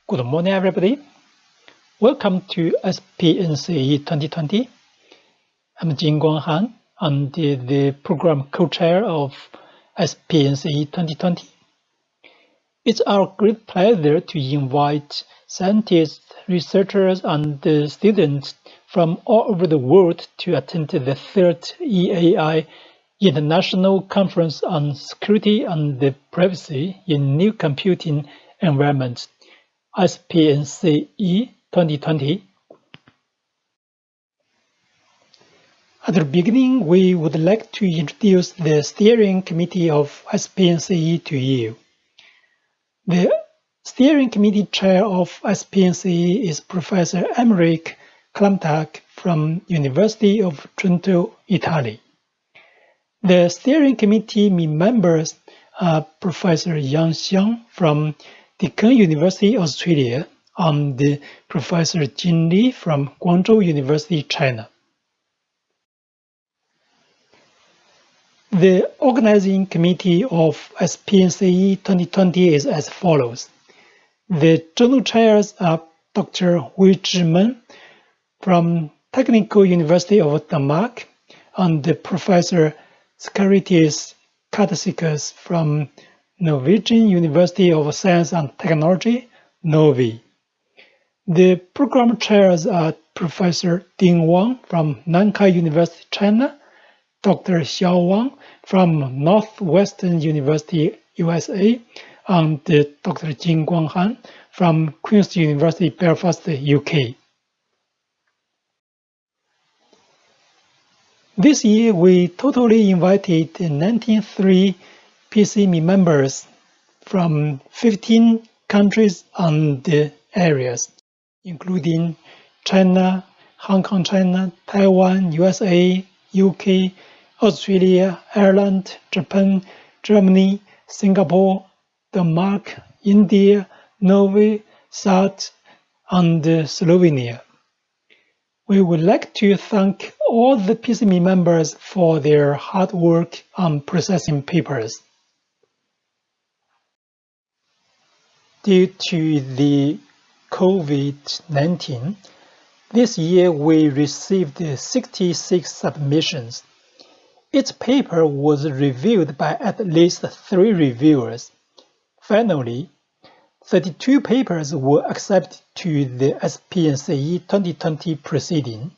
Good morning, everybody. Welcome to SPNCE 2020. I'm Jingguang Han. I'm the program co-chair of SPNCE 2020. It's our great pleasure to invite scientists, researchers, and students from all over the world to attend the third EAI International Conference on Security and Privacy in New Computing Environments, SPNCE 2020. At the beginning, we would like to introduce the steering committee of SPNCE to you. The steering committee chair of SPNCE is Professor Aymeric Klamtak from University of Trento, Italy. The steering committee members are Professor Yang Xiang from Deakin University, Australia, and Professor Jin Li from Guangzhou University, China. The organizing committee of SPNCE 2020 is as follows. The general chairs are Dr. Wei Zhimen from Technical University of Denmark and Professor Socrates Katasikas from Norwegian University of Science and Technology, Norway. The program chairs are Professor Ding Wang from Nankai University, China, Dr. Xiao Wang from Northwestern University, USA, and Dr. Jingguang Han from Queen's University, Belfast, UK. This year, we totally invited 93 PCM members from 15 countries and areas, including China, Hong Kong, China, Taiwan, USA, UK, Australia, Ireland, Japan, Germany, Singapore, Denmark, India, Norway, South, and Slovenia. We would like to thank all the PCM members for their hard work on processing papers. Due to the COVID-19, this year we received 66 submissions. Each paper was reviewed by at least 3 reviewers. Finally, 32 papers were accepted to the SPNCE 2020 proceeding.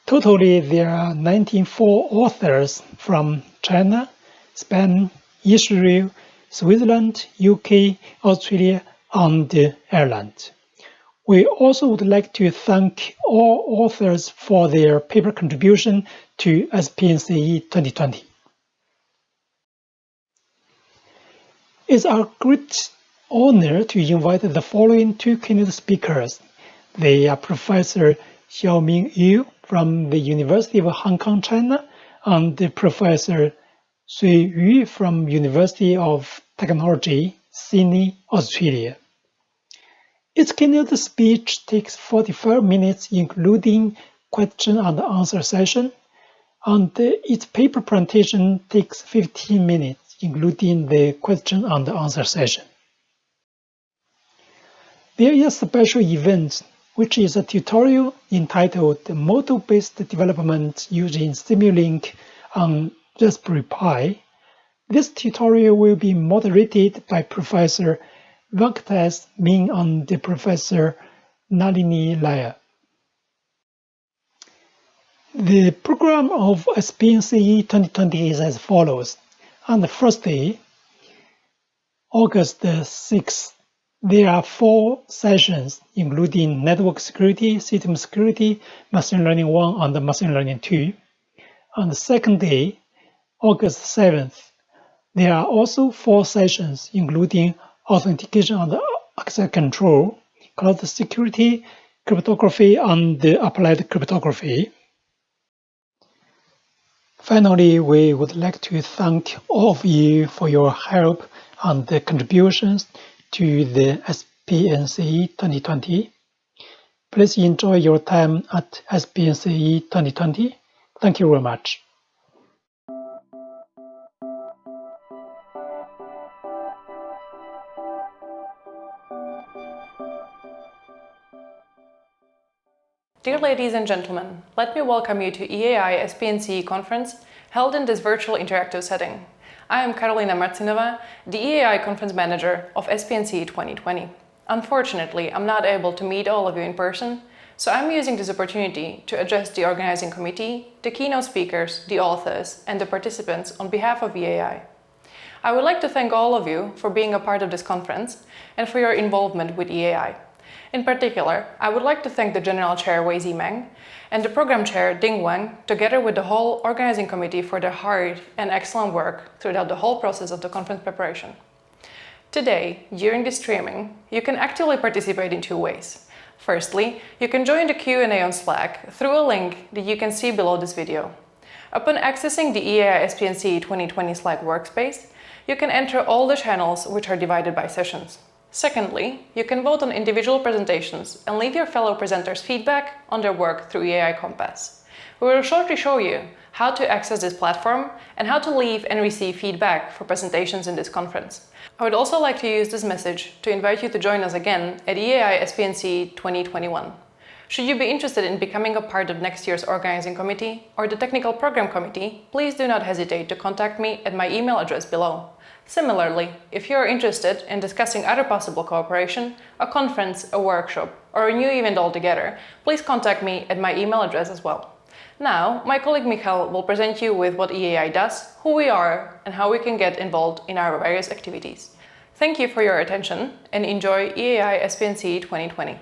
Totally, there are 94 authors from China, Spain, Israel, Switzerland, UK, Australia, and Ireland. We also would like to thank all authors for their paper contribution to SPNCE 2020. It's our great honor to invite the following 2 keynote speakers. They are Professor Xiaoming Yu from the University of Hong Kong, China, and Professor Shui Yu from University of Technology, Sydney, Australia. Each keynote speech takes 45 minutes, including question and answer session, and each paper presentation takes 15 minutes, including the question and answer session. There is a special event, which is a tutorial entitled Model-Based Development Using Simulink on Raspberry Pi. This tutorial will be moderated by Professor Venkatesh Min and Professor Nalini Laya. The program of SPNCE 2020 is as follows. On the first day, August 6th, there are 4 sessions, including Network Security, System Security, Machine Learning 1, and Machine Learning 2. On the second day, August 7th, there are also 4 sessions, including Authentication and Access Control, Cloud Security, Cryptography, and Applied Cryptography. Finally, we would like to thank all of you for your help and contributions to the SPNCE 2020. Please enjoy your time at SPNCE 2020. Thank you very much. Dear ladies and gentlemen, let me welcome you to EAI SPNCE conference held in this virtual interactive setting. I am Karolina Marcinova, the EAI conference manager of SPNCE 2020. Unfortunately, I'm not able to meet all of you in person, so I'm using this opportunity to address the organizing committee, the keynote speakers, the authors, and the participants on behalf of EAI. I would like to thank all of you for being a part of this conference and for your involvement with EAI. In particular, I would like to thank the General Chair Wei Zimeng and the Program Chair Ding Wang, together with the whole organizing committee, for their hard and excellent work throughout the whole process of the conference preparation. Today, during the streaming, you can actively participate in two ways. Firstly, you can join the Q&A on Slack through a link that you can see below this video. Upon accessing the EAI SPNCE 2020 Slack workspace, you can enter all the channels which are divided by sessions. Secondly, you can vote on individual presentations and leave your fellow presenters feedback on their work through EAI Compass. We will shortly show you how to access this platform and how to leave and receive feedback for presentations in this conference. I would also like to use this message to invite you to join us again at EAI SPNCE 2021. Should you be interested in becoming a part of next year's organizing committee or the technical program committee, please do not hesitate to contact me at my email address below. Similarly, if you are interested in discussing other possible cooperation, a conference, a workshop, or a new event altogether, please contact me at my email address as well. Now, my colleague Michal will present you with what EAI does, who we are, and how we can get involved in our various activities. Thank you for your attention and enjoy EAI SPNCE 2020.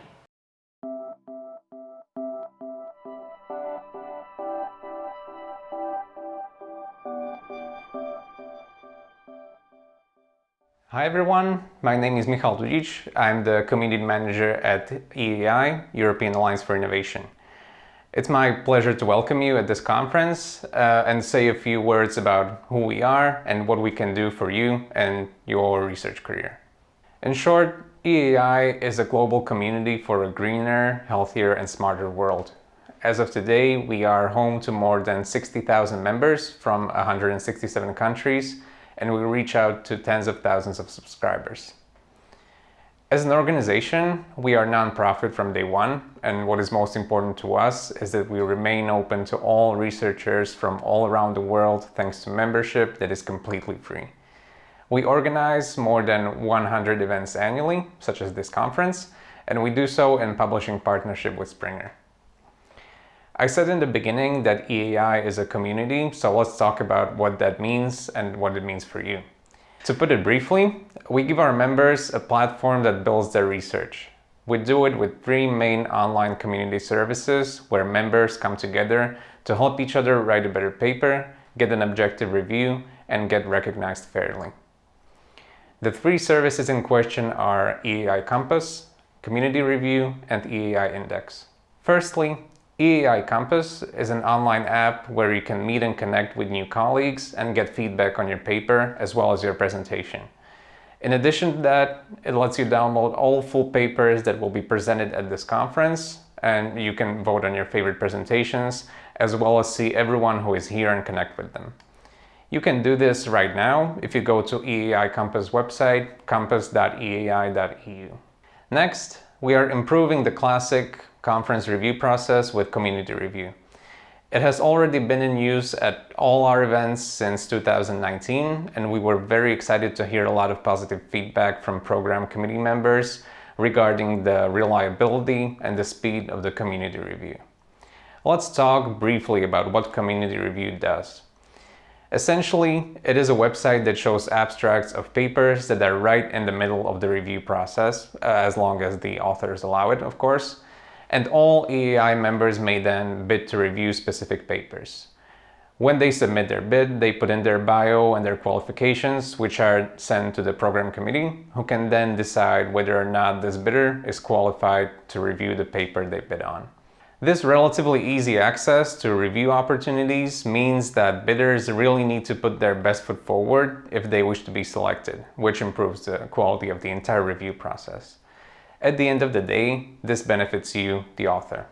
Hi everyone, my name is Michal Dudic. I'm the community manager at EAI, European Alliance for Innovation. It's my pleasure to welcome you at this conference and say a few words about who we are and what we can do for you and your research career. In short, EAI is a global community for a greener, healthier and smarter world. As of today, we are home to more than 60,000 members from 167 countries, and we reach out to tens of thousands of subscribers. As an organization, we are non-profit from day one, and what is most important to us is that we remain open to all researchers from all around the world thanks to membership that is completely free. We organize more than 100 events annually, such as this conference, and we do so in publishing partnership with Springer. I said in the beginning that EAI is a community, so let's talk about what that means and what it means for you. To put it briefly, we give our members a platform that builds their research. We do it with 3 main online community services where members come together to help each other write a better paper, get an objective review, and get recognized fairly. The 3 services in question are EAI Compass, Community Review, and EAI Index. Firstly, EAI Compass is an online app where you can meet and connect with new colleagues and get feedback on your paper as well as your presentation. In addition to that, it lets you download all full papers that will be presented at this conference, and you can vote on your favorite presentations as well as see everyone who is here and connect with them. You can do this right now if you go to EAI Compass website, compass.eai.eu. Next, we are improving the classic conference review process with community review. It has already been in use at all our events since 2019, and we were very excited to hear a lot of positive feedback from program committee members regarding the reliability and the speed of the community review. Let's talk briefly about what community review does. Essentially, it is a website that shows abstracts of papers that are right in the middle of the review process, as long as the authors allow it, of course. And all EAI members may then bid to review specific papers. When they submit their bid, they put in their bio and their qualifications, which are sent to the program committee, who can then decide whether or not this bidder is qualified to review the paper they bid on. This relatively easy access to review opportunities means that bidders really need to put their best foot forward if they wish to be selected, which improves the quality of the entire review process. At the end of the day, this benefits you, the author.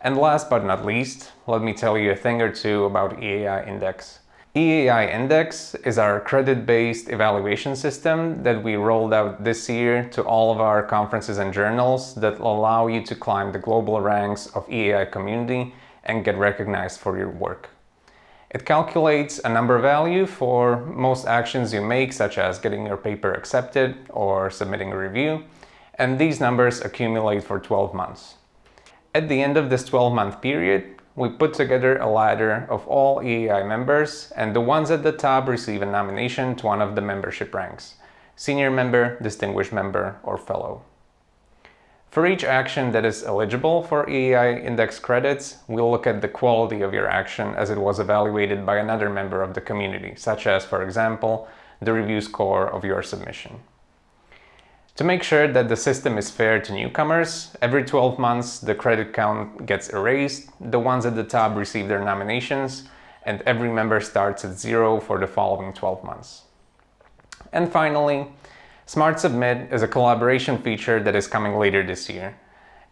And last but not least, let me tell you a thing or two about EAI Index. EAI Index is our credit-based evaluation system that we rolled out this year to all of our conferences and journals that allow you to climb the global ranks of EAI community and get recognized for your work. It calculates a number value for most actions you make, such as getting your paper accepted or submitting a review, and these numbers accumulate for 12 months. At the end of this 12-month period, we put together a ladder of all EAI members, and the ones at the top receive a nomination to one of the membership ranks: senior member, distinguished member, or fellow. For each action that is eligible for EAI index credits, we'll look at the quality of your action as it was evaluated by another member of the community, such as, for example, the review score of your submission. To make sure that the system is fair to newcomers, every 12 months the credit count gets erased, the ones at the top receive their nominations, and every member starts at 0 for the following 12 months. And finally, Smart Submit is a collaboration feature that is coming later this year.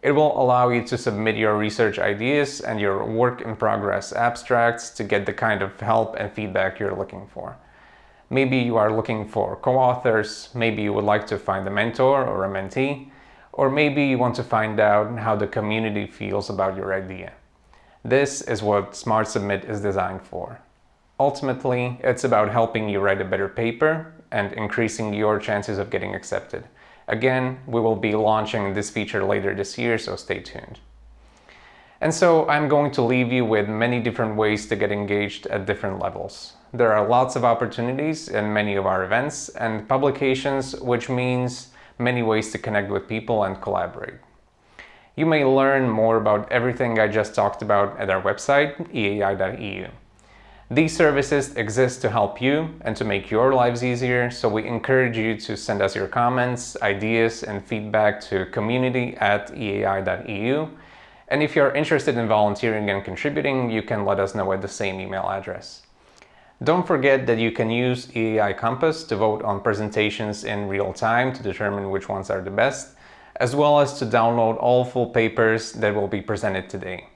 It will allow you to submit your research ideas and your work in progress abstracts to get the kind of help and feedback you're looking for. Maybe you are looking for co-authors, maybe you would like to find a mentor or a mentee, or maybe you want to find out how the community feels about your idea. This is what Smart Submit is designed for. Ultimately, it's about helping you write a better paper and increasing your chances of getting accepted. Again, we will be launching this feature later this year, so stay tuned. And so I'm going to leave you with many different ways to get engaged at different levels. There are lots of opportunities in many of our events and publications, which means many ways to connect with people and collaborate. You may learn more about everything I just talked about at our website, eai.eu. These services exist to help you and to make your lives easier, so we encourage you to send us your comments, ideas, and feedback to community@eai.eu. And if you're interested in volunteering and contributing, you can let us know at the same email address. Don't forget that you can use EAI Compass to vote on presentations in real time to determine which ones are the best, as well as to download all full papers that will be presented today.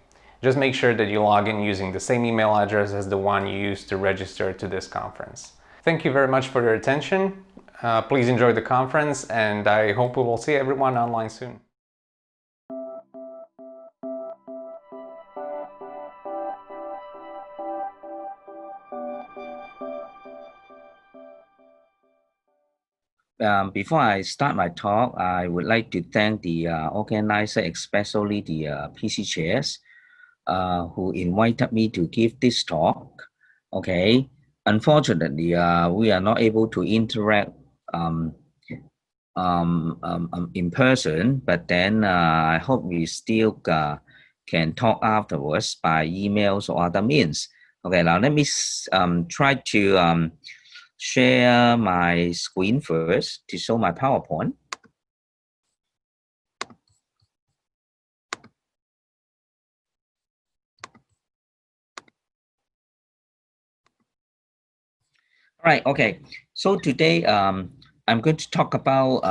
Just make sure that you log in using the same email address as the one you used to register to this conference. Thank you very much for your attention. Please enjoy the conference, and I hope we will see everyone online soon. Before I start my talk, I would like to thank the organizer, especially the PC chairs, who invited me to give this talk. Okay, unfortunately, we are not able to interact in person, but then I hope we still can talk afterwards by emails or other means. Okay, now let me try to share my screen first to show my PowerPoint. All right, okay. So today I'm going to talk about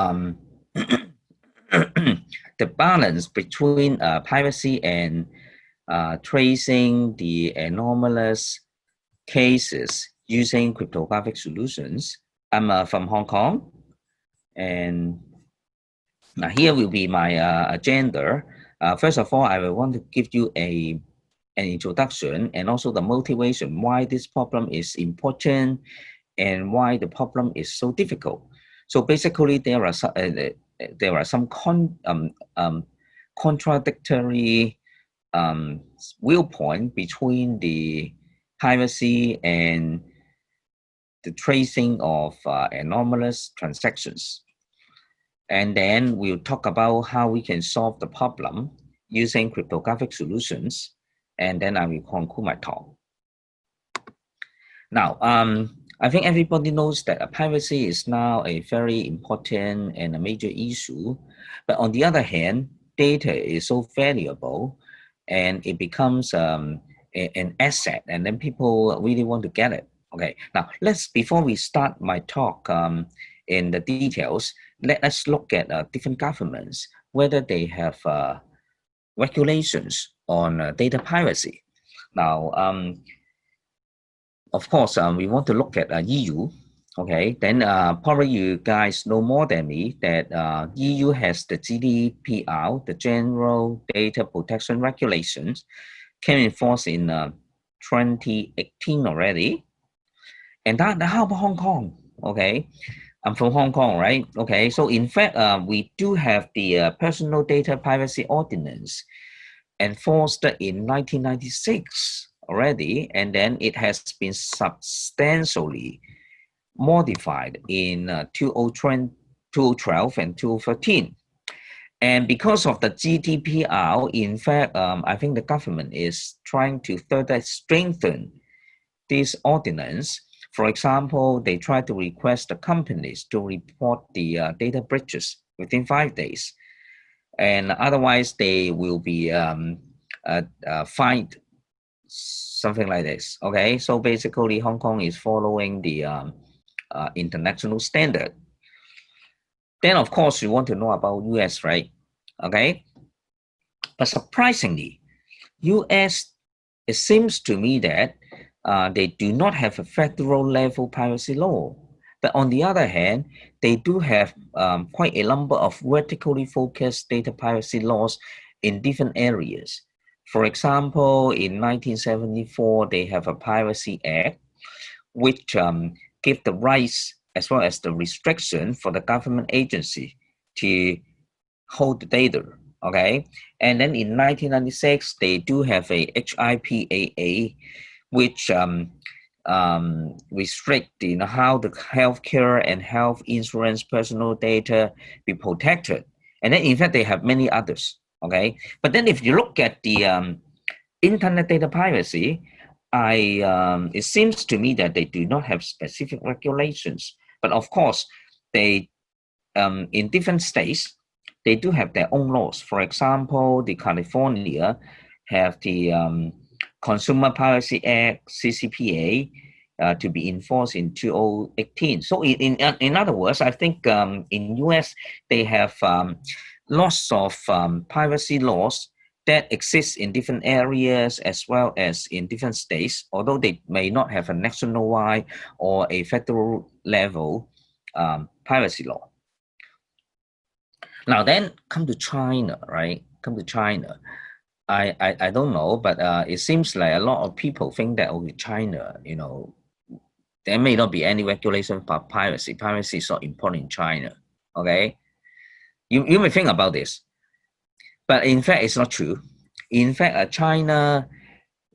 the balance between privacy and tracing the anomalous cases using cryptographic solutions. I'm from Hong Kong, and here will be my agenda. First of all, I will want to give you an introduction and also the motivation why this problem is important and why the problem is so difficult. So basically, there are some contradictory viewpoint between the privacy and the tracing of anomalous transactions. And then we'll talk about how we can solve the problem using cryptographic solutions. And then I will conclude my talk. Now, I think everybody knows that privacy is now a very important and a major issue. But on the other hand, data is so valuable and it becomes an asset, and then people really want to get it. Okay, now before we start my talk in the details, let us look at different governments, whether they have regulations on data privacy. Now, of course, we want to look at EU. Okay, then probably you guys know more than me that EU has the GDPR, the General Data Protection Regulations, came in force in 2018 already. And how about Hong Kong? Okay, I'm from Hong Kong, right? Okay, so in fact, we do have the Personal Data Privacy Ordinance enforced in 1996 already, and then it has been substantially modified in 2012 and 2013. And because of the GDPR, in fact, I think the government is trying to further strengthen this ordinance. For example, they try to request the companies to report the data breaches within 5 days. And otherwise, they will be fined, something like this. Okay, so basically, Hong Kong is following the international standard. Then, of course, you want to know about US, right? Okay, but surprisingly, US, it seems to me that they do not have a federal level privacy law. But on the other hand, they do have quite a number of vertically focused data privacy laws in different areas. For example, in 1974, they have a Privacy Act, which give the rights as well as the restriction for the government agency to hold the data. Okay, and then in 1996, they do have a HIPAA, which restrict how the healthcare and health insurance personal data be protected. And then in fact, they have many others. Okay, but then if you look at the internet data privacy, it seems to me that they do not have specific regulations. But of course, they in different states, they do have their own laws. For example, the California have the Consumer Privacy Act, CCPA, to be enforced in 2018. So in other words, I think in US, they have lots of privacy laws that exist in different areas as well as in different states, although they may not have a nationwide or a federal level privacy law. Now then, come to China, right? Come to China. I don't know, but it seems like a lot of people think that okay, China, there may not be any regulation about privacy. Privacy is not important in China. Okay, you may think about this, but in fact, it's not true. In fact, China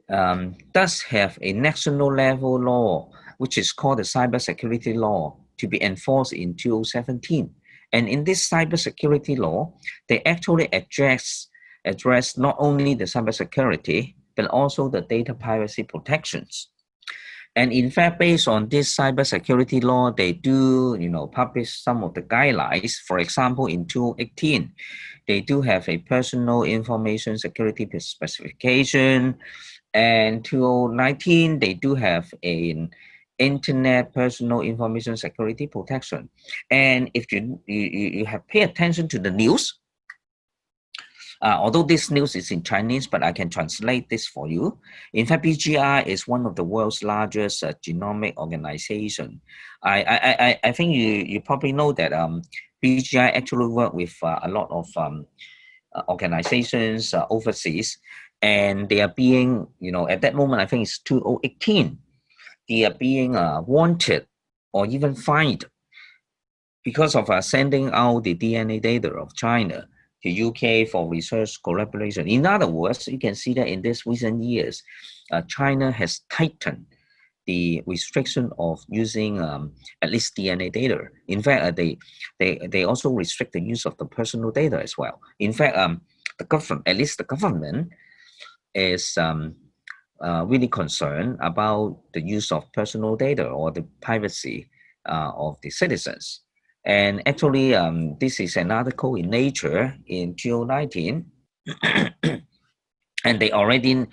does have a national level law, which is called the Cybersecurity law, to be enforced in 2017. And in this cybersecurity law, they actually address not only the cybersecurity, but also the data privacy protections. And in fact, based on this cybersecurity law, they do, publish some of the guidelines. For example, in 2018, they do have a personal information security specification. And 2019, they do have an Internet personal information security protection. And if you have pay attention to the news, although this news is in Chinese, but I can translate this for you. In fact, BGI is one of the world's largest genomic organization. I think you probably know that BGI actually work with a lot of organizations overseas, and they are being, at that moment, I think it's 2018, they are being wanted or even fined because of sending out the DNA data of China to UK for research collaboration. In other words, you can see that in these recent years, China has tightened the restriction of using at least DNA data. In fact, they also restrict the use of the personal data as well. In fact, the government is really concerned about the use of personal data or the privacy of the citizens. And actually, this is an article in Nature in 2019, and they already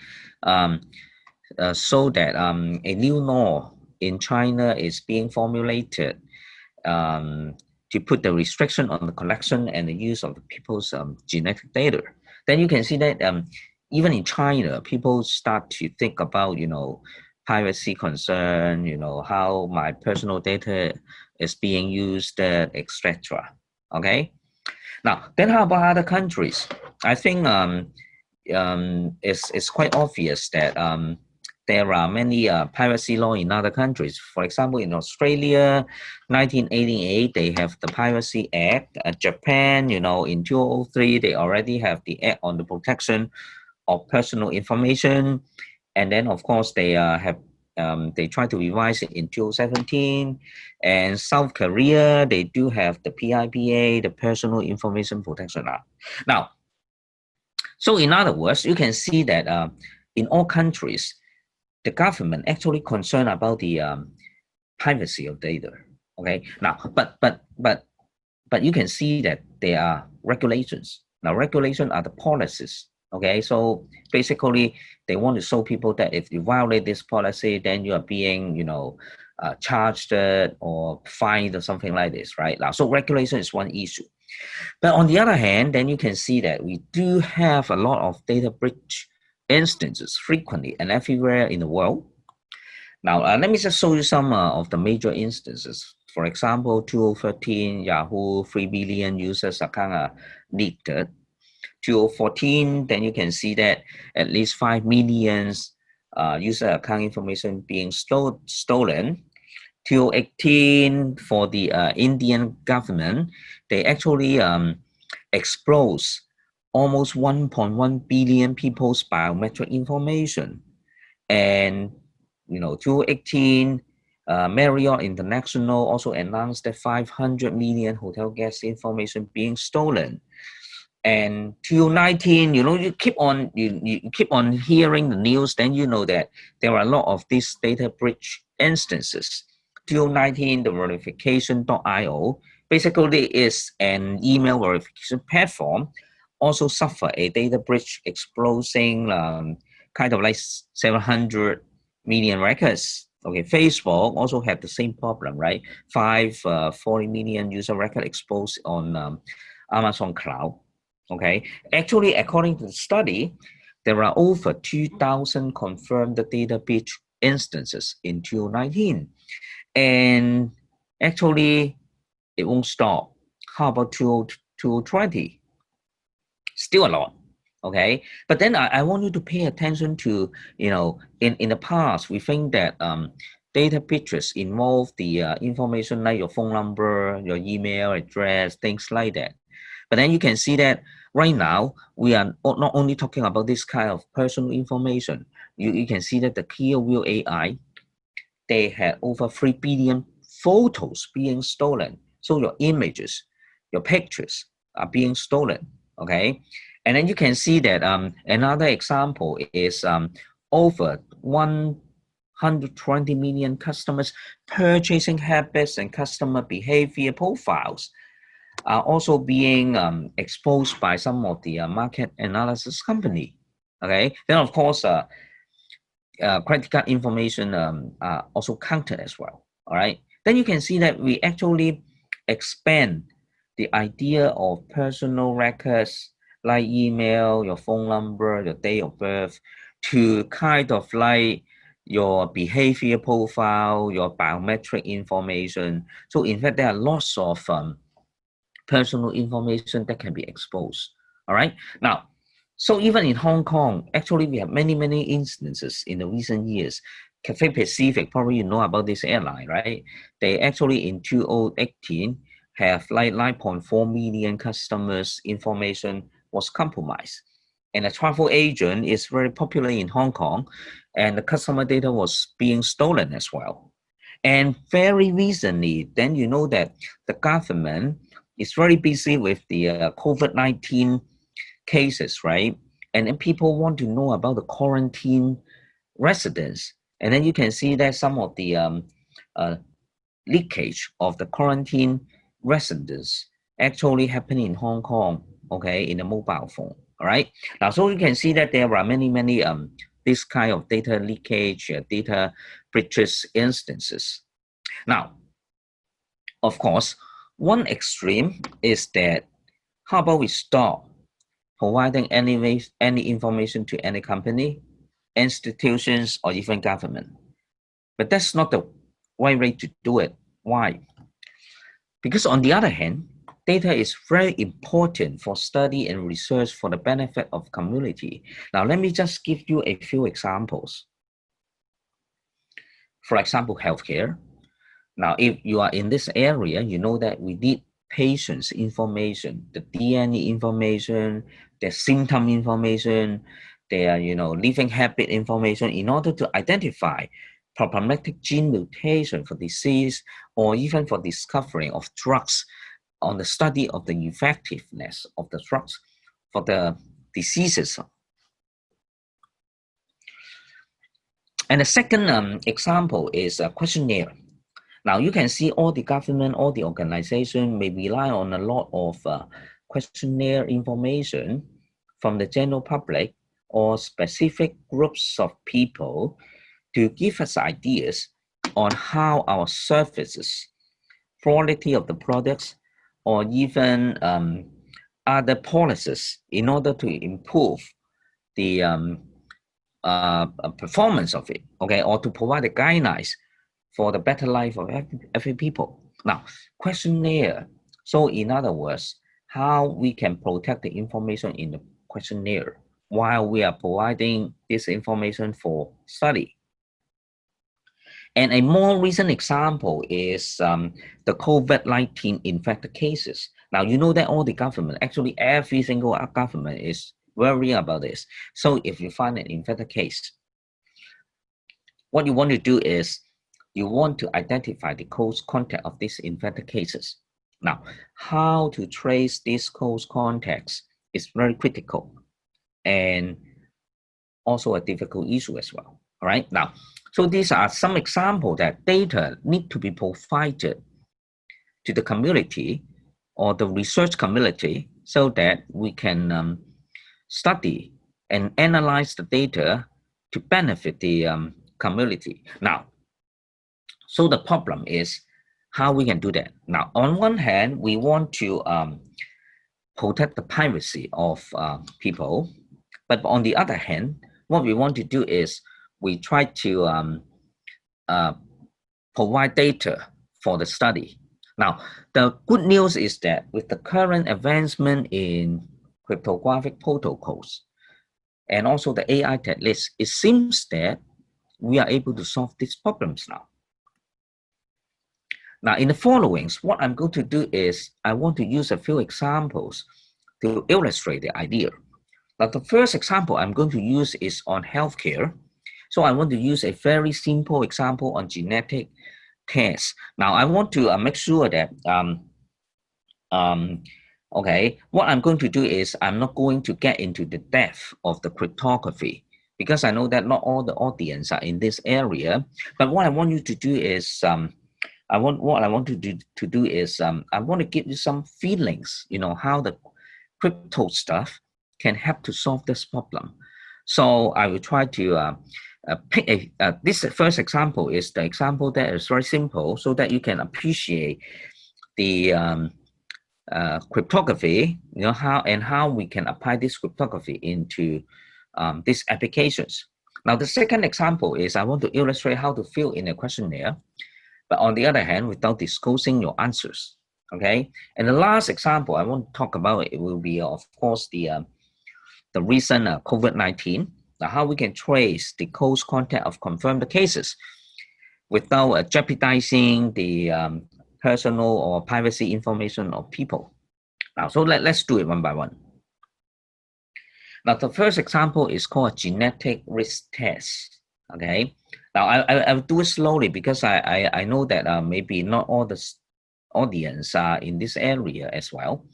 show that a new law in China is being formulated to put the restriction on the collection and the use of the people's genetic data. Then you can see that even in China, people start to think about, privacy concern, how my personal data is being used, etc. Okay. Now, then how about other countries? I think it's quite obvious that there are many privacy law in other countries. For example, in Australia, 1988, they have the Privacy Act. Japan, in 2003, they already have the Act on the Protection of Personal Information. And then, of course, they they try to revise it in 2017. And South Korea, they do have the PIPA, the Personal Information Protection Act. Now, so in other words, you can see that in all countries, the government actually concerned about the privacy of data. Okay. Now, but you can see that there are regulations. Now, regulations are the policies. Okay. So basically, they want to show people that if you violate this policy, then you are being, charged or fined or something like this, right? Now, so regulation is one issue. But on the other hand, then you can see that we do have a lot of data breach instances frequently and everywhere in the world. Now, let me just show you some of the major instances. For example, 2013, Yahoo 3 billion users account leaked. 2014, then you can see that at least 5 million user account information being stolen. 2018, for the Indian government, they actually expose almost 1.1 billion people's biometric information. And, 2018, Marriott International also announced that 500 million hotel guest information being stolen. And 2019, you keep on hearing the news, then you know that there are a lot of these data breach instances. 2019, the verification.io basically is an email verification platform, also suffer a data breach exposing kind of like 700 million records. Okay, Facebook also had the same problem, right? 40 million user record exposed on Amazon Cloud. Okay, actually, according to the study, there are over 2,000 confirmed data breach instances in 2019. And actually, it won't stop. How about 2020? Still a lot. Okay, but then I want you to pay attention to, in the past, we think that data breaches involve the information like your phone number, your email address, things like that. But then you can see that right now, we are not only talking about this kind of personal information. You can see that the Clearview AI, they had over 3 billion photos being stolen. So your images, your pictures are being stolen, okay? And then you can see that another example is over 120 million customers' purchasing habits and customer behavior profiles are also being exposed by some of the market analysis company. Okay, then of course, credit card information are also counted as well. All right, then you can see that we actually expand the idea of personal records like email, your phone number, your date of birth, to kind of like your behavior profile, your biometric information. So in fact, there are lots of personal information that can be exposed. All right. Now, so even in Hong Kong, actually, we have many instances in the recent years. Cathay Pacific, probably you know about this airline, right? They actually in 2018 have like 9.4 million customers' information was compromised. And a travel agent is very popular in Hong Kong, and the customer data was being stolen as well. And very recently, then you know that the government is very busy with the COVID-19 cases, right? And then people want to know about the quarantine residents. And then you can see that some of the leakage of the quarantine residents actually happening in Hong Kong, okay, in a mobile phone, all right? Now, so you can see that there are many this kind of data leakage, data breaches instances. Now, of course, one extreme is that how about we stop providing any information to any company, institutions, or even government? but that's not the right way to do it. Why? Because on the other hand, data is very important for study and research for the benefit of community. Now, let me just give you a few examples. For example, healthcare. Now, if you are in this area, you know that we need patients' information, the DNA information, their symptom information, their living habit information in order to identify problematic gene mutation for disease or even for discovering of drugs on the study of the effectiveness of the drugs for the diseases. And the second example is a questionnaire. Now you can see all the government, all the organization may rely on a lot of questionnaire information from the general public or specific groups of people to give us ideas on how our services, quality of the products, or even other policies in order to improve the performance of it, okay, or to provide the guidelines for the better life of every people. Now, questionnaire. So in other words, how we can protect the information in the questionnaire while we are providing this information for study. And a more recent example is the COVID-19 infected cases. Now, you know that all the government, actually every single government is worrying about this. So if you find an infected case, what you want to do is you want to identify the close contact of these infected cases. Now, how to trace these close contacts is very critical and also a difficult issue as well. All right. Now, so these are some examples that data need to be provided to the community or the research community so that we can study and analyze the data to benefit the community. Now, so the problem is how we can do that. Now, on one hand, we want to protect the privacy of people, but on the other hand, what we want to do is we try to provide data for the study. Now, the good news is that with the current advancement in cryptographic protocols and also the AI techniques, it seems that we are able to solve these problems now. Now, in the following, what I'm going to do is I want to use a few examples to illustrate the idea. Now, the first example I'm going to use is on healthcare. So I want to use a very simple example on genetic tests. Now, I want to make sure that, okay, what I'm going to do is I'm not going to get into the depth of the cryptography because I know that not all the audience are in this area. But what I want you to do is, I want to give you some feelings, how the crypto stuff can help to solve this problem. So I will try to pick this first example is the example that is very simple so that you can appreciate the cryptography, how we can apply this cryptography into these applications. Now, the second example is I want to illustrate how to fill in a questionnaire, but on the other hand, without disclosing your answers, okay? And the last example I want to talk about, it will be, of course, the recent COVID-19, how we can trace the close contact of confirmed cases without jeopardizing the personal or privacy information of people. Now, so let's do it one by one. Now, the first example is called a genetic risk test, okay? Now, I'll do it slowly because I know that maybe not all the audience are in this area as well.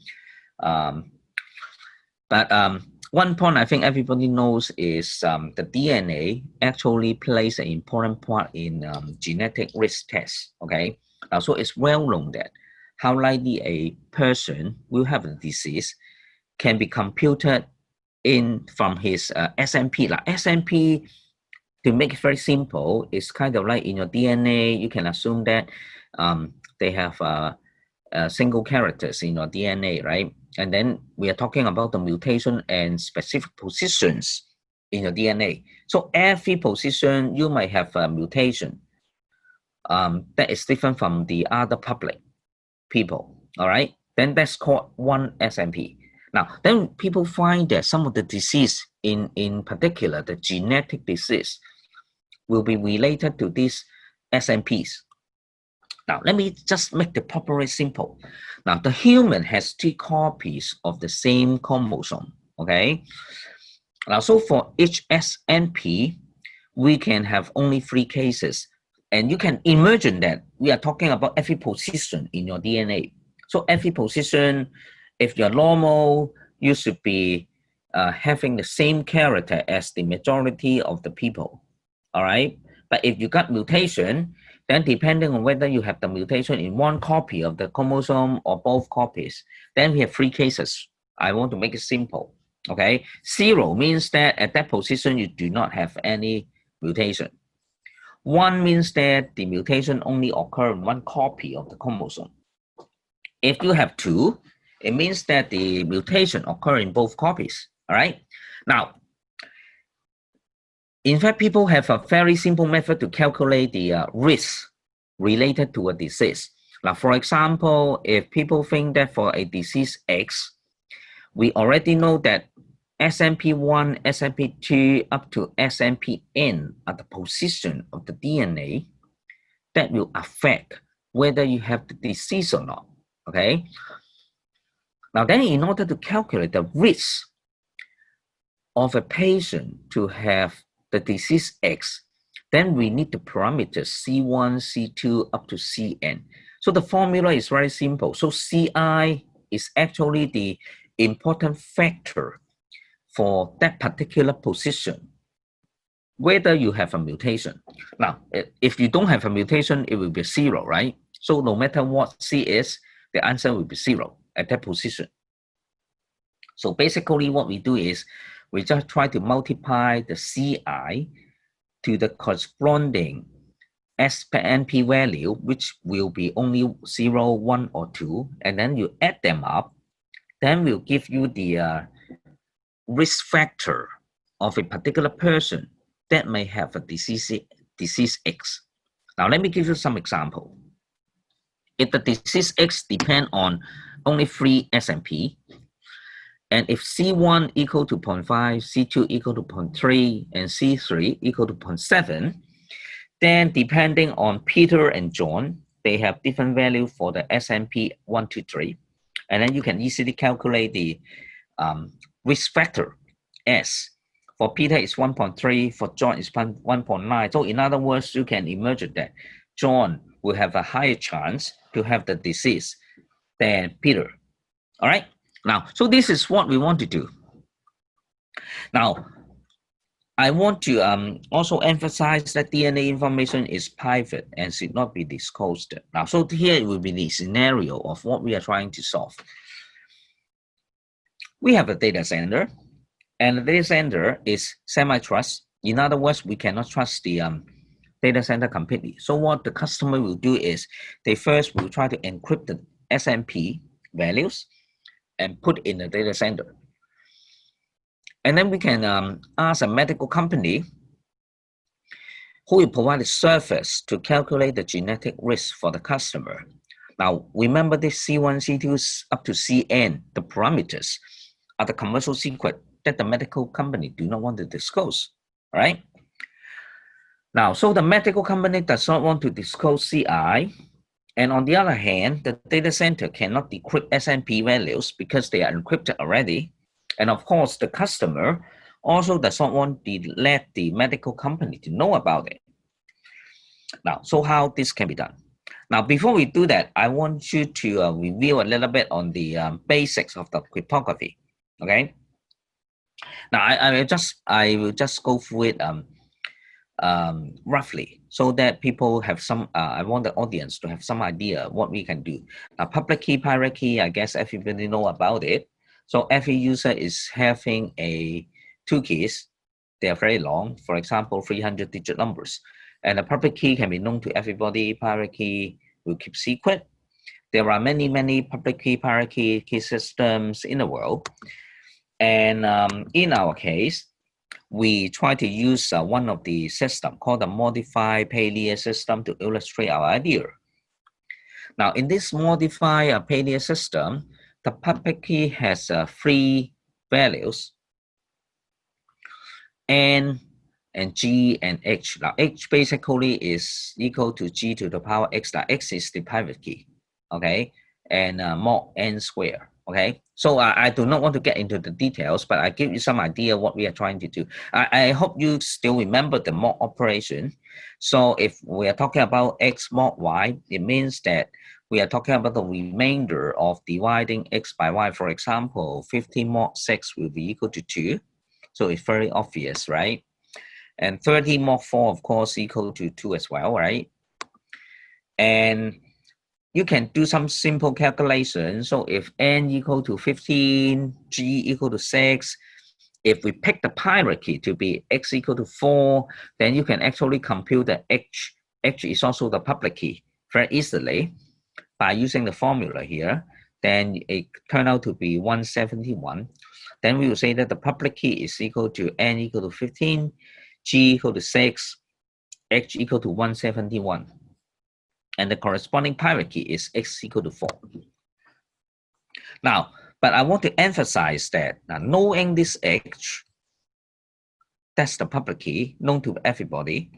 But one point I think everybody knows is the DNA actually plays an important part in genetic risk tests, okay? So it's well known that how likely a person will have a disease can be computed in from his SNP. Like SNP, to make it very simple, it's kind of like in your DNA, you can assume that they have single characters in your DNA, right? And then we are talking about the mutation and specific positions in your DNA. So every position, you might have a mutation that is different from the other public people, all right? Then that's called one SMP. Now, then people find that some of the disease, in particular, the genetic disease, will be related to these SMPs. Now, let me just make the properly simple. Now, the human has 2 copies of the same chromosome, okay? Now, so for each SNP, we can have only 3 cases. And you can imagine that we are talking about every position in your DNA. So every position, if you're normal, you should be having the same character as the majority of the people, all right? But if you got mutation, then depending on whether you have the mutation in 1 copy of the chromosome or both copies, then we have 3 cases. I want to make it simple, okay? 0 means that at that position, you do not have any mutation. 1 means that the mutation only occurs in 1 copy of the chromosome. If you have 2, it means that the mutation occurs in both copies, all right? Now, in fact, people have a very simple method to calculate the risk related to a disease. Now, for example, if people think that for a disease X, we already know that SNP1, SNP2, up to SNPN are the position of the DNA that will affect whether you have the disease or not, okay? Now then, in order to calculate the risk of a patient to have the disease X, then we need the parameters C1, C2, up to Cn. So the formula is very simple. So Ci is actually the important factor for that particular position, whether you have a mutation. Now, if you don't have a mutation, it will be 0, right? So no matter what C is, the answer will be 0 at that position. So basically what we do is, we just try to multiply the Ci to the corresponding SPNP value, which will be only 0, 1, or 2, and then you add them up, then we'll give you the risk factor of a particular person that may have a disease X. Now, let me give you some example. If the disease X depends on only 3 SNP, and if C1 equal to 0.5, C2 equal to 0.3, and C3 equal to 0.7, then depending on Peter and John, they have different value for the SNP 1, 2, 3. And then you can easily calculate the risk factor S. For Peter is 1.3, for John is 1.9. So in other words, you can imagine that John will have a higher chance to have the disease than Peter. All right? Now, so this is what we want to do. Now, I want to also emphasize that DNA information is private and should not be disclosed. Now, so here it will be the scenario of what we are trying to solve. We have a data center, and the data center is semi-trust. In other words, we cannot trust the data center completely. So what the customer will do is, they first will try to encrypt the SNP values and put in the data center. And then we can ask a medical company who will provide a service to calculate the genetic risk for the customer. Now, remember this C1, C2 up to Cn, the parameters are the commercial secret that the medical company do not want to disclose, right? Now, so the medical company does not want to disclose Ci, and on the other hand, the data center cannot decrypt SNP values because they are encrypted already. And of course, the customer also does not want to let the medical company to know about it. Now, so how this can be done? Now, before we do that, I want you to review a little bit on the basics of the cryptography. Okay. Now, I will just go through it roughly, so that people have some. I want the audience to have some idea what we can do. Now, public key, private key, I guess everybody know about it. So every user is having 2 keys. They are very long. For example, 300-digit numbers. And the public key can be known to everybody. Private key will keep secret. There are many public key, private key systems in the world. And in our case, we try to use one of the system called the modified pay-layer system to illustrate our idea. Now, in this modified pay-layer system, the public key has 3 values, N and G and H. Now, H basically is equal to G to the power X. Now, X is the private key, okay, and mod N square. Okay, so I do not want to get into the details, but I give you some idea what we are trying to do. I hope you still remember the mod operation. So if we are talking about X mod Y, it means that we are talking about the remainder of dividing X by Y. For example, 15 mod 6 will be equal to 2. So it's very obvious, right? And 30 mod 4, of course, equal to 2 as well, right? And you can do some simple calculation. So if N equal to 15, G equal to 6, if we pick the private key to be X equal to 4, then you can actually compute the H. H is also the public key very easily by using the formula here. Then it turned out to be 171. Then we will say that the public key is equal to N equal to 15, G equal to 6, H equal to 171. And the corresponding private key is X equal to 4. Now, but I want to emphasize that knowing this H, that's the public key, known to everybody.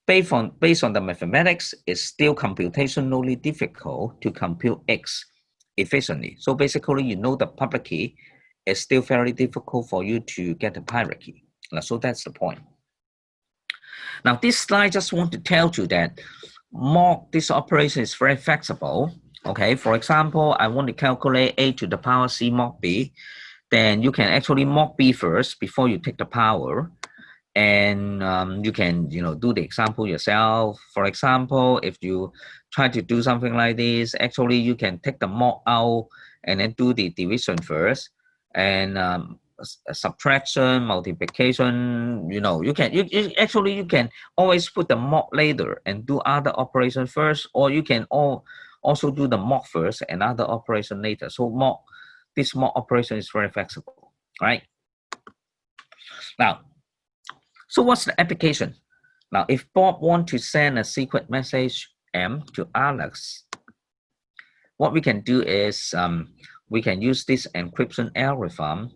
Based on the mathematics, it's still computationally difficult to compute X efficiently. So basically, you know the public key, it's still very difficult for you to get the private key. So that's the point. Now, this slide just want to tell you that mod, this operation is very flexible. Okay, for example, I want to calculate A to the power C mod B. Then you can actually mod B first before you take the power. And you can, do the example yourself. For example, if you try to do something like this, actually you can take the mod out and then do the division first. And subtraction, multiplication, you can always put the mod later and do other operation first, or you can also do the mod first and other operation later. So this mod operation is very flexible, right? Now, so what's the application? Now, if Bob wants to send a secret message M to Alex, what we can do is we can use this encryption algorithm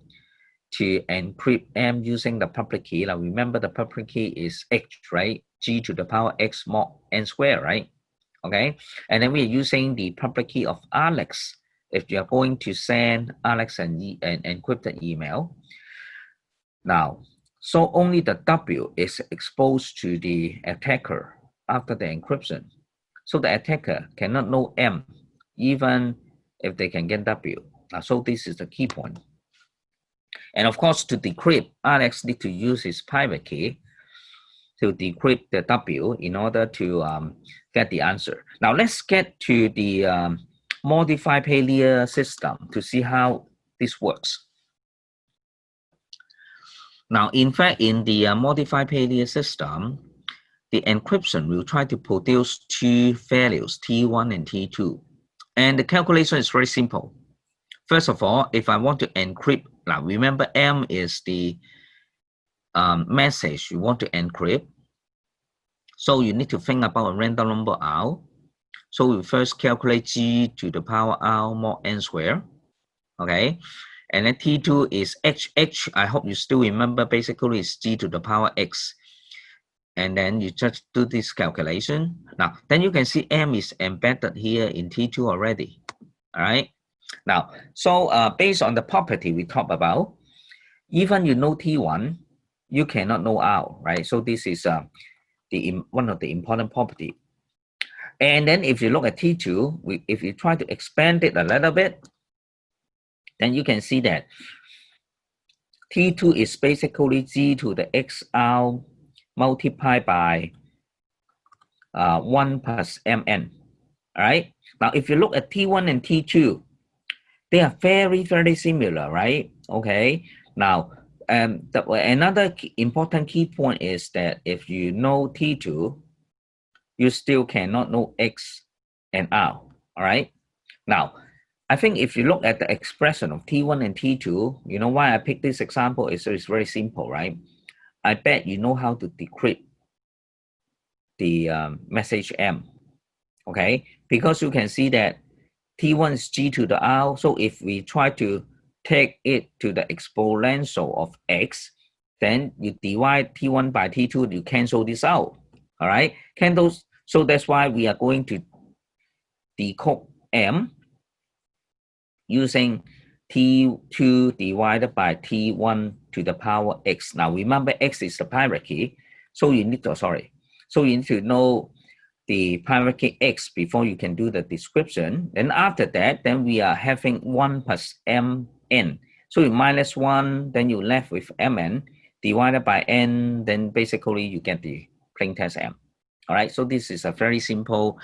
to encrypt M using the public key. Now, remember the public key is H, right? G to the power X mod N square, right? Okay, and then we are using the public key of Alex if you are going to send Alex an encrypted email. Now, so only the W is exposed to the attacker after the encryption. So the attacker cannot know M, even if they can get W. So this is the key point. And of course, to decrypt, Alex needs to use his private key to decrypt the W in order to get the answer. Now let's get to the modified pay-layer system to see how this works. Now, in fact, in the modified pay-layer system, the encryption will try to produce 2 values, T1 and T2. And the calculation is very simple. First of all, if I want to encrypt, now remember M is the message you want to encrypt. So you need to think about a random number R. So we first calculate G to the power R mod N square. Okay. And then T2 is H. I hope you still remember, basically is G to the power X. And then you just do this calculation. Now, then you can see M is embedded here in T2 already. All right. Now, so based on the property we talked about, even you know T1, you cannot know R, right? So this is one of the important property. And then if you look at T2, if you try to expand it a little bit, then you can see that T2 is basically G to the XR multiplied by 1 plus MN. All right. Now, if you look at T1 and T2, they are very, very similar, right? Okay. Now, another important key point is that if you know T2, you still cannot know X and R. All right. Now, I think if you look at the expression of T1 and T2, you know why I picked this example is it's very simple, right? I bet you know how to decrypt the message M, okay? Because you can see that T1 is G to the R, so if we try to take it to the exponential of X, then you divide T1 by T2, you cancel this out, all right? So that's why we are going to decode M using T2 divided by T1 to the power X. Now remember X is the private key, so you need to know the private key X before you can do the description. And after that, then we are having 1 plus Mn. So you minus 1, then you left with Mn divided by N, then basically you get the plain text M. All right, so this is a very simple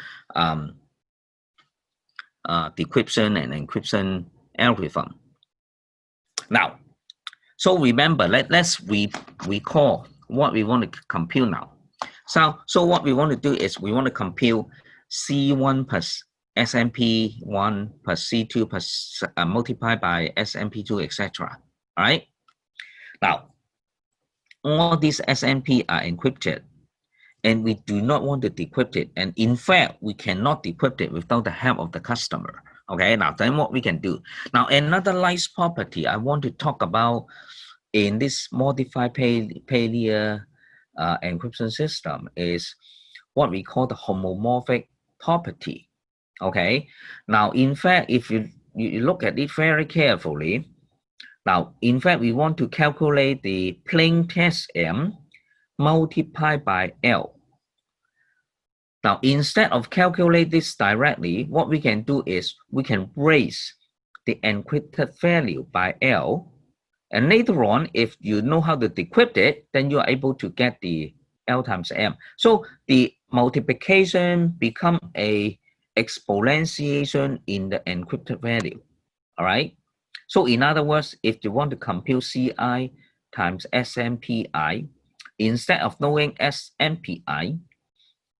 decryption and encryption algorithm. Now, so remember, let's recall what we want to compute now. So what we want to do is we want to compute C1 plus SMP1 plus C2 plus multiplied by SMP2, etc. All right. Now, all these SMP are encrypted, and we do not want to decrypt it. And in fact, we cannot decrypt it without the help of the customer. Okay, now then what we can do. Now, another nice property I want to talk about in this modified Payload encryption system is what we call the homomorphic property. Okay, now in fact, if you look at it very carefully, now in fact we want to calculate the plain text M multiplied by L. Now instead of calculate this directly, what we can do is we can raise the encrypted value by L. And later on, if you know how to decrypt it, then you are able to get the L times M. So the multiplication become a exponentiation in the encrypted value. All right. So in other words, if you want to compute Ci times SMPI, instead of knowing SMPI,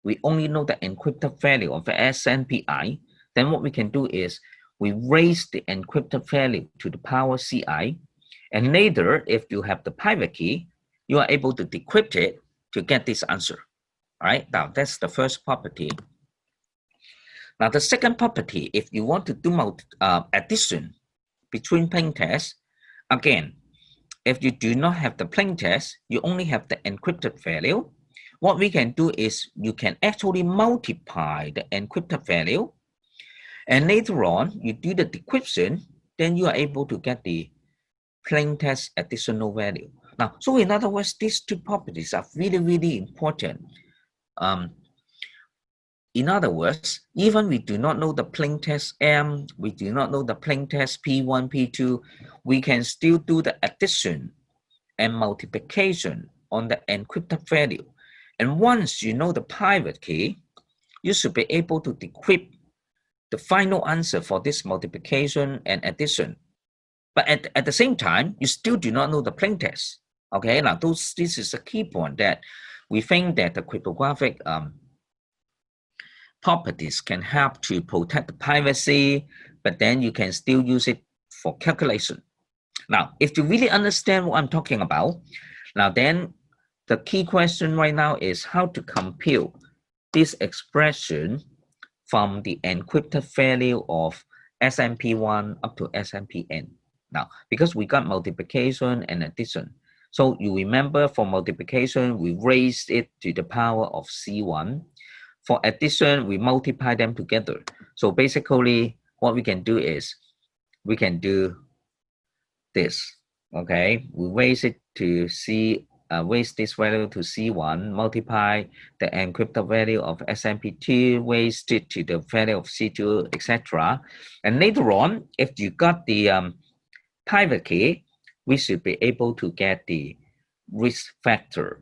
we only know the encrypted value of the SMPI. Then what we can do is we raise the encrypted value to the power Ci. And later, if you have the private key, you are able to decrypt it to get this answer. All right, now that's the first property. Now the second property, if you want to do addition between plain text, again, if you do not have the plain text, you only have the encrypted value. What we can do is you can actually multiply the encrypted value, and later on, you do the decryption, then you are able to get the plain text additional value. Now, so in other words, these two properties are really, really important. In other words, even we do not know the plain text M, we do not know the plain text P1, P2, we can still do the addition and multiplication on the encrypted value. And once you know the private key, you should be able to decrypt the final answer for this multiplication and addition. But at the same time, you still do not know the plain text. Okay, now this is a key point that we think that the cryptographic properties can help to protect the privacy, but then you can still use it for calculation. Now, if you really understand what I'm talking about, now then the key question right now is how to compute this expression from the encrypted value of SMP1 up to SMPN. Now, because we got multiplication and addition, so you remember for multiplication, we raised it to the power of C1. For addition, we multiply them together. So basically, what we can do is we can do this. Okay, we raise it to raise this value to C1, multiply the encrypted value of SMP2, raise it to the value of C2, etc. And later on, if you got the private key, we should be able to get the risk factor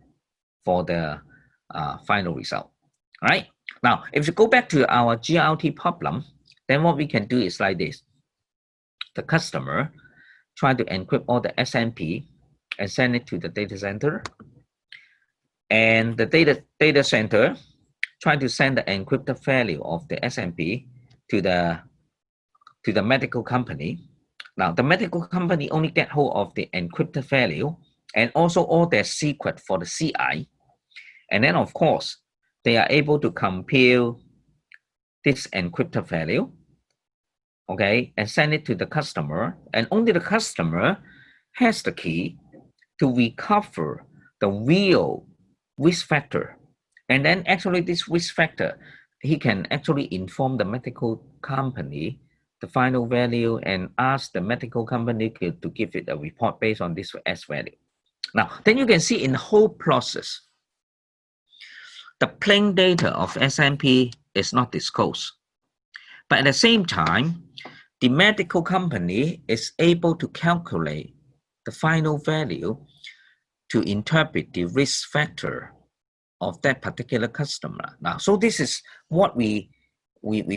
for the final result. All right. Now, if you go back to our GRT problem, then what we can do is like this. The customer try to encrypt all the SMP and send it to the data center. And the data center try to send the encrypted value of the SMP to the to the medical company. Now, the medical company only get hold of the encrypted value and also all their secret for the CI. And then, of course, they are able to compile this encrypted value, okay, and send it to the customer. And only the customer has the key to recover the real risk factor. And then actually this risk factor, he can actually inform the medical company the final value and ask the medical company to give it a report based on this S value. Now, then you can see in the whole process, the plain data of SMP is not disclosed. But at the same time, the medical company is able to calculate the final value to interpret the risk factor of that particular customer. Now, so this is what we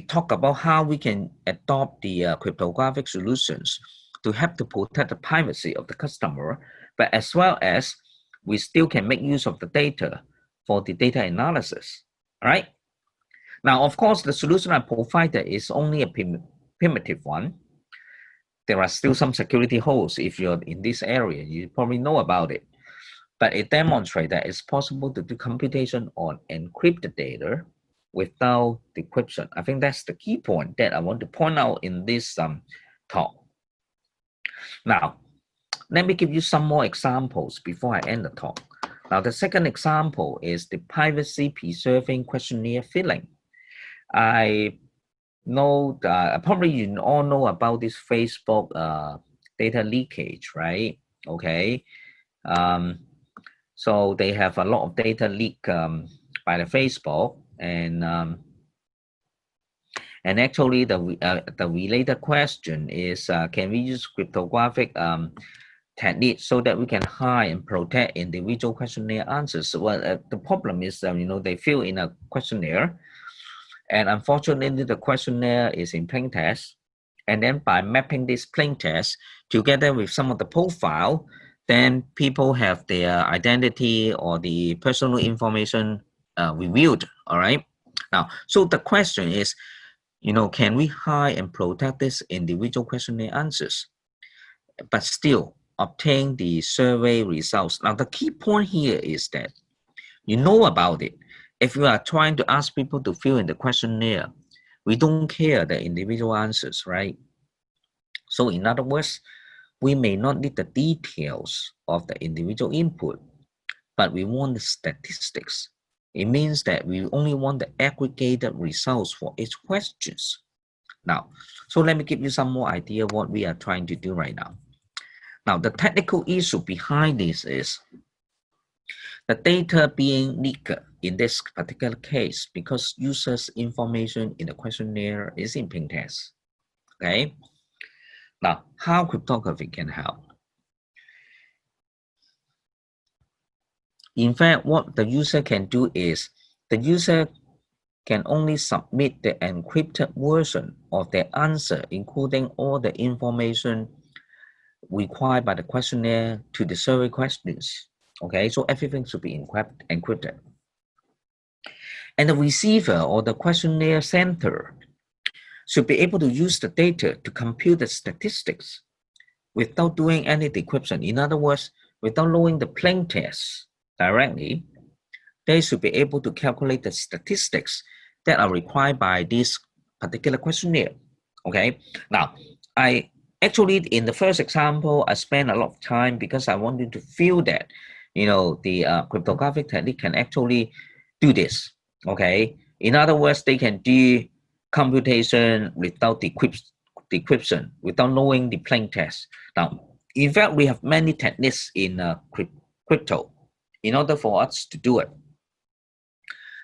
talk about, how we can adopt the cryptographic solutions to help to protect the privacy of the customer, but as well as we still can make use of the data for the data analysis, all right? Now, of course, the solution I provided is only a primitive one. There are still some security holes. If you're in this area, you probably know about it. But it demonstrates that it's possible to do computation on encrypted data without decryption. I think that's the key point that I want to point out in this talk. Now, let me give you some more examples before I end the talk. Now, the second example is the privacy-preserving questionnaire filling. I know that probably you all know about this Facebook data leakage, right? Okay. So they have a lot of data leak by the Facebook, and actually the related question is, can we use cryptographic techniques so that we can hide and protect individual questionnaire answers? Well, the problem is, they fill in a questionnaire, and unfortunately the questionnaire is in plain text, and then by mapping this plain text together with some of the profile, then people have their identity or the personal information revealed, all right? Now, so the question is, can we hide and protect this individual questionnaire answers, but still obtain the survey results? Now, the key point here is that you know about it. If you are trying to ask people to fill in the questionnaire, we don't care the individual answers, right? So in other words, we may not need the details of the individual input, but we want the statistics. It means that we only want the aggregated results for each question. Now, so let me give you some more idea what we are trying to do right now. Now, the technical issue behind this is the data being leaked in this particular case because users' information in the questionnaire is in plain text. Okay. Now, how cryptography can help? In fact, what the user can do is the user can only submit the encrypted version of the answer, including all the information required by the questionnaire to the survey questions. Okay, so everything should be encrypted. And the receiver or the questionnaire sender should be able to use the data to compute the statistics without doing any decryption. In other words, without knowing the plain text directly, they should be able to calculate the statistics that are required by this particular questionnaire. Okay, now I actually in the first example, I spent a lot of time because I wanted to feel that, the cryptographic technique can actually do this. Okay, in other words, they can do computation without decryption, without knowing the plain text. Now, in fact, we have many techniques in crypto in order for us to do it.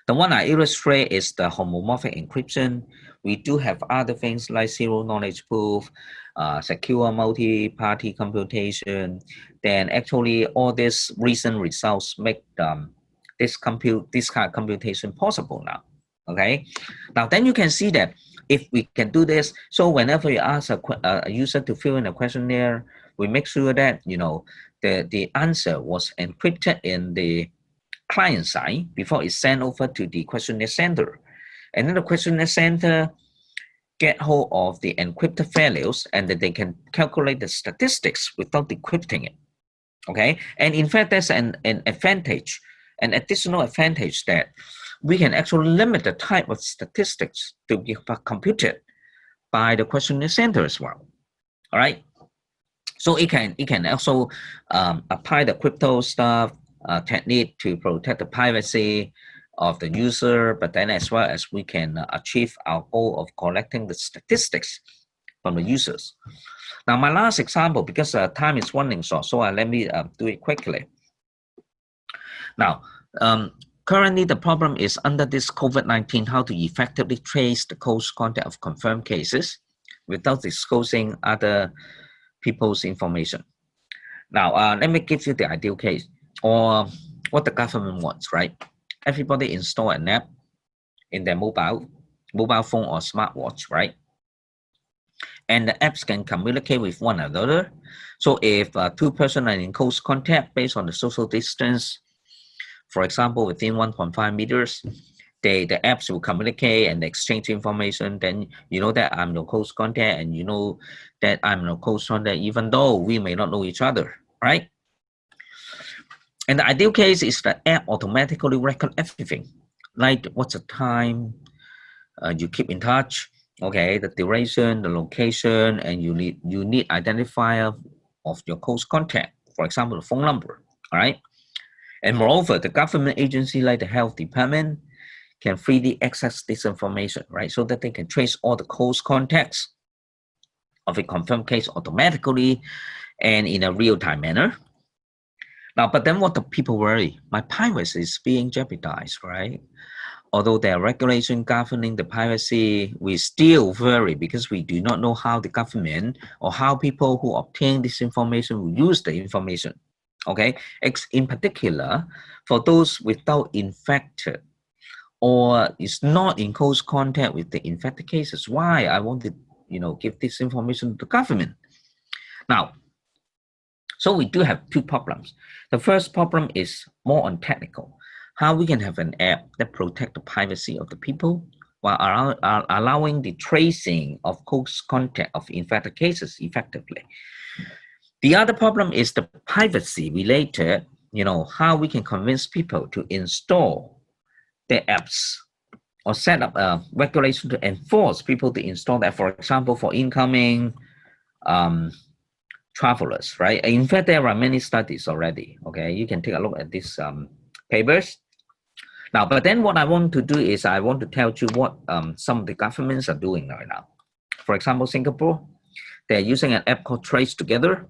The one I illustrate is the homomorphic encryption. We do have other things like zero knowledge proof, secure multi-party computation. Then actually all these recent results make this kind of computation possible now. Okay, now then you can see that if we can do this, so whenever you ask a user to fill in a questionnaire, we make sure that the answer was encrypted in the client side before it's sent over to the questionnaire sender, and then the questionnaire sender get hold of the encrypted values and that they can calculate the statistics without decrypting it. Okay, and in fact, there's an advantage, an additional advantage that we can actually limit the type of statistics to be computed by the questionnaire center as well. All right, so it can also apply the crypto stuff technique to protect the privacy of the user, but then as well as we can achieve our goal of collecting the statistics from the users. Now, my last example, because time is running short, so let me do it quickly. Now, currently the problem is under this COVID-19, how to effectively trace the close contact of confirmed cases without disclosing other people's information. Now, let me give you the ideal case or what the government wants, right? Everybody install an app in their mobile phone or smartwatch, right? And the apps can communicate with one another. So if two persons are in close contact based on the social distance, for example, within 1.5 meters, the apps will communicate and exchange information. Then you know that I'm your close contact and you know that I'm your close contact, even though we may not know each other, right? And the ideal case is the app automatically record everything, like what's the time, you keep in touch, okay, the duration, the location, and you need identifier of your close contact, for example, the phone number, all right? And moreover, the government agency like the health department can freely access this information, right? So that they can trace all the close contacts of a confirmed case automatically and in a real-time manner. Now, but then what do people worry? My privacy is being jeopardized, right? Although there are regulations governing the privacy, we still worry because we do not know how the government or how people who obtain this information will use the information. Okay, in particular, for those without infected or is not in close contact with the infected cases, why I want to, give this information to the government. Now, so we do have two problems. The first problem is more on technical. How we can have an app that protects the privacy of the people while allowing the tracing of close contact of infected cases effectively. The other problem is the privacy related, how we can convince people to install their apps or set up a regulation to enforce people to install that, for example, for incoming travelers, right? In fact, there are many studies already, okay? You can take a look at these papers. Now, but then what I want to do is I want to tell you what some of the governments are doing right now. For example, Singapore, they're using an app called Trace Together.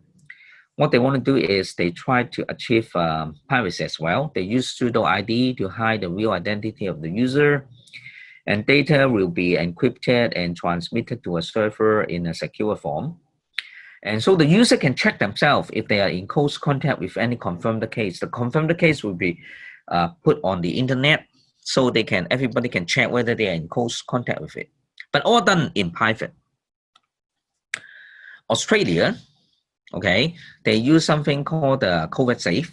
What they want to do is they try to achieve privacy as well. They use pseudo ID to hide the real identity of the user, and data will be encrypted and transmitted to a server in a secure form. And so the user can check themselves if they are in close contact with any confirmed case. The confirmed case will be put on the internet, so everybody can check whether they are in close contact with it. But all done in private. Australia, okay, they use something called COVID Safe.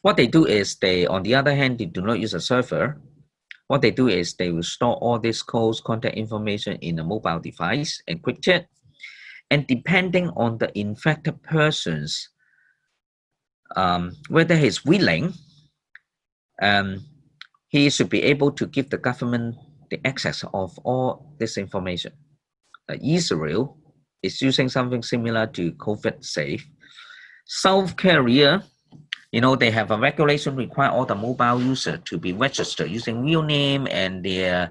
What they do is on the other hand, they do not use a server. What they do is they will store all this close contact information in a mobile device, encrypted, and depending on the infected person's, whether he's willing, he should be able to give the government the access of all this information. Israel is using something similar to COVID Safe. South Korea, they have a regulation require all the mobile user to be registered using real name and their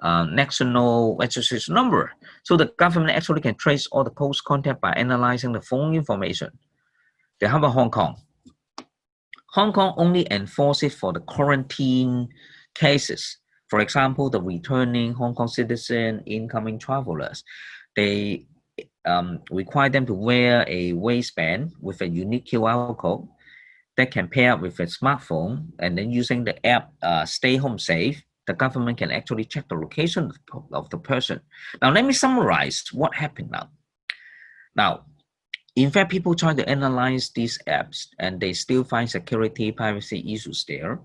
national registration number. So the government actually can trace all the close contact by analyzing the phone information. They have a Hong Kong. Hong Kong only enforces for the quarantine cases. For example, the returning Hong Kong citizen, incoming travelers. They require them to wear a waistband with a unique QR code that can pair up with a smartphone, and then using the app Stay Home Safe, the government can actually check the location of the person. Now, let me summarize what happened now. Now, in fact, people try to analyze these apps and they still find security, privacy issues there.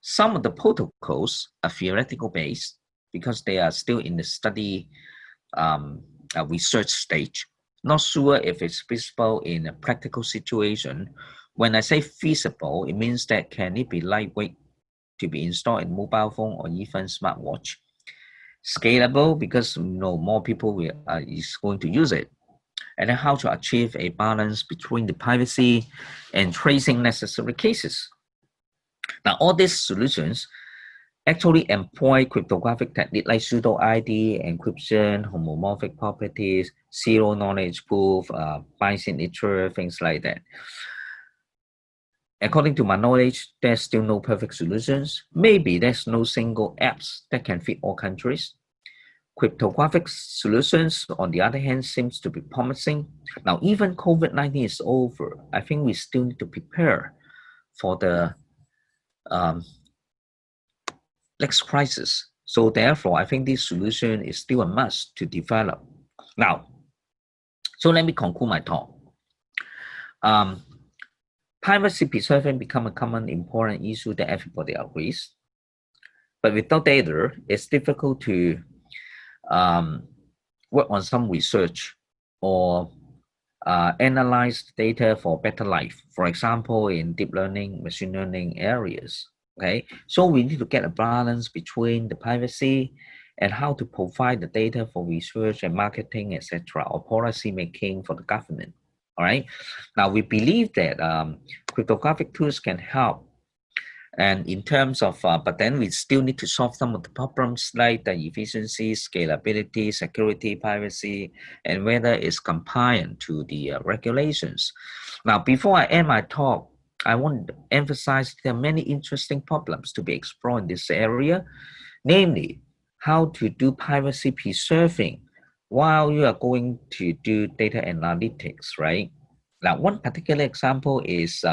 Some of the protocols are theoretical based because they are still in the study research stage. Not sure if it's feasible in a practical situation. When I say feasible, it means that can it be lightweight to be installed in mobile phone or even smartwatch? Scalable, because more people is going to use it. And then how to achieve a balance between the privacy and tracing necessary cases. Now, all these solutions actually employ cryptographic techniques like pseudo ID, encryption, homomorphic properties, zero knowledge proof, bi-signature, things like that. According to my knowledge, there's still no perfect solutions. Maybe there's no single apps that can fit all countries. Cryptographic solutions, on the other hand, seems to be promising. Now, even COVID-19 is over, I think we still need to prepare for the next crisis. So therefore, I think this solution is still a must to develop. Now, so let me conclude my talk. Privacy preserving become a common important issue that everybody agrees. But without data, it's difficult to work on some research or analyze data for better life. For example, in deep learning, machine learning areas. Okay, so we need to get a balance between the privacy and how to provide the data for research and marketing, etc., or policy making for the government. All right. Now we believe that cryptographic tools can help, and in terms of, but then we still need to solve some of the problems like the efficiency, scalability, security, privacy, and whether it's compliant to the regulations. Now, before I end my talk, I want to emphasize there are many interesting problems to be explored in this area, namely how to do privacy preserving while you are going to do data analytics, right? Now, one particular example is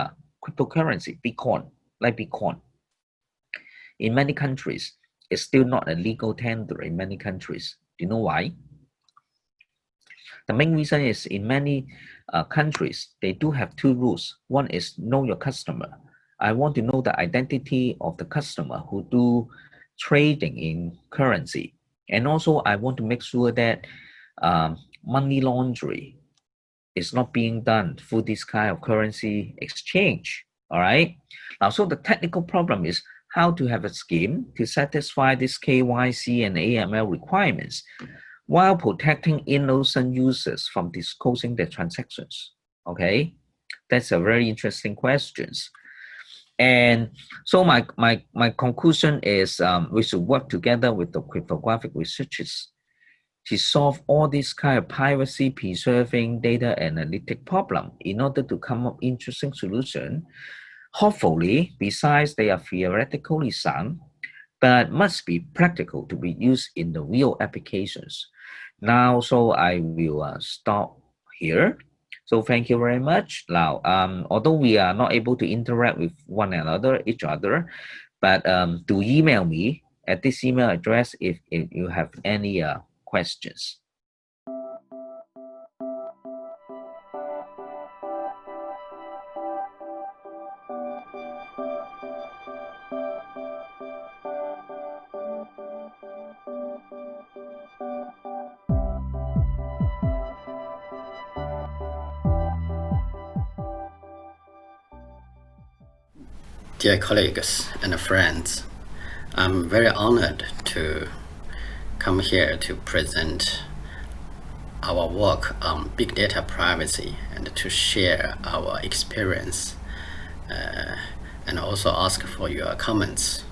cryptocurrency, Bitcoin, like Bitcoin. In many countries, it's still not a legal tender in many countries. Do you know why? The main reason is in many countries, they do have two rules. One is know your customer. I want to know the identity of the customer who do trading in currency. And also I want to make sure that money laundering is not being done through this kind of currency exchange. All right. Now, so the technical problem is how to have a scheme to satisfy this KYC and AML requirements while protecting innocent users from disclosing their transactions. Okay, that's a very interesting question. And so my conclusion is we should work together with the cryptographic researchers to solve all these kind of privacy preserving data analytic problem in order to come up interesting solution. Hopefully, besides they are theoretically sound, but must be practical to be used in the real applications. Now, so I will stop here. So thank you very much. Now, although we are not able to interact with one another, each other, but do email me at this email address if you have any questions. Dear colleagues and friends, I'm very honored to come here to present our work on big data privacy and to share our experience and also ask for your comments.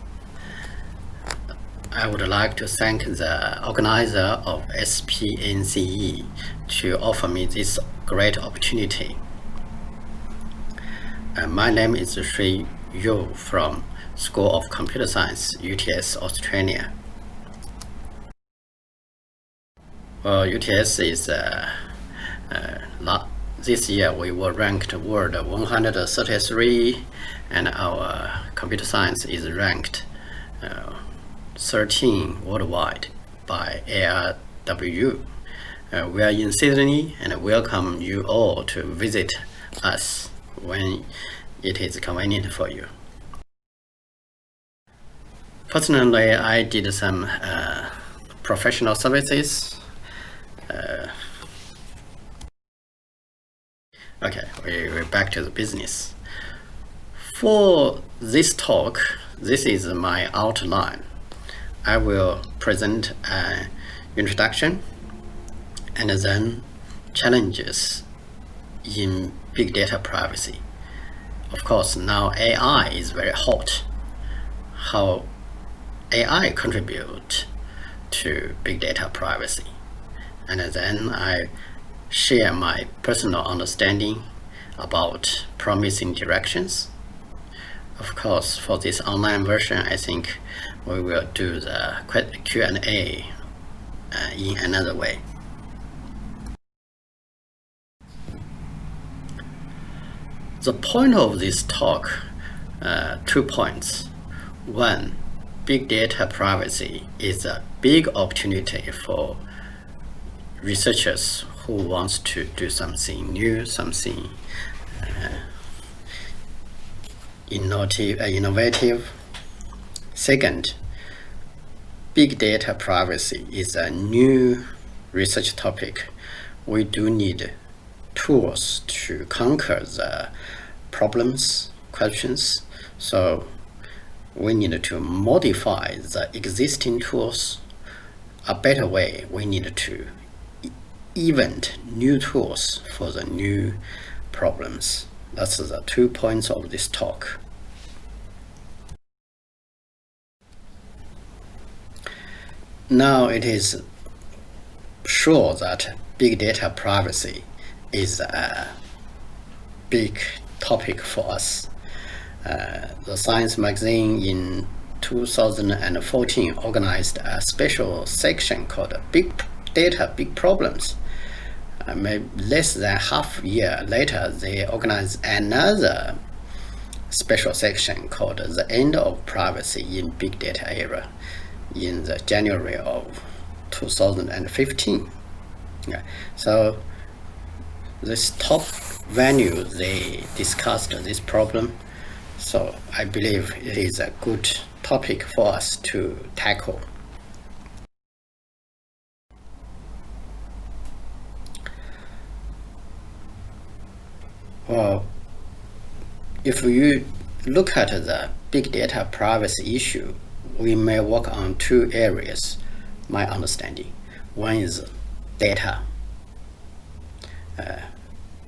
I would like to thank the organizer of SPNCE to offer me this great opportunity. My name is Shui from School of Computer Science, UTS, Australia. Well, UTS is this year we were ranked world 133, and our computer science is ranked 13 worldwide by ARW. We are in Sydney and welcome you all to visit us when it is convenient for you. Personally, I did some professional services Okay, we're back to the business. For this talk, this is my outline. I will present an introduction and then challenges in big data privacy. Of course, now AI is very hot. How AI contribute to big data privacy. And then I share my personal understanding about promising directions. Of course, for this online version, I think we will do the Q&A in another way. The point of this talk, 2 points. One, big data privacy is a big opportunity for researchers who wants to do something new, something innovative. Second, big data privacy is a new research topic. We do need tools to conquer the problems, questions. So we need to modify the existing tools. A better way, we need to invent new tools for the new problems. That's the 2 points of this talk. Now it is sure that big data privacy is a big topic for us. The Science magazine in 2014 organized a special section called Big Data, Big Problems. Maybe less than half a year later, they organized another special section called The End of Privacy in Big Data Era in the January of 2015. Yeah. So this top venue, they discussed this problem. So I believe it is a good topic for us to tackle. Well, if you look at the big data privacy issue, we may work on 2 areas, my understanding. One is data,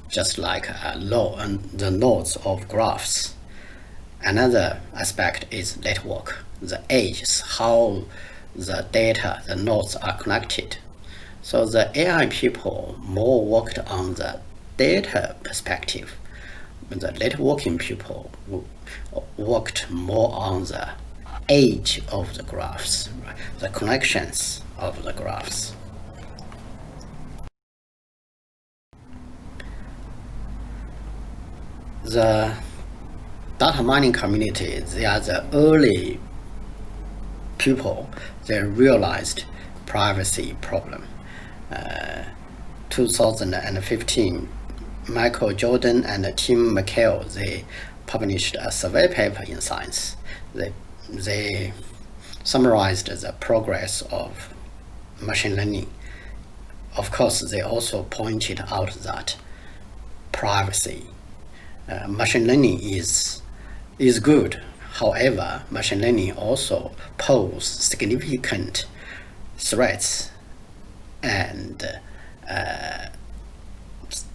just like the nodes of graphs. Another aspect is network, the edges, how the data, the nodes are connected. So the AI people more worked on the data perspective. The networking people worked more on the edge of the graphs, right? The connections of the graphs. The data mining community, they are the early people that realized privacy problem. 2015, Michael Jordan and Tim McHale, they published a survey paper in Science. They summarized the progress of machine learning. Of course, they also pointed out that privacy, machine learning is good. However, machine learning also poses significant threats and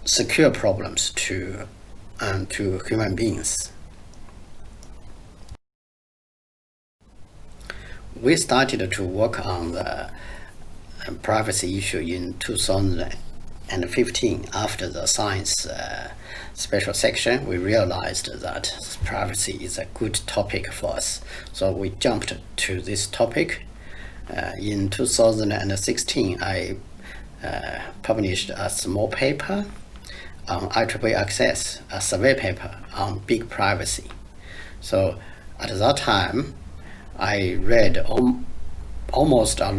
secure problems to human beings. We started to work on the privacy issue in 2015 after the Science special section. We realized that privacy is a good topic for us, so we jumped to this topic. In 2016, I published a small paper on IEEE Access, a survey paper on big privacy. So at that time, I read almost a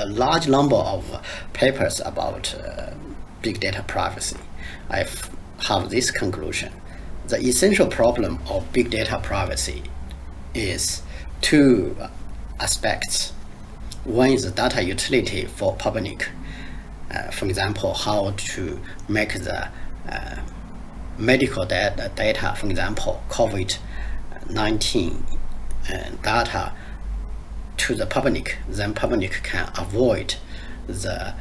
large number of papers about big data privacy. I have this conclusion. The essential problem of big data privacy is 2 aspects. One is the data utility for public. For example, how to make the medical data, for example, COVID-19 data to the public, then public can avoid the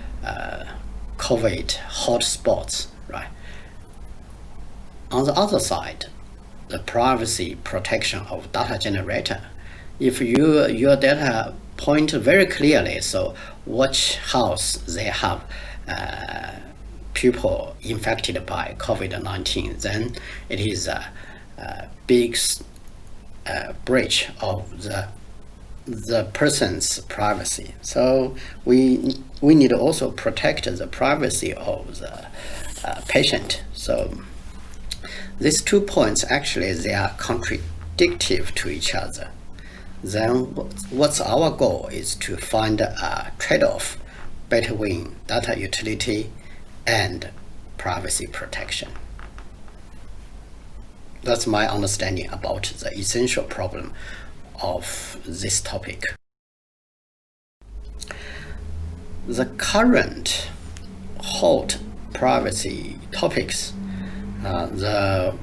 COVID hotspots, right? On the other side, the privacy protection of data generator. If your data point very clearly, so which house they have people infected by COVID-19, then it is a big breach of the person's privacy. So we need to also protect the privacy of the patient. So these 2 points, actually, they are contradictory to each other. Then what's our goal is to find a trade-off between data utility and privacy protection. That's my understanding about the essential problem of this topic. The current hot privacy topics, the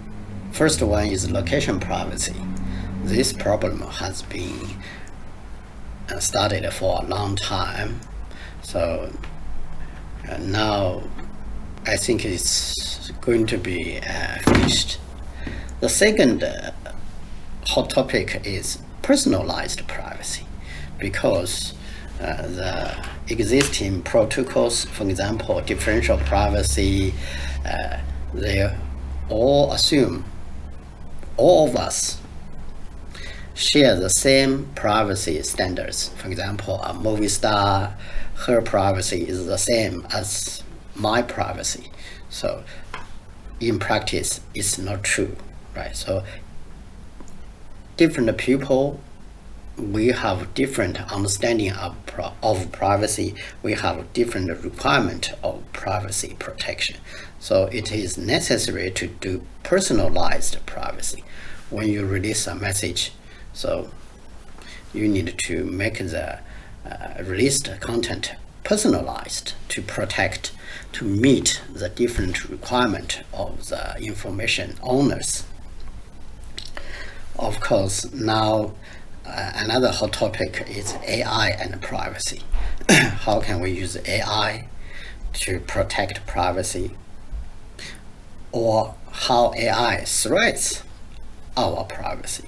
first one is location privacy. This problem has been studied for a long time, so now I think it's going to be finished. The second hot topic is personalized privacy, because the existing protocols, for example, differential privacy, they all assume all of us share the same privacy standards. For example, a movie star, her privacy is the same as my privacy. So in practice, it's not true, right? So different people, we have different understanding of privacy. We have different requirement of privacy protection. So it is necessary to do personalized privacy. When you release a message, so you need to make the released content personalized to protect, to meet the different requirement of the information owners. Of course, now another hot topic is AI and privacy. How can we use AI to protect privacy? Or how AI threats our privacy?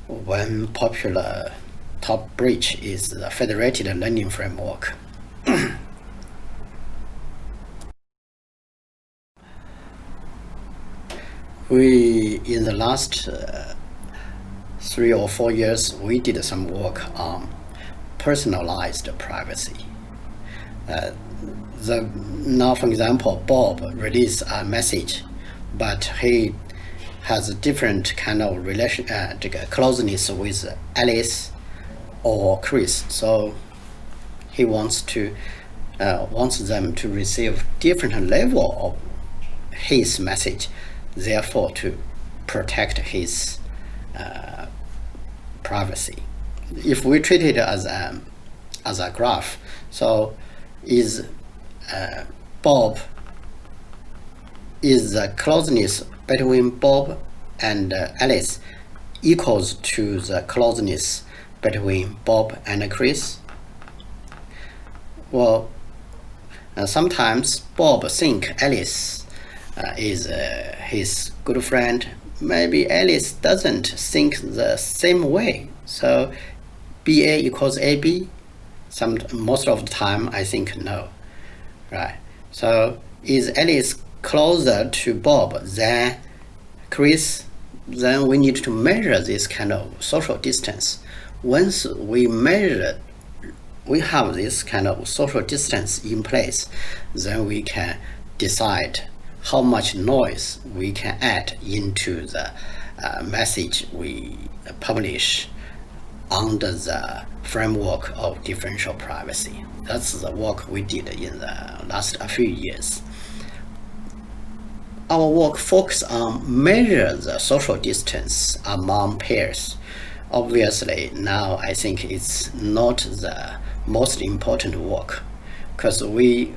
One popular top breach is the federated learning framework. We, in the last 3 or 4 years, we did some work on personalized privacy. Now, for example, Bob released a message, but he has a different kind of closeness with Alice or Chris. So he wants them to receive different level of his message, therefore to protect his privacy. If we treat it as a graph, so is the closeness between Bob and Alice equals to the closeness between Bob and Chris? Well, sometimes Bob thinks Alice is his good friend. Maybe Alice doesn't think the same way. So BA equals AB? Most of the time, I think no. Right? So is Alice closer to Bob than Chris? Then we need to measure this kind of social distance. Once we measure, we have this kind of social distance in place, then we can decide how much noise we can add into the message we publish under the framework of differential privacy. That's the work we did in the last few years. Our work focuses on measure the social distance among pairs. Obviously, now I think it's not the most important work, because we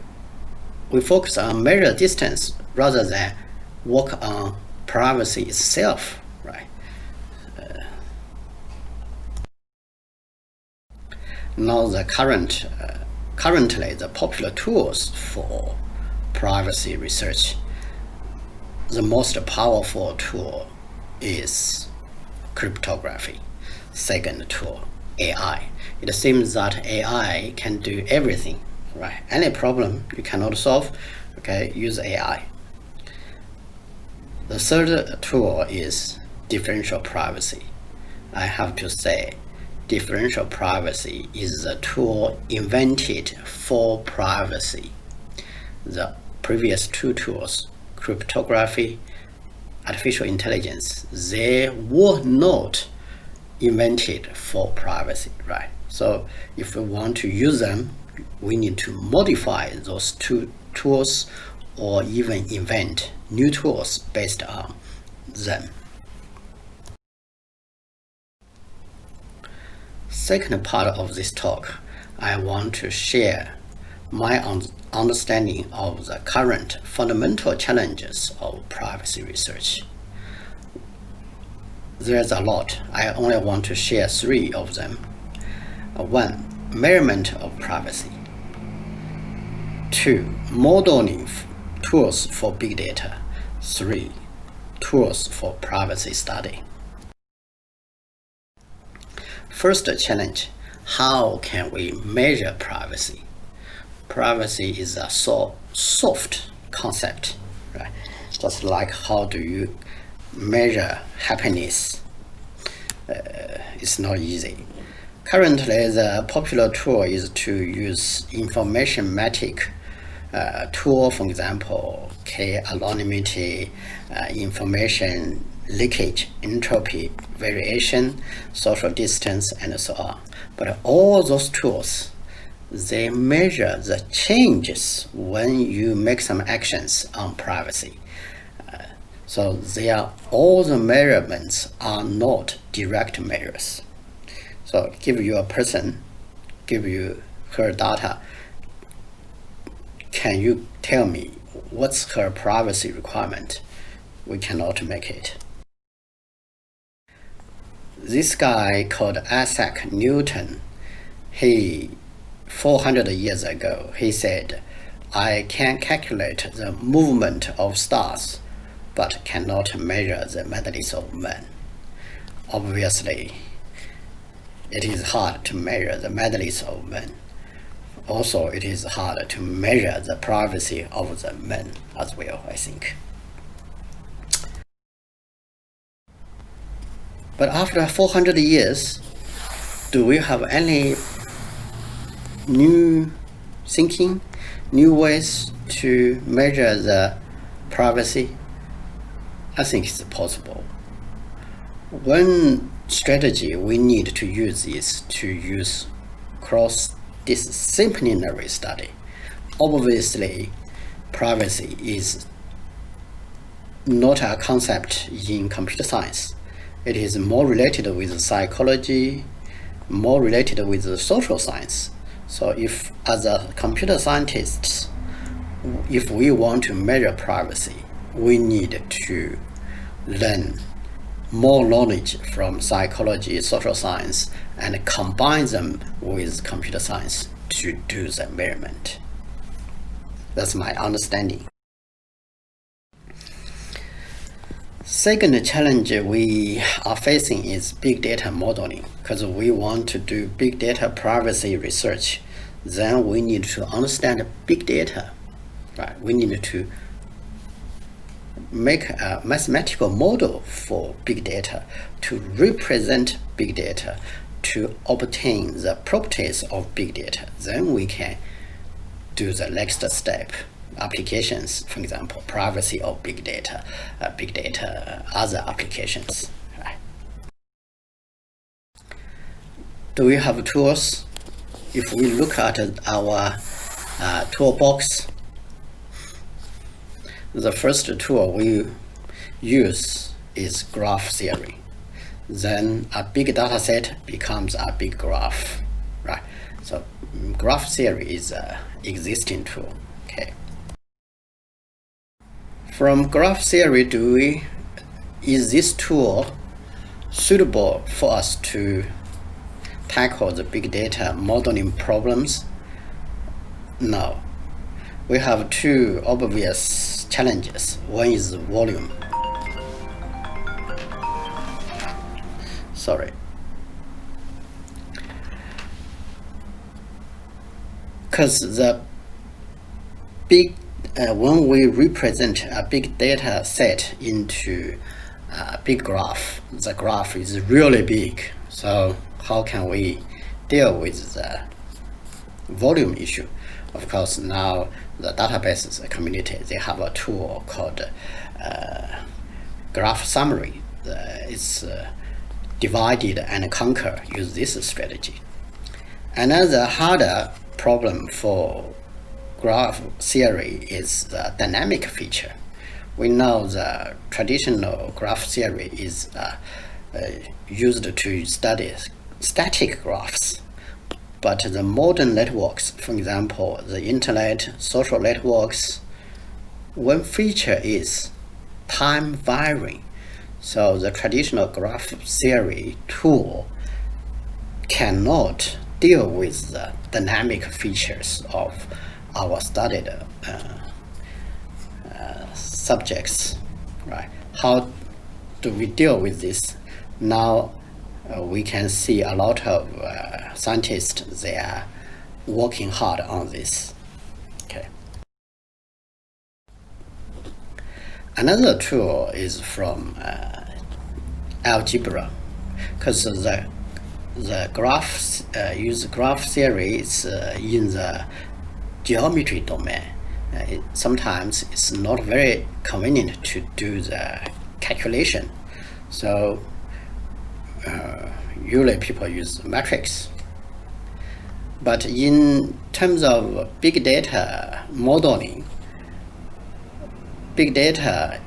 focus on measure distance rather than work on privacy itself, right? Now the currently the popular tools for privacy research, the most powerful tool is cryptography. Second tool, AI. It seems that AI can do everything, right? Any problem you cannot solve, okay, use AI. The third tool is differential privacy. I have to say, differential privacy is the tool invented for privacy. The previous two tools, cryptography, artificial intelligence, they were not invented for privacy, right? So if we want to use them, we need to modify those two tools or even invent new tools based on them. Second part of this talk, I want to share my understanding of the current fundamental challenges of privacy research. There's a lot. I only want to share three of them. One, measurement of privacy. Two, modeling tools for big data. Three, tools for privacy study. First challenge, how can we measure privacy? Privacy is a soft concept, right? Just like how do you measure happiness? It's not easy. Currently, the popular tool is to use informationmatic tool, for example, k-anonymity, information leakage, entropy, variation, social distance, and so on. But all those tools, they measure the changes when you make some actions on privacy. So all the measurements are not direct measures. So give you a person, give you her data, can you tell me what's her privacy requirement? We cannot make it. This guy called Isaac Newton, 400 years ago, he said, I can calculate the movement of stars, but cannot measure the medleys of men. Obviously, it is hard to measure the medleys of men. Also, it is hard to measure the privacy of the men as well, I think. But after 400 years, do we have any new thinking, new ways to measure the privacy? I think it's possible. One strategy we need to use is to use cross-disciplinary study. Obviously, privacy is not a concept in computer science. It is more related with psychology, more related with social science. So if, as a computer scientists, if we want to measure privacy, we need to learn more knowledge from psychology, social science, and combine them with computer science to do the measurement. That's my understanding. Second challenge we are facing is big data modeling, because we want to do big data privacy research. Then we need to understand big data, right? We need to make a mathematical model for big data to represent big data, to obtain the properties of big data. Then we can do the next step. Applications, for example, privacy of big data, other applications. Right? Do we have tools? If we look at our toolbox, the first tool we use is graph theory. then a big data set becomes a big graph, right? So graph theory is an existing tool. Okay. From graph theory, is this tool suitable for us to tackle the big data modeling problems? No. We have two obvious challenges. One is volume. Sorry. Because the big when we represent a big data set into a big graph, the graph is really big. So how can we deal with the volume issue? Of course, now the database community, they have a tool called graph summary. It's divided and conquer, use this strategy. Another harder problem for graph theory is the dynamic feature. We know the traditional graph theory is used to study static graphs, but the modern networks, for example, the internet, social networks, one feature is time varying. So the traditional graph theory tool cannot deal with the dynamic features of our studied subjects, right? How do we deal with this? Now we can see a lot of scientists, they are working hard on this. Okay. Another tool is from algebra, because the graphs use graph theory is in the geometry domain. Sometimes it's not very convenient to do the calculation, so usually people use metrics. But in terms of big data modeling, big data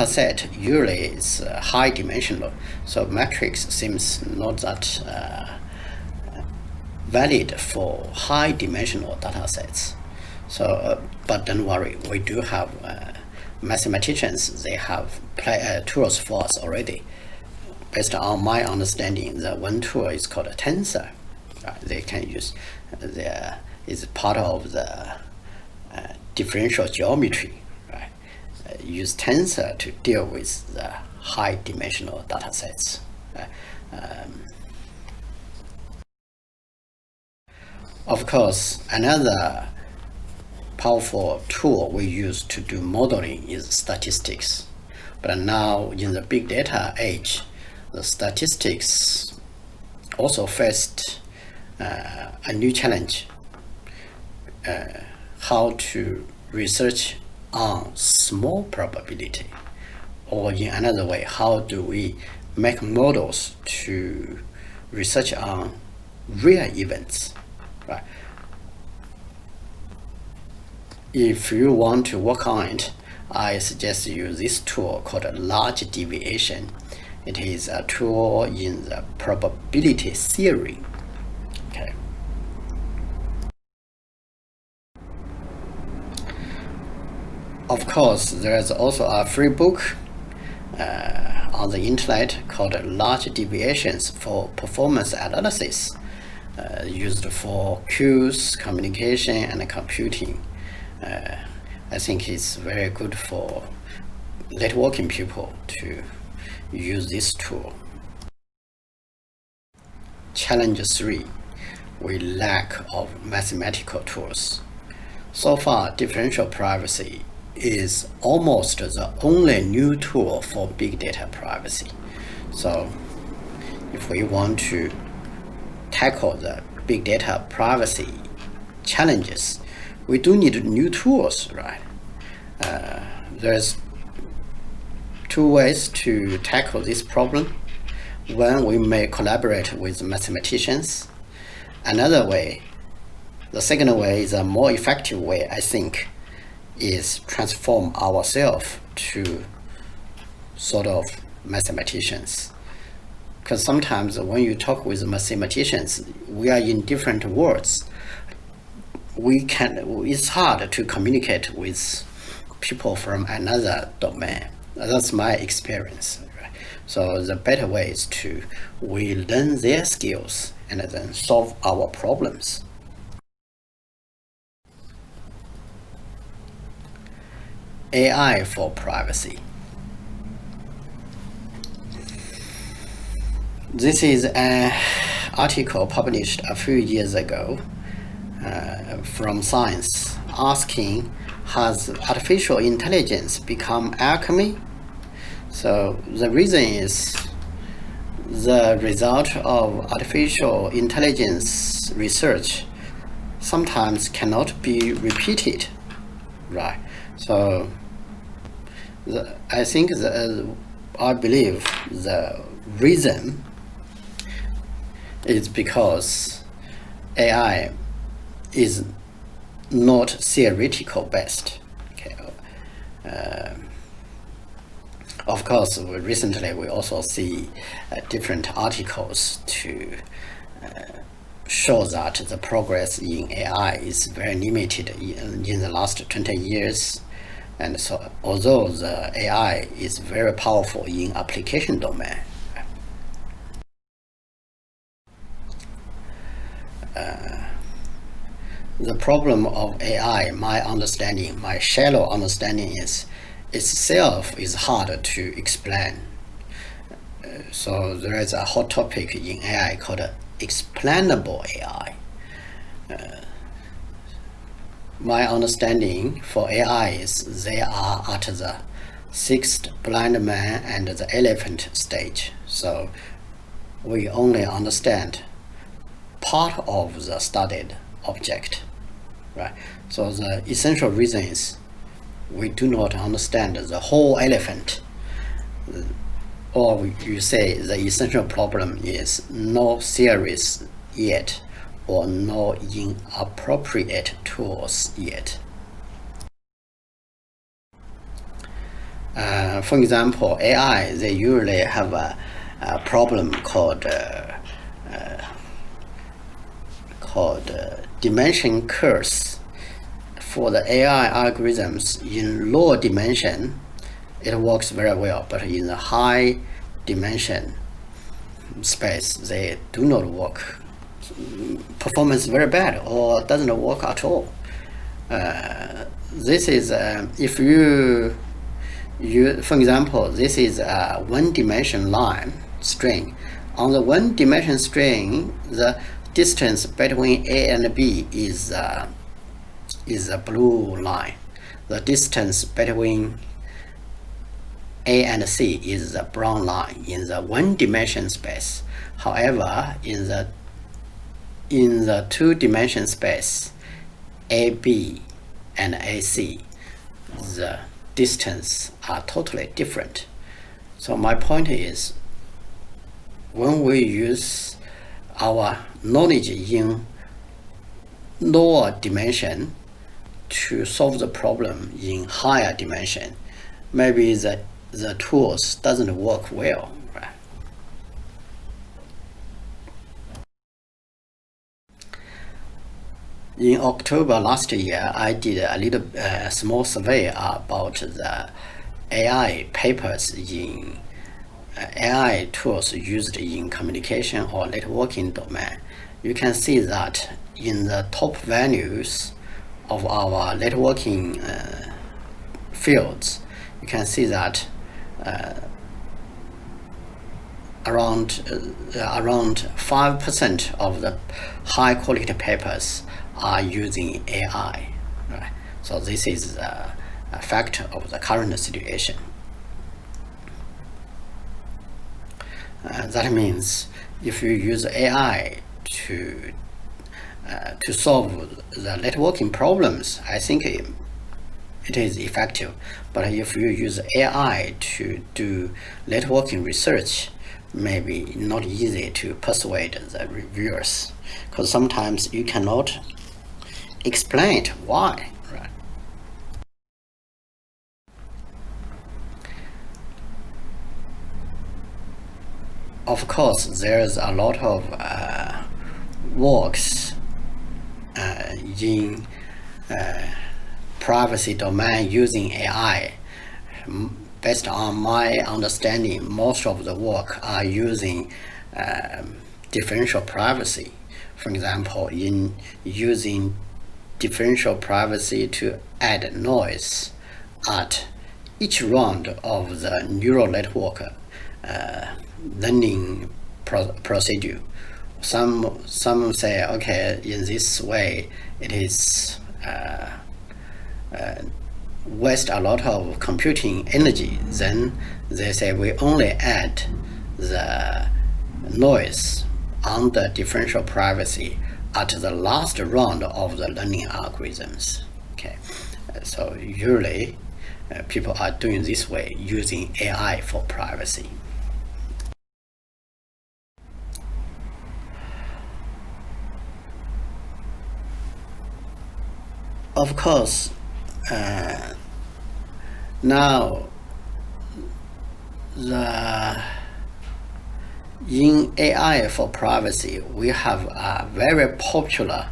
set usually is high dimensional, so metrics seems not that valid for high dimensional data sets. So, but don't worry, we do have mathematicians, they have tools for us already. Based on my understanding, the one tool is called a Tensor. They can use, is part of the differential geometry. Right? Use Tensor to deal with the high dimensional data sets. Of course, another powerful tool we use to do modeling is statistics. But now in the big data age, the statistics also faced a new challenge. How to research on small probability, or in another way, how do we make models to research on real events, right? If you want to work on it, I suggest you use this tool called large deviation. It is a tool in the probability theory. Okay. Of course, there is also a free book on the internet called Large Deviations for Performance Analysis, used for queues, communication, and computing. I think it's very good for networking people to use this tool. Challenge 3, we lack of mathematical tools. So far, differential privacy is almost the only new tool for big data privacy. So if we want to tackle the big data privacy challenges, we do need new tools, right? There's two ways to tackle this problem. One, we may collaborate with mathematicians. Another way, the second way is a more effective way, I think, is transform ourselves to sort of mathematicians. Because sometimes when you talk with mathematicians, we are in different worlds. It's hard to communicate with people from another domain. That's my experience. Right? So the better way is we learn their skills and then solve our problems. AI for privacy. This is an article published a few years ago from Science, asking, has artificial intelligence become alchemy? So the reason is the result of artificial intelligence research sometimes cannot be repeated, right? So I believe the reason is because AI is not theoretical based. Okay. Of course, recently we also see different articles to show that the progress in AI is very limited in the last 20 years. And so, although the AI is very powerful in application domain, the problem of AI, my shallow understanding is itself is hard to explain. So there is a hot topic in AI called explainable AI. My understanding for AI is they are at the sixth blind man and the elephant stage. So we only understand part of the studied object, right? So the essential reason is we do not understand the whole elephant, or you say the essential problem is no theories yet, or no inappropriate tools yet. For example, AI, they usually have a problem called dimension curse. For the AI algorithms in low dimension, it works very well, but in the high dimension space, they do not work. Performance very bad or doesn't work at all. This is if you for example, this is a one-dimension line string. On the one-dimension string, the distance between A and B is a blue line. The distance between A and C is a brown line in the one-dimension space. However, in the two-dimension space, AB and AC, the distance are totally different. So my point is, when we use our knowledge in lower dimension to solve the problem in higher dimension, maybe the tools doesn't work well, right? In October last year, I did a small survey about the AI papers in AI tools used in communication or networking domain. You can see that in the top values of our networking fields, you can see that around 5% of the high quality papers are using AI. Right? So this is a fact of the current situation. That means if you use AI to solve the networking problems, I think it is effective. But if you use AI to do networking research, maybe not easy to persuade the reviewers, because sometimes you cannot explain why. Right? of course, there's a lot of works in privacy domain using AI. Based on my understanding, most of the work are using differential privacy. For example, in using differential privacy to add noise at each round of the neural network learning procedure. Some say, okay, in this way it is waste a lot of computing energy. Then they say we only add the noise on the differential privacy at the last round of the learning algorithms. Okay, so usually people are doing this way, using AI for privacy. Of course, now in AI for privacy, we have a very popular,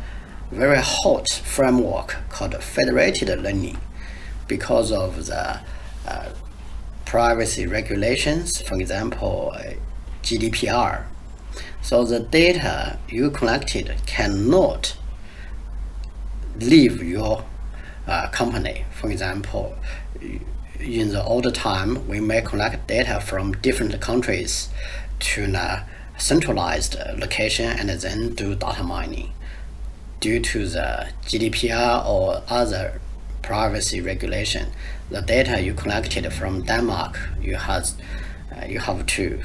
very hot framework called federated learning because of the privacy regulations, for example, GDPR. So the data you collected cannot leave your company. For example, in the older time, we may collect data from different countries to a centralized location and then do data mining. Due to the GDPR or other privacy regulation, the data you collected from Denmark, you have to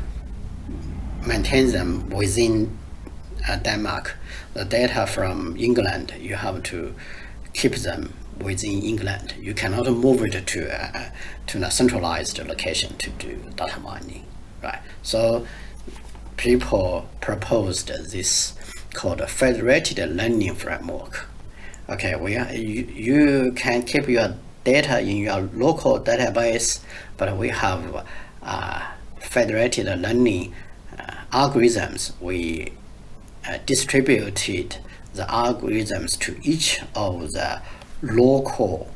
maintain them within Denmark. The data from England, you have to keep them within England. You cannot move it to a centralized location to do data mining, right? So people proposed this called a federated learning framework. Okay, you can keep your data in your local database, but we have federated learning algorithms. We distributed the algorithms to each of the local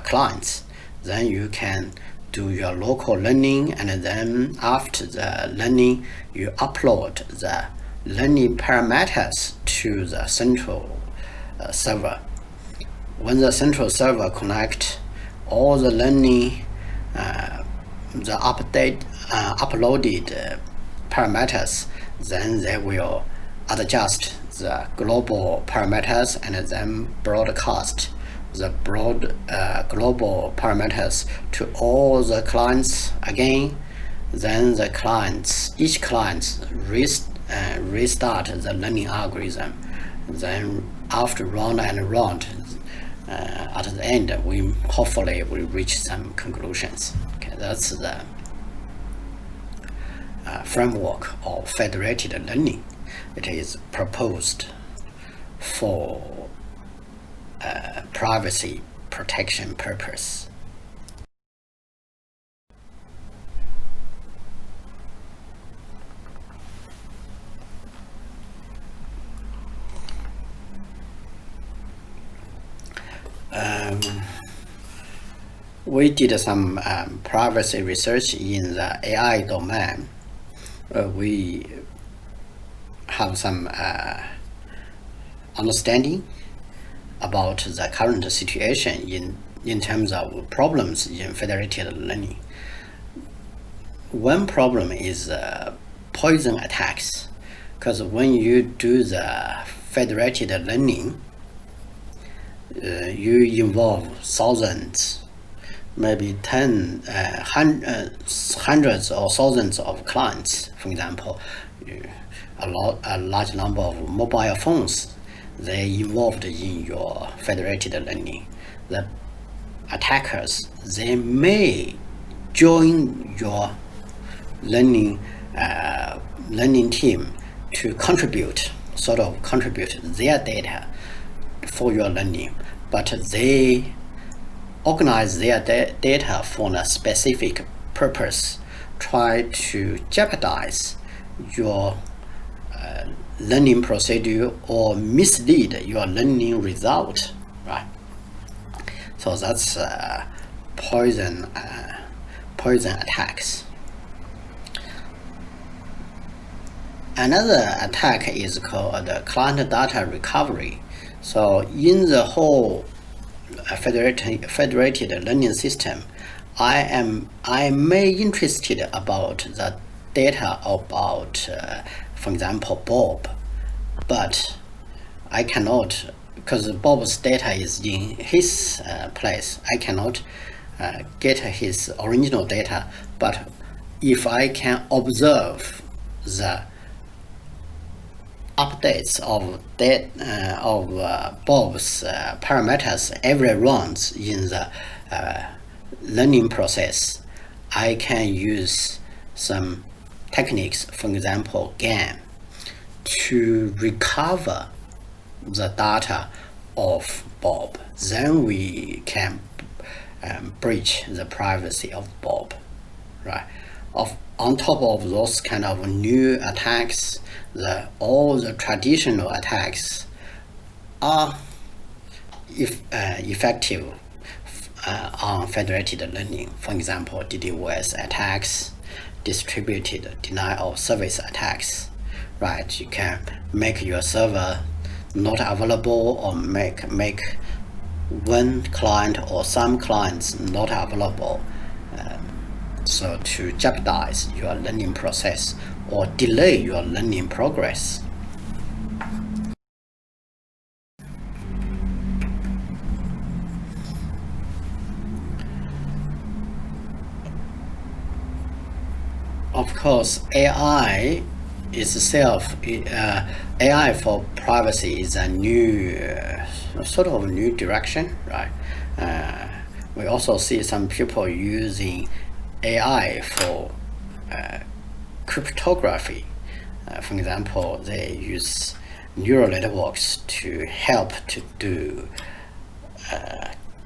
clients. Then you can do your local learning, and then after the learning, you upload the learning parameters to the central server. When the central server connect all the learning, the uploaded parameters, then they will adjust the global parameters and then broadcast the global parameters to all the clients again. Then the each client restart the learning algorithm. Then after round and round, at the end, we hopefully will reach some conclusions. Okay, that's the framework of federated learning. It is proposed for privacy protection purpose. We did some privacy research in the AI domain. We have some understanding about the current situation in terms of problems in federated learning. One problem is poison attacks, because when you do the federated learning, you involve thousands, maybe hundreds or thousands of clients. For example, a large number of mobile phones, they involved in your federated learning. The attackers, they may join your learning team to contribute their data for your learning, but they organize their data for a specific purpose, try to jeopardize your learning procedure or mislead your learning result, right? So that's poison attacks. Another attack is called client data recovery. So in the whole federated learning system, I may interested about the data about, for example, Bob, but I cannot, because Bob's data is in his place. I cannot get his original data, but if I can observe the updates of Bob's parameters every round in the learning process, I can use some techniques, for example, GAN, to recover the data of Bob. Then we can breach the privacy of Bob, right? On top of those kind of new attacks, all the traditional attacks are effective on federated learning. For example, DDoS attacks, distributed denial of service attacks, right? You can make your server not available, or make one client or some clients not available, so to jeopardize your learning process or delay your learning progress. Of course, AI itself, AI for privacy is a new, sort of new direction, right? We also see some people using AI for cryptography. For example, they use neural networks to help to do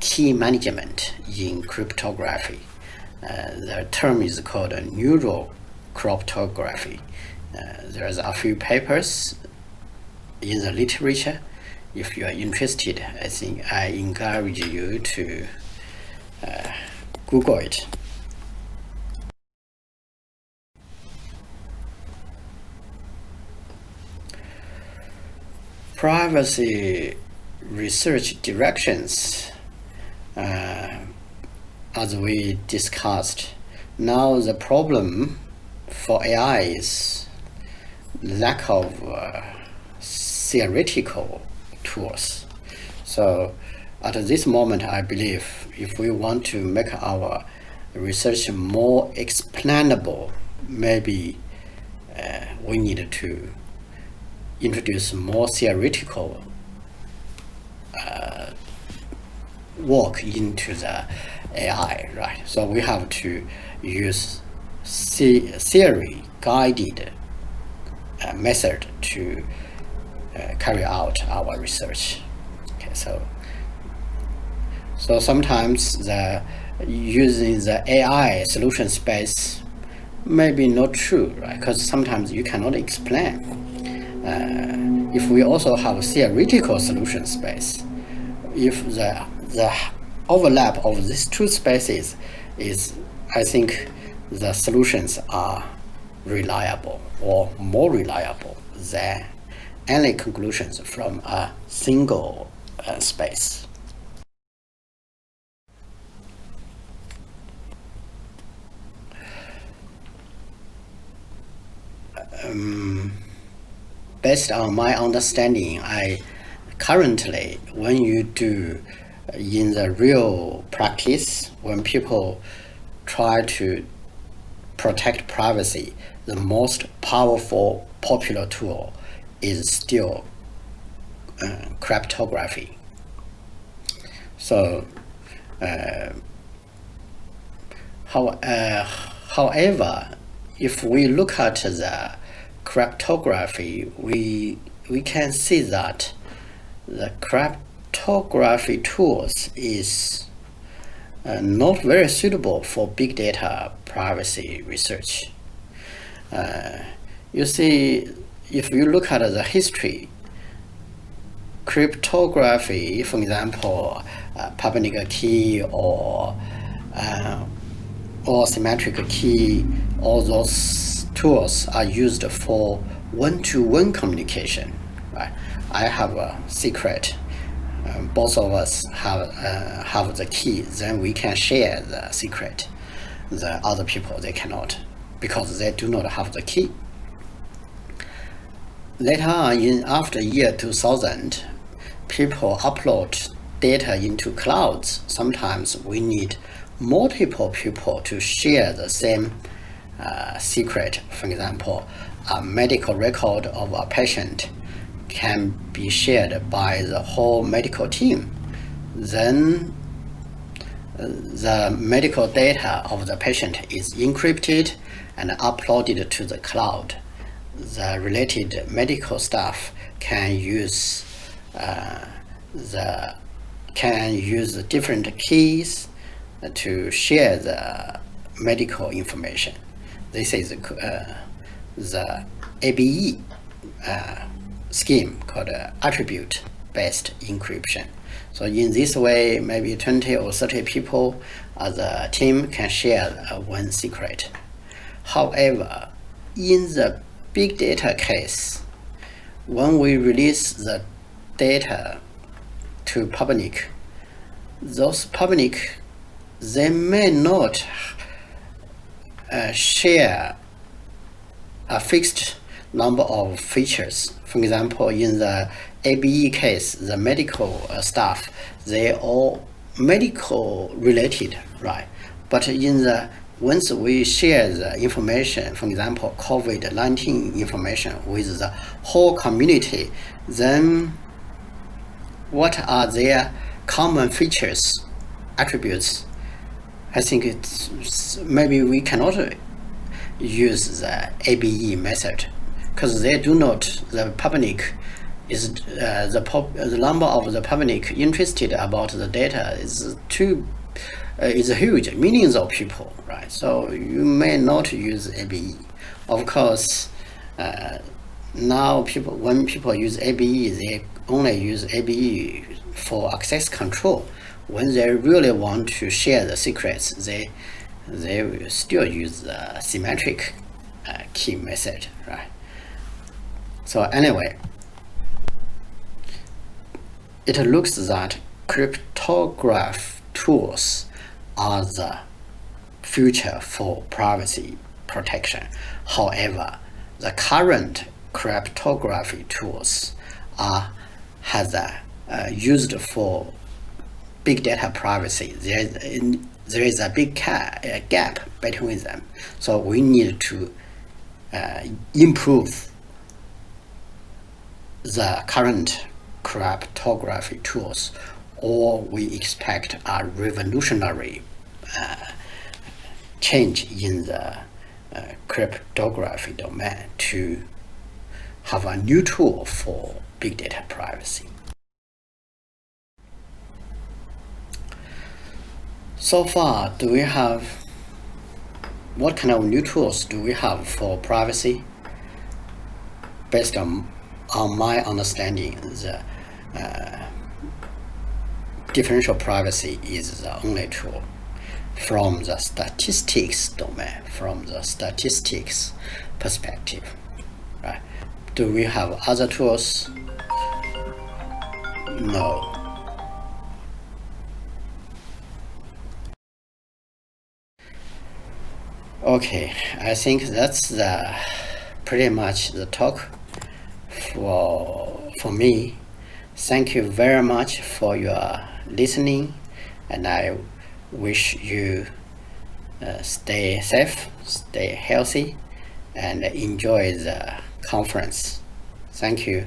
key management in cryptography. The term is called neural cryptography. There's a few papers in the literature. If you are interested, I think I encourage you to Google it. Privacy research directions, as we discussed. Now the problem for AI is lack of theoretical tools. So at this moment, I believe if we want to make our research more explainable, maybe we need to introduce more theoretical work into the AI, right? So we have to use theory-guided method to carry out our research. Okay, so sometimes using the AI solution space may be not true, right? Because sometimes you cannot explain. If we also have theoretical solution space, if the overlap of these two spaces is, I think the solutions are reliable or more reliable than any conclusions from a single space. Based on my understanding, currently, when you do in the real practice, when people try to protect privacy, the most powerful popular tool is still cryptography. So, however, if we look at the cryptography, we can see that the cryptography tools is not very suitable for big data privacy research. You see, if you look at the history, cryptography, for example, public key or symmetric key, all those tools are used for one-to-one communication. Right? I have a secret. Both of us have the key. Then we can share the secret. The other people, they cannot, because they do not have the key. Later on, after year 2000, people upload data into clouds. Sometimes we need multiple people to share the same secret. For example, a medical record of a patient can be shared by the whole medical team. Then the medical data of the patient is encrypted and uploaded to the cloud. The related medical staff can use the different keys to share the medical information. This is the ABE scheme called attribute-based encryption. So in this way, maybe 20 or 30 people as a team can share one secret. However, in the big data case, when we release the data to public, those public, they may not share a fixed number of features. For example, in the ABE case, the medical staff, they all medical related, right? But once we share the information, for example, COVID-19 information with the whole community, then what are their common features, attributes? I think maybe we cannot use the ABE method, because they do not, the public is the number of the public interested about the data is huge, millions of people, right? So you may not use ABE. Of course, now when people use ABE, they only use ABE for access control. When they really want to share the secrets, they will still use the symmetric key method, right? So anyway, it looks that cryptography tools are the future for privacy protection. However, the current cryptography tools are used for big data privacy. There is a big gap between them. So we need to improve the current cryptography tools, or we expect a revolutionary change in the cryptography domain to have a new tool for big data privacy. So far, what kind of new tools do we have for privacy? Based on my understanding, the differential privacy is the only tool from the statistics domain, from the statistics perspective, right? Do we have other tools? No. Okay, I think that's pretty much the talk for me. Thank you very much for your listening, and I wish you stay safe, stay healthy, and enjoy the conference. Thank you.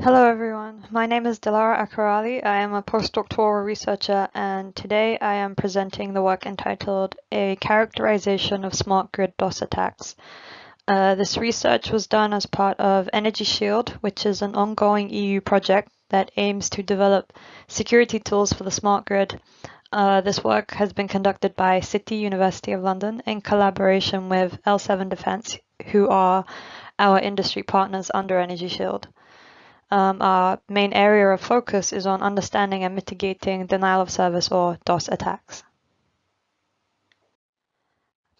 Hello everyone, my name is Dilara Akarali. I am a postdoctoral researcher and today I am presenting the work entitled A Characterization of Smart Grid DOS Attacks. This research was done as part of Energy Shield, which is an ongoing EU project that aims to develop security tools for the smart grid. This work has been conducted by City University of London in collaboration with L7 Defence, who are our industry partners under Energy Shield. Our main area of focus is on understanding and mitigating denial of service or DOS attacks.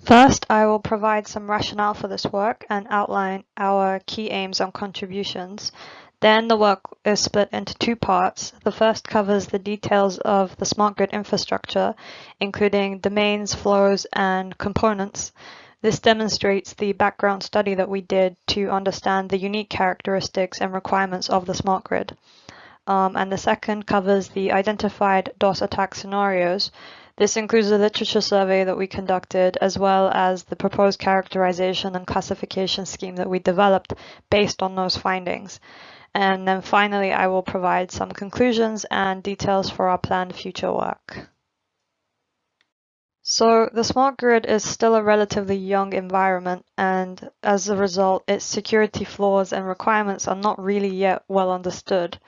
First, I will provide some rationale for this work and outline our key aims and contributions. Then the work is split into two parts. The first covers the details of the smart grid infrastructure, including domains, flows, and components. This demonstrates the background study that we did to understand the unique characteristics and requirements of the smart grid. And the second covers the identified DOS attack scenarios. This includes the literature survey that we conducted, as well as the proposed characterization and classification scheme that we developed based on those findings. And then finally, I will provide some conclusions and details for our planned future work. So the smart grid is still a relatively young environment, and as a result, its security flaws and requirements are not really yet well understood.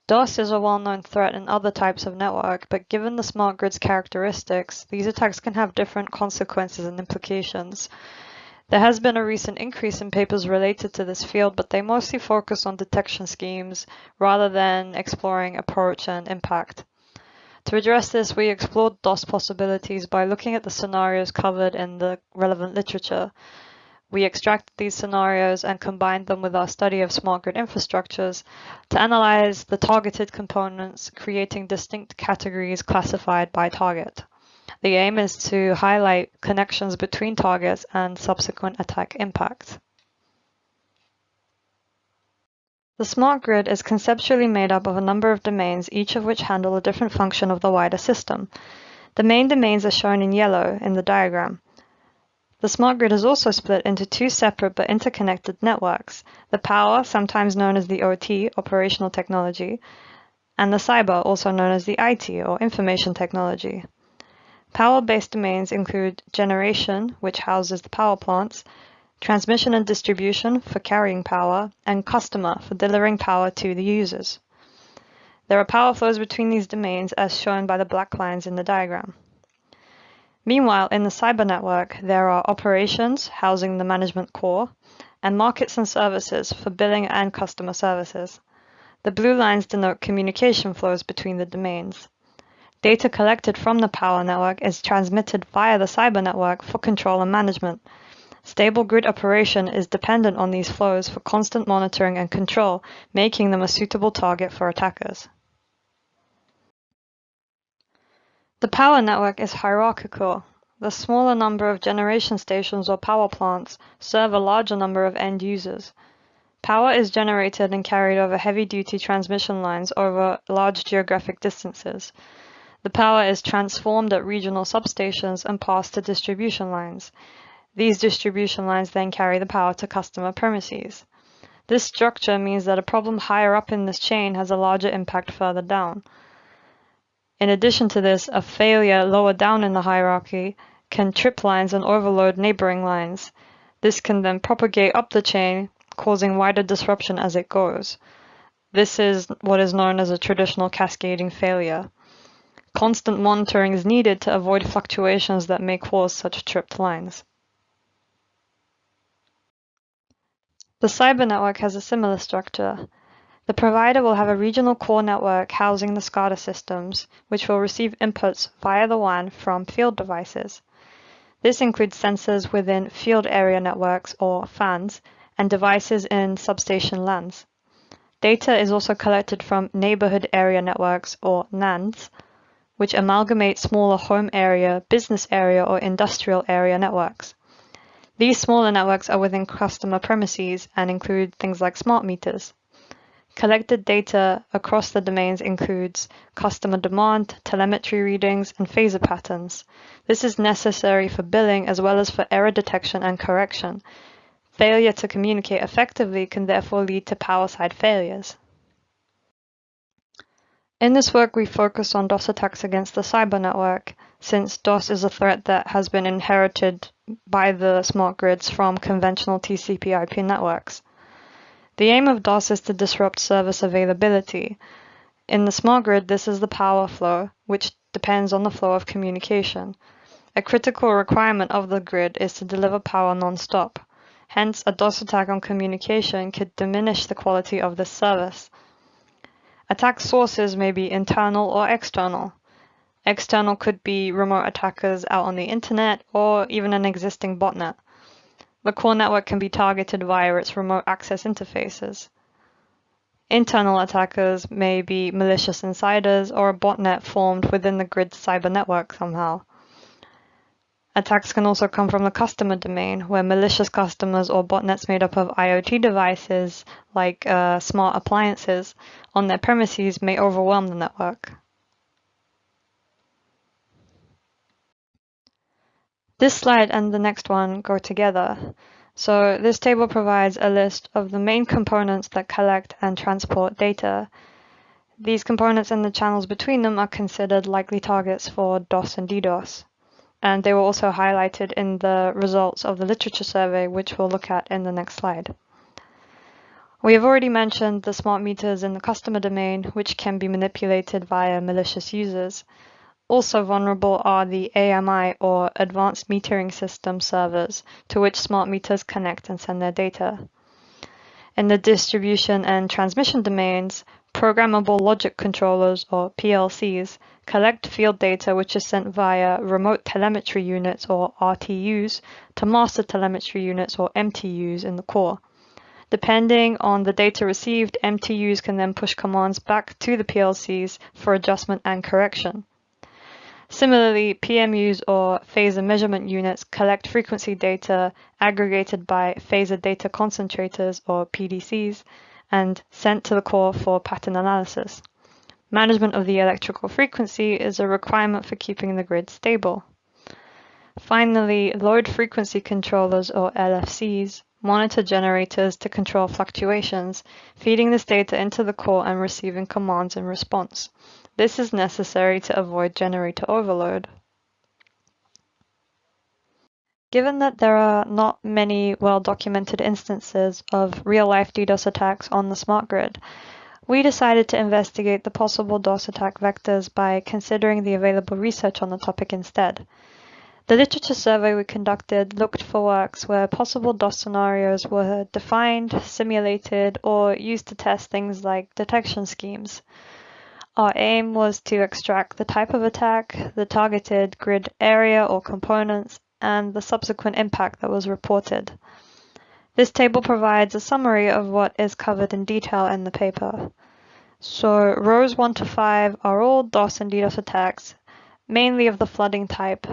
DOS is a well-known threat in other types of network, but given the smart grid's characteristics, these attacks can have different consequences and implications. There has been a recent increase in papers related to this field, but they mostly focus on detection schemes rather than exploring approach and impact. To address this, we explored DOS possibilities by looking at the scenarios covered in the relevant literature. We extracted these scenarios and combined them with our study of smart grid infrastructures to analyze the targeted components, creating distinct categories classified by target. The aim is to highlight connections between targets and subsequent attack impact. The smart grid is conceptually made up of a number of domains, each of which handle a different function of the wider system. The main domains are shown in yellow in the diagram. The smart grid is also split into two separate but interconnected networks, the power, sometimes known as the OT, operational technology, and the cyber, also known as the IT, or information technology. Power-based domains include generation, which houses the power plants, transmission and distribution for carrying power, and customer for delivering power to the users. There are power flows between these domains as shown by the black lines in the diagram. Meanwhile, in the cyber network, there are operations housing the management core, and markets and services for billing and customer services. The blue lines denote communication flows between the domains. Data collected from the power network is transmitted via the cyber network for control and management. Stable grid operation is dependent on these flows for constant monitoring and control, making them a suitable target for attackers. The power network is hierarchical. The smaller number of generation stations or power plants serve a larger number of end users. Power is generated and carried over heavy-duty transmission lines over large geographic distances. The power is transformed at regional substations and passed to distribution lines. These distribution lines then carry the power to customer premises. This structure means that a problem higher up in this chain has a larger impact further down. In addition to this, a failure lower down in the hierarchy can trip lines and overload neighboring lines. This can then propagate up the chain, causing wider disruption as it goes. This is what is known as a traditional cascading failure. Constant monitoring is needed to avoid fluctuations that may cause such tripped lines. The cyber network has a similar structure. The provider will have a regional core network housing the SCADA systems, which will receive inputs via the WAN from field devices. This includes sensors within field area networks, or FANs, and devices in substation LANs. Data is also collected from neighborhood area networks, or NANs, which amalgamate smaller home area, business area, or industrial area networks. These smaller networks are within customer premises and include things like smart meters. Collected data across the domains includes customer demand, telemetry readings, and phasor patterns. This is necessary for billing as well as for error detection and correction. Failure to communicate effectively can therefore lead to power side failures. In this work, we focus on DOS attacks against the cyber network, since DOS is a threat that has been inherited by the smart grids from conventional TCP/IP networks. The aim of DOS is to disrupt service availability. In the smart grid, this is the power flow, which depends on the flow of communication. A critical requirement of the grid is to deliver power non-stop. Hence, a DOS attack on communication could diminish the quality of this service. Attack sources may be internal or external. External could be remote attackers out on the internet or even an existing botnet. The core network can be targeted via its remote access interfaces. Internal attackers may be malicious insiders or a botnet formed within the grid cyber network somehow. Attacks can also come from the customer domain, where malicious customers or botnets made up of IoT devices, like smart appliances, on their premises may overwhelm the network. This slide and the next one go together. So this table provides a list of the main components that collect and transport data. These components and the channels between them are considered likely targets for DOS and DDoS. And they were also highlighted in the results of the literature survey, which we'll look at in the next slide. We have already mentioned the smart meters in the customer domain, which can be manipulated via malicious users. Also vulnerable are the AMI, or Advanced Metering System servers, to which smart meters connect and send their data. In the distribution and transmission domains, programmable logic controllers, or PLCs, collect field data which is sent via remote telemetry units, or RTUs, to master telemetry units, or MTUs, in the core. Depending on the data received, MTUs can then push commands back to the PLCs for adjustment and correction. Similarly, PMUs, or phasor measurement units, collect frequency data aggregated by phasor data concentrators, or PDCs, and sent to the core for pattern analysis. Management of the electrical frequency is a requirement for keeping the grid stable. Finally, load frequency controllers, or LFCs, monitor generators to control fluctuations, feeding this data into the core and receiving commands in response. This is necessary to avoid generator overload. Given that there are not many well-documented instances of real-life DDoS attacks on the smart grid, we decided to investigate the possible DOS attack vectors by considering the available research on the topic instead. The literature survey we conducted looked for works where possible DOS scenarios were defined, simulated, or used to test things like detection schemes. Our aim was to extract the type of attack, the targeted grid area or components, and the subsequent impact that was reported. This table provides a summary of what is covered in detail in the paper. So rows 1 to 5 are all DOS and DDoS attacks, mainly of the flooding type,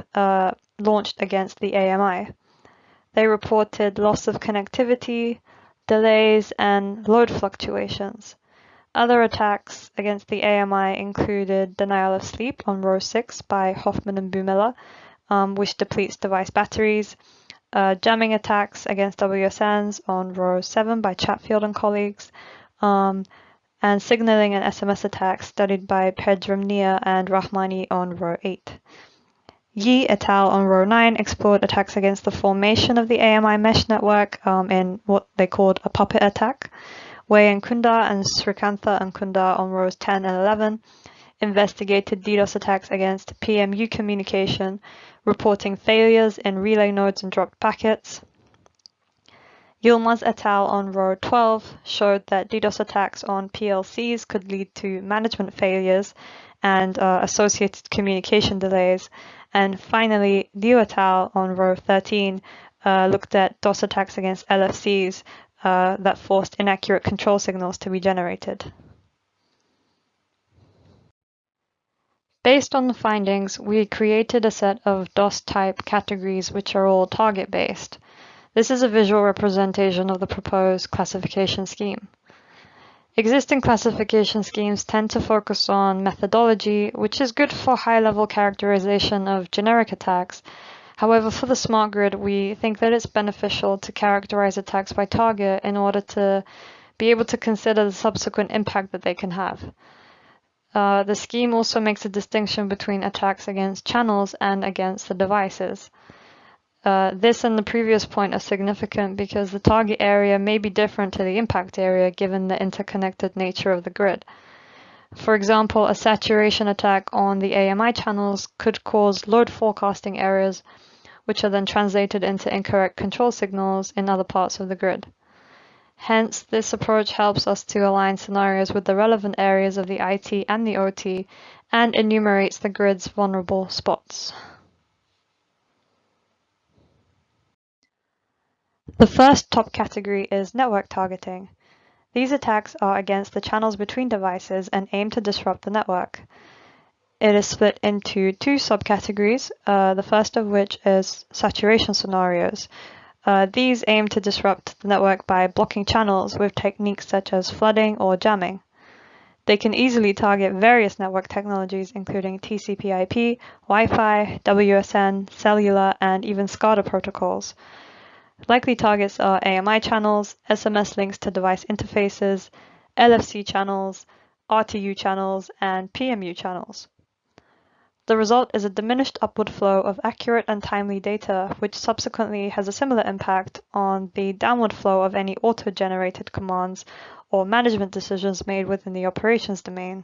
launched against the AMI. They reported loss of connectivity, delays, and load fluctuations. Other attacks against the AMI included denial of sleep on row 6 by Hoffman and Bumiller, which depletes device batteries, jamming attacks against WSNs on row 7 by Chatfield and colleagues, and signaling and SMS attacks studied by Pedramnia and Rahmani on row 8. Yi et al. On row 9 explored attacks against the formation of the AMI mesh network in what they called a puppet attack. Wei and Kundar and Srikantha and Kundar on rows 10 and 11 investigated DDoS attacks against PMU communication, reporting failures in relay nodes and dropped packets. Yilmaz et al. On row 12 showed that DDoS attacks on PLCs could lead to management failures and associated communication delays. And finally, Liu et al. On row 13 looked at DOS attacks against LFCs that forced inaccurate control signals to be generated. Based on the findings, we created a set of DOS-type categories which are all target-based. This is a visual representation of the proposed classification scheme. Existing classification schemes tend to focus on methodology, which is good for high-level characterization of generic attacks. However, for the smart grid, we think that it's beneficial to characterize attacks by target in order to be able to consider the subsequent impact that they can have. The scheme also makes a distinction between attacks against channels and against the devices. This and the previous point are significant because the target area may be different to the impact area given the interconnected nature of the grid. For example, a saturation attack on the AMI channels could cause load forecasting errors, which are then translated into incorrect control signals in other parts of the grid. Hence, this approach helps us to align scenarios with the relevant areas of the IT and the OT and enumerates the grid's vulnerable spots. The first top category is network targeting. These attacks are against the channels between devices and aim to disrupt the network. It is split into two subcategories, the first of which is saturation scenarios. These aim to disrupt the network by blocking channels with techniques such as flooding or jamming. They can easily target various network technologies including TCP/IP, Wi-Fi, WSN, cellular, and even SCADA protocols. Likely targets are AMI channels, SMS links to device interfaces, LFC channels, RTU channels, and PMU channels. The result is a diminished upward flow of accurate and timely data, which subsequently has a similar impact on the downward flow of any auto-generated commands or management decisions made within the operations domain.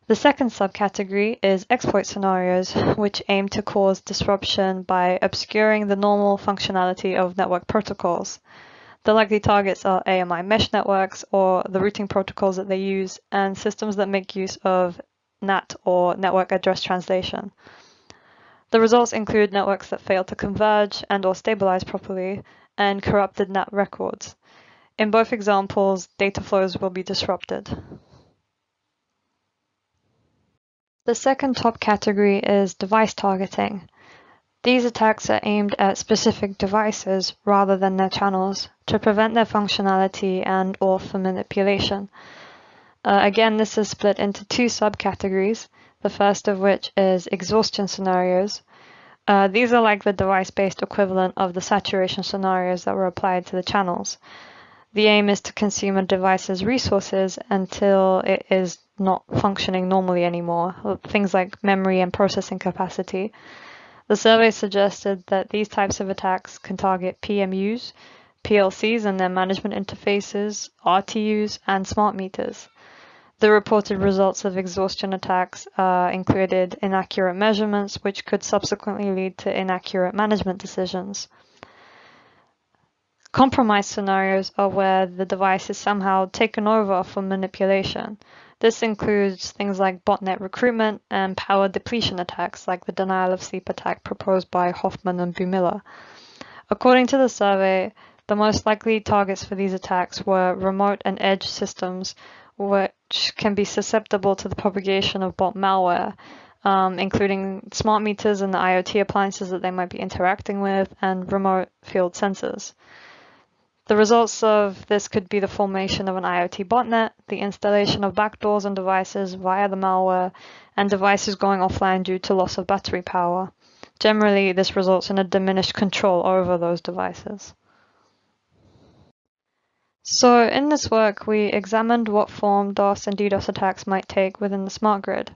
The second subcategory is exploit scenarios, which aim to cause disruption by obscuring the normal functionality of network protocols. The likely targets are AMI mesh networks or the routing protocols that they use, and systems that make use of NAT or network address translation. The results include networks that fail to converge and or stabilize properly, and corrupted NAT records. In both examples, data flows will be disrupted. The second top category is device targeting. These attacks are aimed at specific devices rather than their channels to prevent their functionality and or for manipulation. Again, this is split into two subcategories, the first of which is exhaustion scenarios. These are like the device-based equivalent of the saturation scenarios that were applied to the channels. The aim is to consume a device's resources until it is not functioning normally anymore, things like memory and processing capacity. The survey suggested that these types of attacks can target PMUs, PLCs and their management interfaces, RTUs, and smart meters. The reported results of exhaustion attacks included inaccurate measurements, which could subsequently lead to inaccurate management decisions. Compromise scenarios are where the device is somehow taken over for manipulation. This includes things like botnet recruitment and power depletion attacks like the denial of sleep attack proposed by Hoffman and Bumiller. According to the survey, the most likely targets for these attacks were remote and edge systems, which can be susceptible to the propagation of bot malware, including smart meters and the IoT appliances that they might be interacting with, and remote field sensors. The results of this could be the formation of an IoT botnet, the installation of backdoors on devices via the malware, and devices going offline due to loss of battery power. Generally, this results in a diminished control over those devices. So in this work, we examined what form DOS and DDoS attacks might take within the smart grid.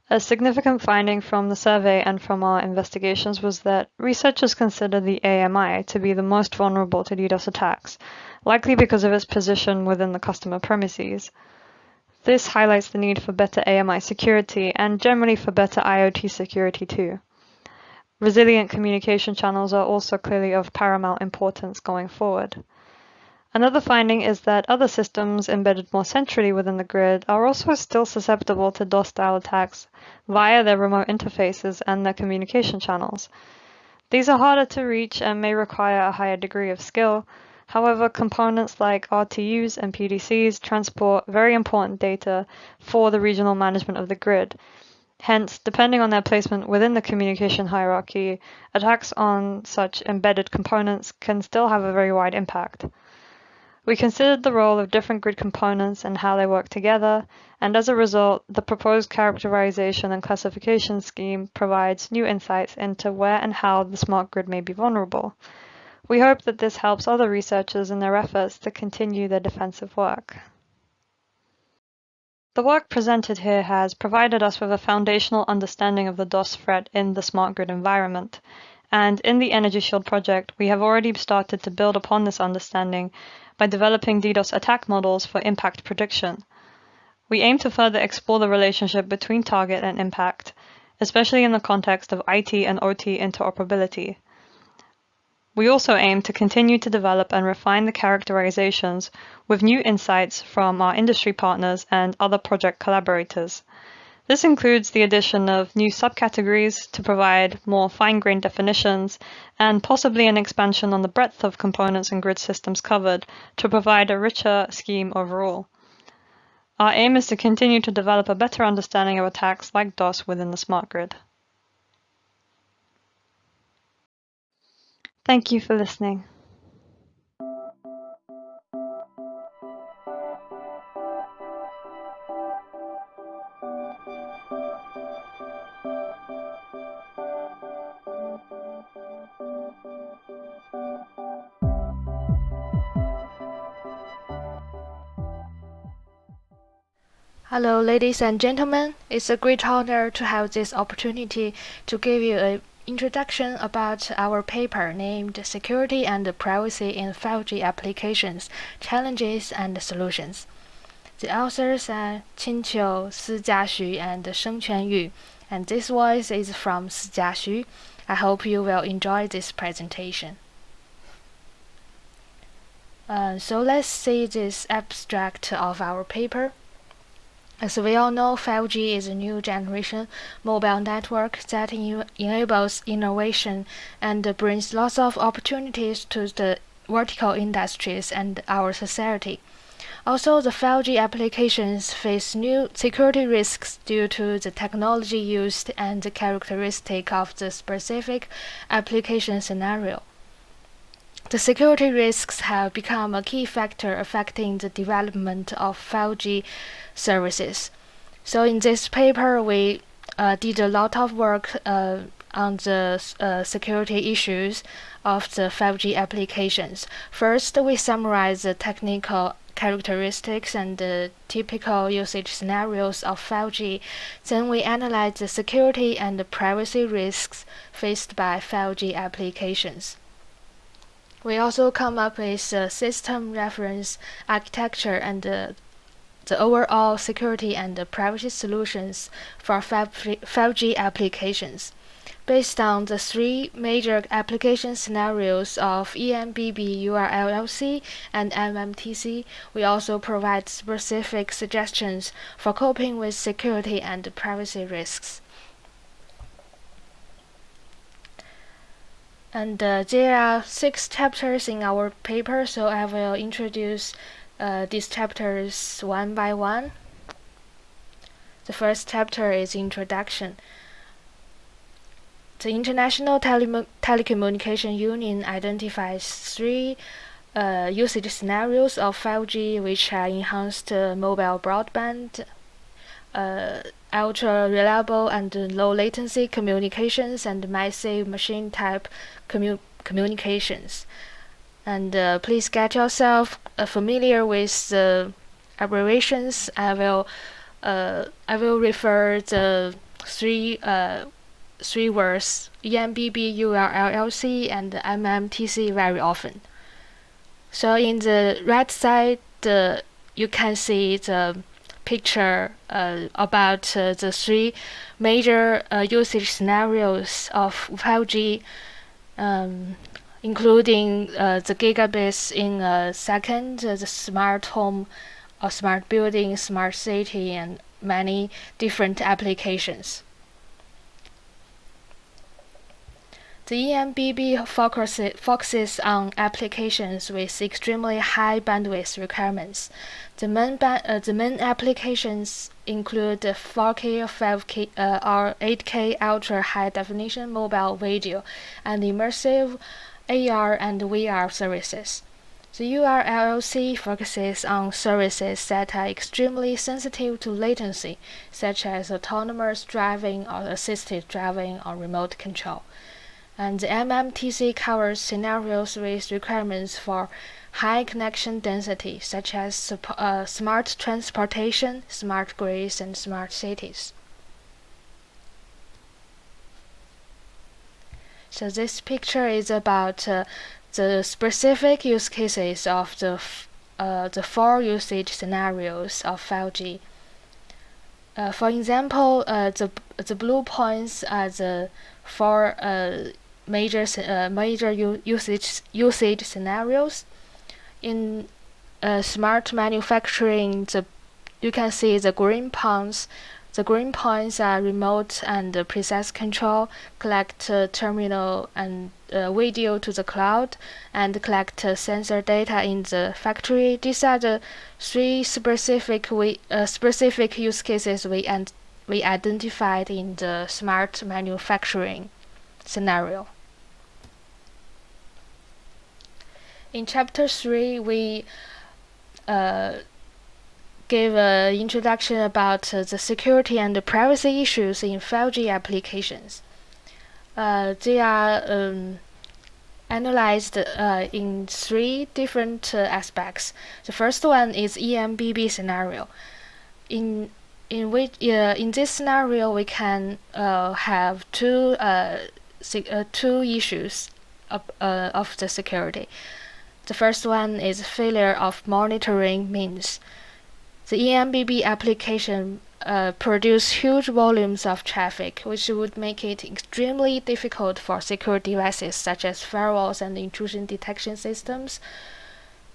A significant finding from the survey and from our investigations was that researchers consider the AMI to be the most vulnerable to DDoS attacks, likely because of its position within the customer premises. This highlights the need for better AMI security and generally for better IoT security too. Resilient communication channels are also clearly of paramount importance going forward. Another finding is that other systems embedded more centrally within the grid are also still susceptible to DOS-style attacks via their remote interfaces and their communication channels. These are harder to reach and may require a higher degree of skill. However, components like RTUs and PDCs transport very important data for the regional management of the grid. Hence, depending on their placement within the communication hierarchy, attacks on such embedded components can still have a very wide impact. We considered the role of different grid components and how they work together, and as a result, the proposed characterization and classification scheme provides new insights into where and how the smart grid may be vulnerable. We hope that this helps other researchers in their efforts to continue their defensive work. The work presented here has provided us with a foundational understanding of the DOS threat in the smart grid environment. And in the Energy Shield project, we have already started to build upon this understanding by developing DDoS attack models for impact prediction. We aim to further explore the relationship between target and impact, especially in the context of IT and OT interoperability. We also aim to continue to develop and refine the characterizations with new insights from our industry partners and other project collaborators. This includes the addition of new subcategories to provide more fine-grained definitions and possibly an expansion on the breadth of components and grid systems covered to provide a richer scheme overall. Our aim is to continue to develop a better understanding of attacks like DOS within the smart grid. Thank you for listening. Hello, ladies and gentlemen. It's a great honor to have this opportunity to give you an introduction about our paper named Security and Privacy in 5G Applications, Challenges and Solutions. The authors are Qinqiu, Sijia and Shengquan Yu, and this voice is from Sijia. I hope you will enjoy this presentation. So let's see this abstract of our paper. As we all know, 5G is a new generation mobile network that enables innovation and brings lots of opportunities to the vertical industries and our society. Also, the 5G applications face new security risks due to the technology used and the characteristic of the specific application scenario. The security risks have become a key factor affecting the development of 5G services. So in this paper, we did a lot of work on the security issues of the 5G applications. First, we summarize the technical characteristics and the typical usage scenarios of 5G. Then we analyze the security and the privacy risks faced by 5G applications. We also come up with a system reference architecture and the overall security and the privacy solutions for 5G applications. Based on the three major application scenarios of EMD-SVR and MMTC, we also provide specific suggestions for coping with security and privacy risks. And there are 6 chapters in our paper, so I will introduce these chapters one by one. The first chapter is Introduction. The International Telecommunication Union identifies 3 usage scenarios of 5G, which are enhanced mobile broadband, ultra-reliable and low-latency communications, and massive machine-type communications. And please get yourself familiar with the abbreviations. I will refer the three words EMD-SVR and MMTC very often. So in the right side, you can see the picture about the 3 major usage scenarios of 5G, including the gigabits in a second, the smart home, or smart building, smart city, and many different applications. The EMBB focuses on applications with extremely high bandwidth requirements. The main applications include 4K, 5K, or 8K ultra high definition mobile video and immersive AR and VR services. The URLLC focuses on services that are extremely sensitive to latency, such as autonomous driving or assisted driving or remote control. And the MMTC covers scenarios with requirements for high connection density, such as smart transportation, smart grids, and smart cities. So this picture is about the specific use cases of the 4 usage scenarios of 5G. For example, the blue points are the 4 major usage scenarios. In smart manufacturing, you can see the green points. The green points are remote and precise control, collect terminal and video to the cloud, and collect sensor data in the factory. These are the 3 specific use cases we identified in the smart manufacturing scenario. In Chapter 3, we gave an introduction about the security and the privacy issues in 5G applications. They are analyzed in 3 different aspects. The first one is EMBB scenario. In this scenario, we can have two issues of the security. The first one is failure of monitoring means. The EMBB application produce huge volumes of traffic, which would make it extremely difficult for secure devices such as firewalls and intrusion detection systems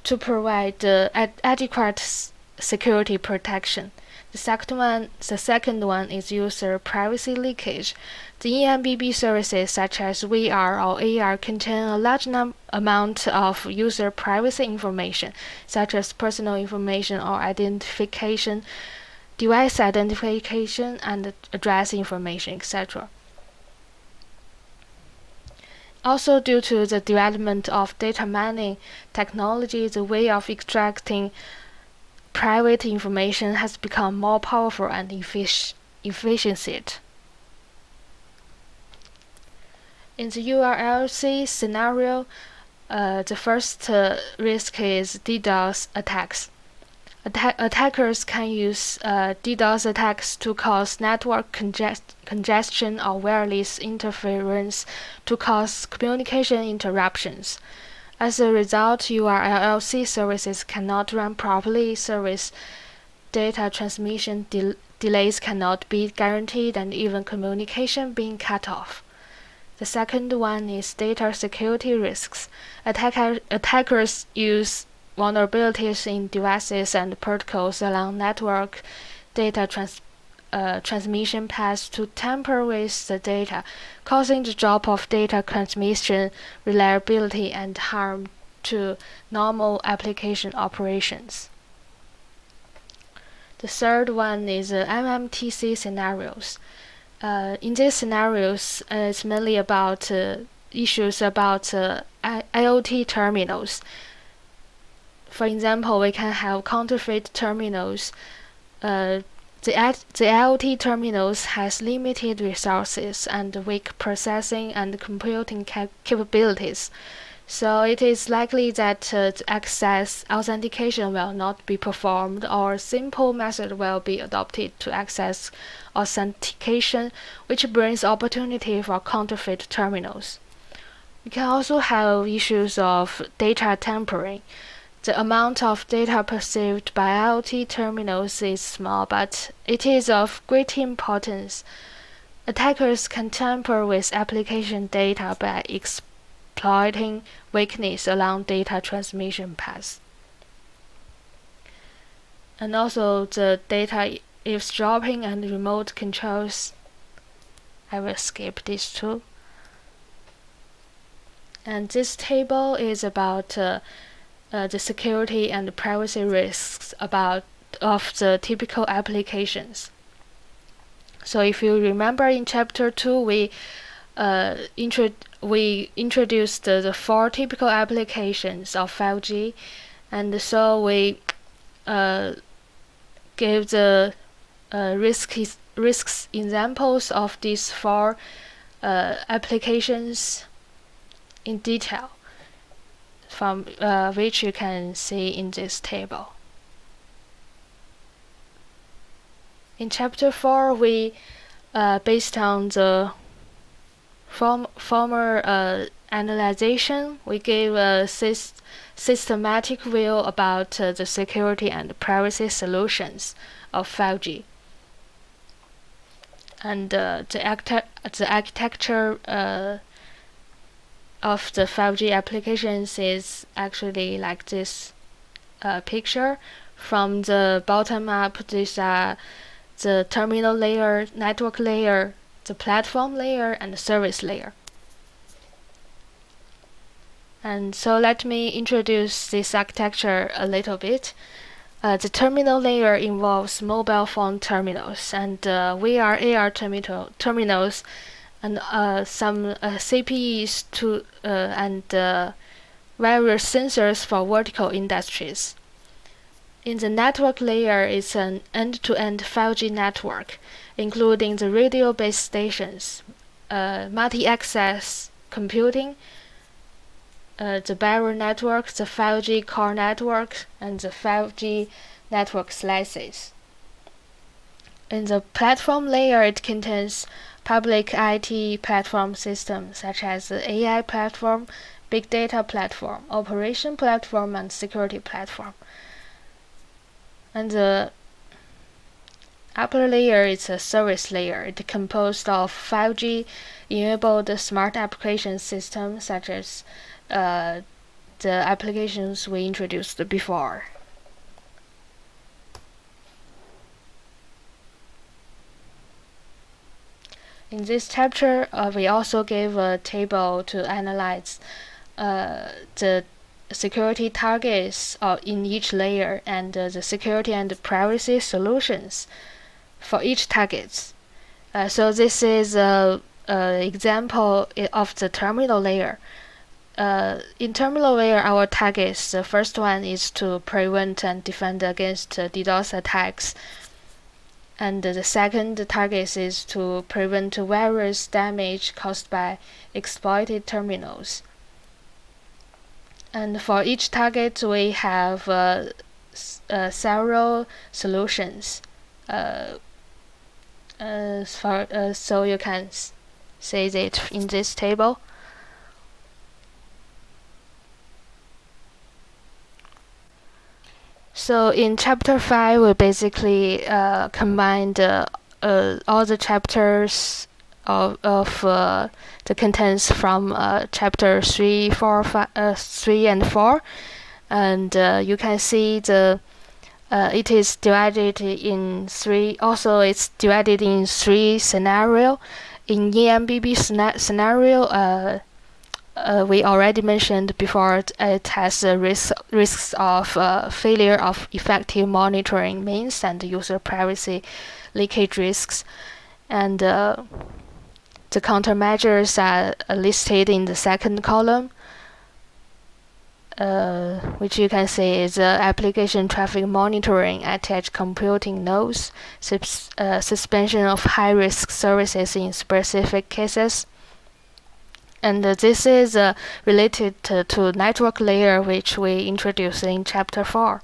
to provide adequate security protection. The second one is user privacy leakage. The EMBB services such as VR or AR contain a large amount of user privacy information, such as personal information or identification, device identification, and address information, etc. Also, due to the development of data mining technology, the way of extracting private information has become more powerful and efficient. In the URLC scenario, the first risk is DDoS attacks. Attackers can use DDoS attacks to cause network congestion or wireless interference to cause communication interruptions. As a result, URLC services cannot run properly, service data transmission delays cannot be guaranteed, and even communication being cut off. The second one is data security risks. Attackers use vulnerabilities in devices and protocols along network data transmission paths to tamper with the data, causing the drop of data transmission reliability and harm to normal application operations. The third one is MMTC scenarios. In these scenarios, it's mainly about issues about IoT terminals. For example, we can have counterfeit terminals. The IoT terminals has limited resources and weak processing and computing capabilities. So it is likely that access authentication will not be performed, or a simple method will be adopted to access authentication, which brings opportunity for counterfeit terminals. We can also have issues of data tampering. The amount of data perceived by IoT terminals is small, but it is of great importance. Attackers can tamper with application data by exploiting weakness along data transmission paths. And also the data eavesdropping and remote controls. I will skip these two. And this table is about the security and privacy risks of the typical applications. So if you remember in Chapter 2, we introduced the 4 typical applications of 5G, and so we gave the risks examples of these 4 applications in detail, from which you can see in this table. In Chapter 4, we, based on the former analyzation, we gave a systematic view about the security and privacy solutions of 5G. And the architecture of the 5G applications is actually like this picture. From the bottom up, these are the terminal layer, network layer, the platform layer, and the service layer. And so let me introduce this architecture a little bit. The terminal layer involves mobile phone terminals and VR/AR terminals, and some CPEs and various sensors for vertical industries. In the network layer, it's an end-to-end 5G network, including the radio base stations, multi-access computing, the barrier network, the 5G core network, and the 5G network slices. In the platform layer, it contains public IT platform systems such as the AI platform, big data platform, operation platform, and security platform. And the upper layer is a service layer. It is composed of 5G-enabled smart application systems such as the applications we introduced before. In this chapter, we also gave a table to analyze the security targets in each layer and the security and privacy solutions for each targets. So this is an example of the terminal layer. In terminal layer, our targets, the first one is to prevent and defend against DDoS attacks. And the second target is to prevent virus damage caused by exploited terminals. And for each target, we have several solutions. So you can see it in this table. So in Chapter 5, we basically combined all the chapters of the contents from Chapter 3, 3 and 4, and you can see it is divided in three. Also, it's divided in three scenarios. In EMBB scenario, we already mentioned before, it has risks of failure of effective monitoring means and user privacy leakage risks. And the countermeasures are listed in the second column, which you can see is application traffic monitoring at edge computing nodes, suspension of high-risk services in specific cases. And this is related to network layer, which we introduced in Chapter 4.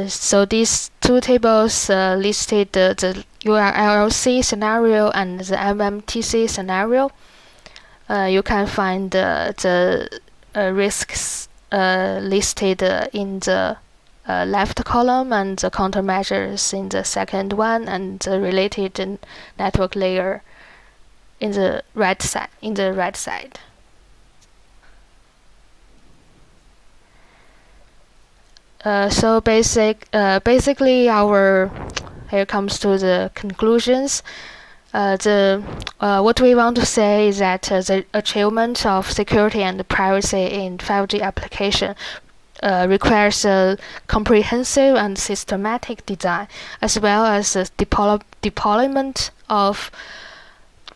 So these two tables listed the URLC scenario and the MMTC scenario. You can find the risks listed in the left column and the countermeasures in the second one, and the related network layer in the right side. So basically, here comes to the conclusions. What we want to say is that the achievement of security and privacy in 5G application requires a comprehensive and systematic design, as well as the deployment of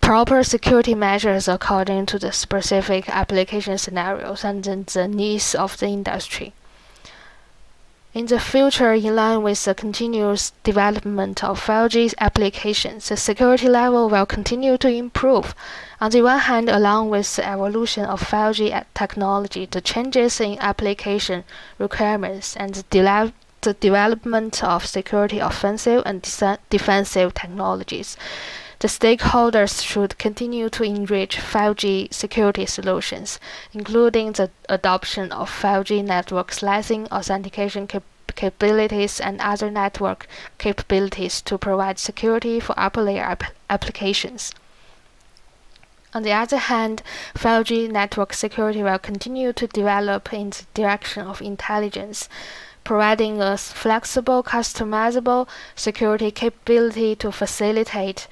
proper security measures according to the specific application scenarios and the needs of the industry. In the future, in line with the continuous development of 5G applications, the security level will continue to improve. On the one hand, along with the evolution of 5G technology, the changes in application requirements, and the development of security offensive and defensive technologies, the stakeholders should continue to enrich 5G security solutions, including the adoption of 5G network slicing, authentication capabilities, and other network capabilities to provide security for upper-layer applications. On the other hand, 5G network security will continue to develop in the direction of intelligence, providing a flexible, customizable security capability to facilitate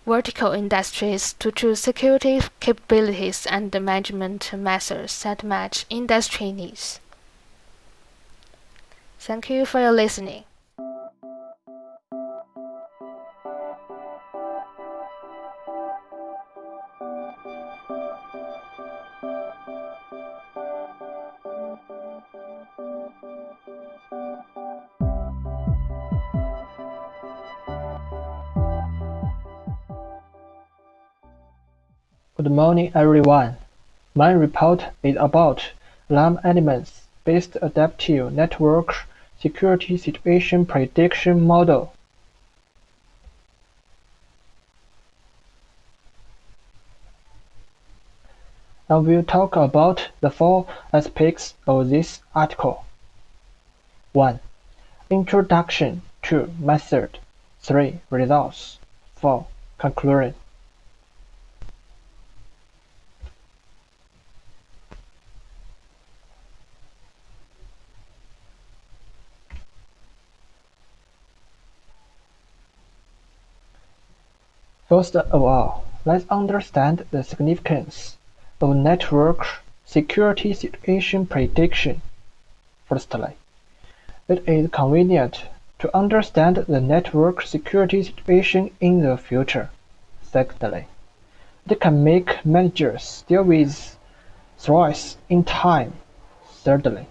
vertical industries to choose security capabilities and management methods that match industry needs. Thank you for your listening. Good morning, everyone. My report is about alarm elements-based adaptive network security situation prediction model. I will talk about the 4 aspects of this article. 1. Introduction. 2. Method. 3. Results. 4. Conclusion. First of all, let's understand the significance of network security situation prediction. Firstly, it is convenient to understand the network security situation in the future. Secondly, it can make managers deal with threats in time. Thirdly,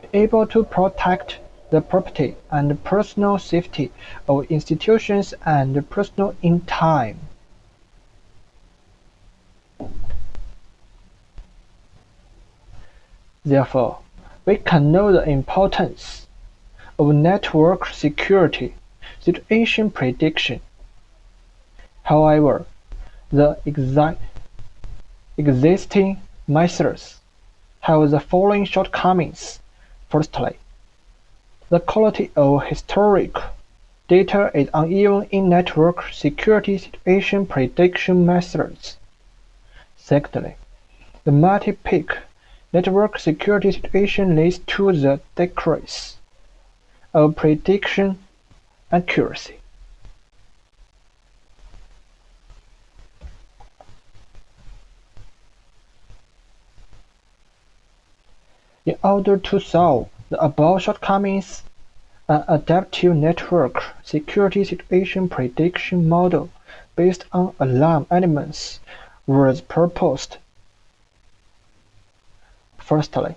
be able to protect the property and personal safety of institutions and personnel in time. Therefore, we can know the importance of network security situation prediction. However, the existing methods have the following shortcomings. Firstly, the quality of historic data is uneven in network security situation prediction methods. Secondly, the multi-peak network security situation leads to the decrease of prediction accuracy. In order to solve the above shortcomings, an adaptive network security situation prediction model based on alarm elements was proposed. Firstly,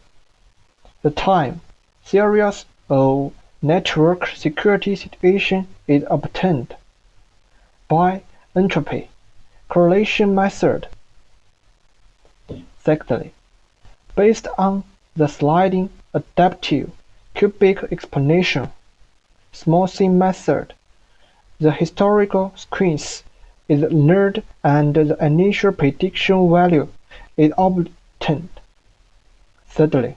the time series of network security situation is obtained by entropy correlation method. Secondly, based on the sliding adaptive cubic explanation smoothing method, the historical sequence is learned and the initial prediction value is obtained. Thirdly,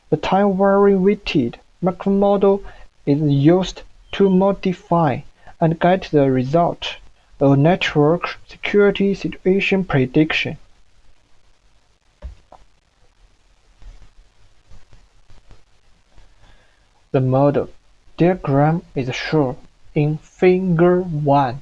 the time-vary-weighted maximum model is used to modify and get the result of network security situation prediction. The model diagram is shown in Figure 1.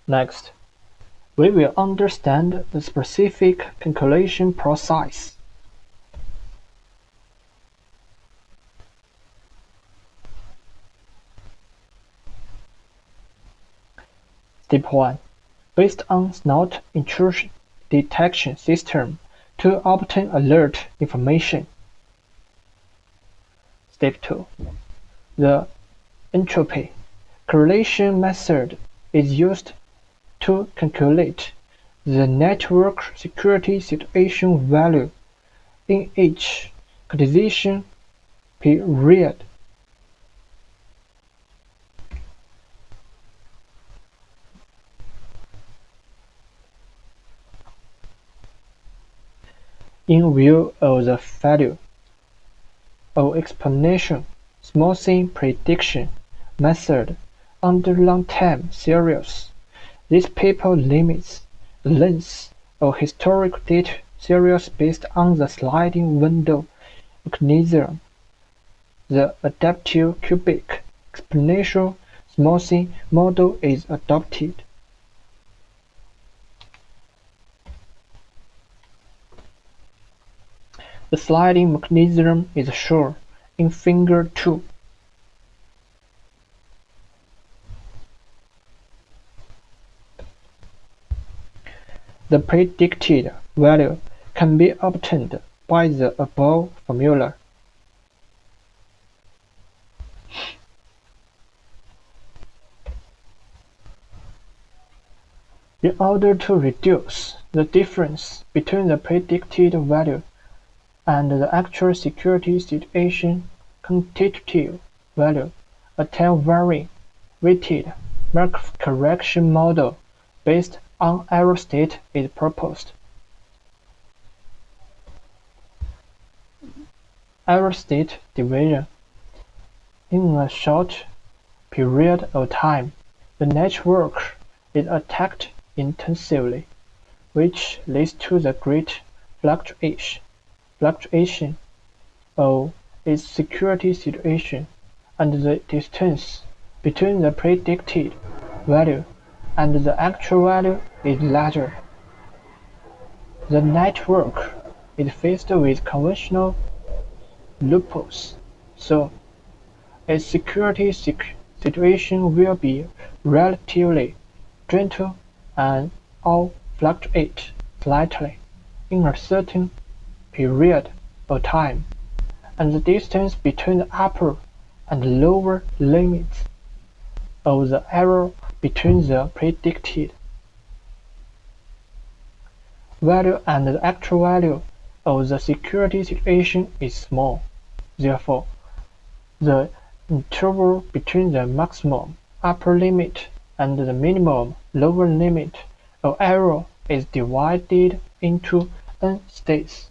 Next, we will understand the specific calculation process. Step 1. Based on snout intrusion detection system to obtain alert information. Step 2. The entropy correlation method is used to calculate the network security situation value in each categorization period. In view of the value of exponential smoothing prediction method under long-time series, this paper limits the length of historical data series based on the sliding window mechanism. The adaptive cubic exponential smoothing model is adopted. The sliding mechanism is shown in Figure 2. The predicted value can be obtained by the above formula. In order to reduce the difference between the predicted value and the actual security situation quantitative value, a time-varying weighted Markov correction model based on error state is proposed. Error state division. In a short period of time, the network is attacked intensively, which leads to the great fluctuation of its security situation, and the distance between the predicted value and the actual value is larger. The network is faced with conventional loopholes, so its security situation will be relatively gentle and all fluctuate slightly in a certain period of time, and the distance between the upper and lower limits of the error between the predicted value and the actual value of the security situation is small. Therefore, the interval between the maximum upper limit and the minimum lower limit of error is divided into n states.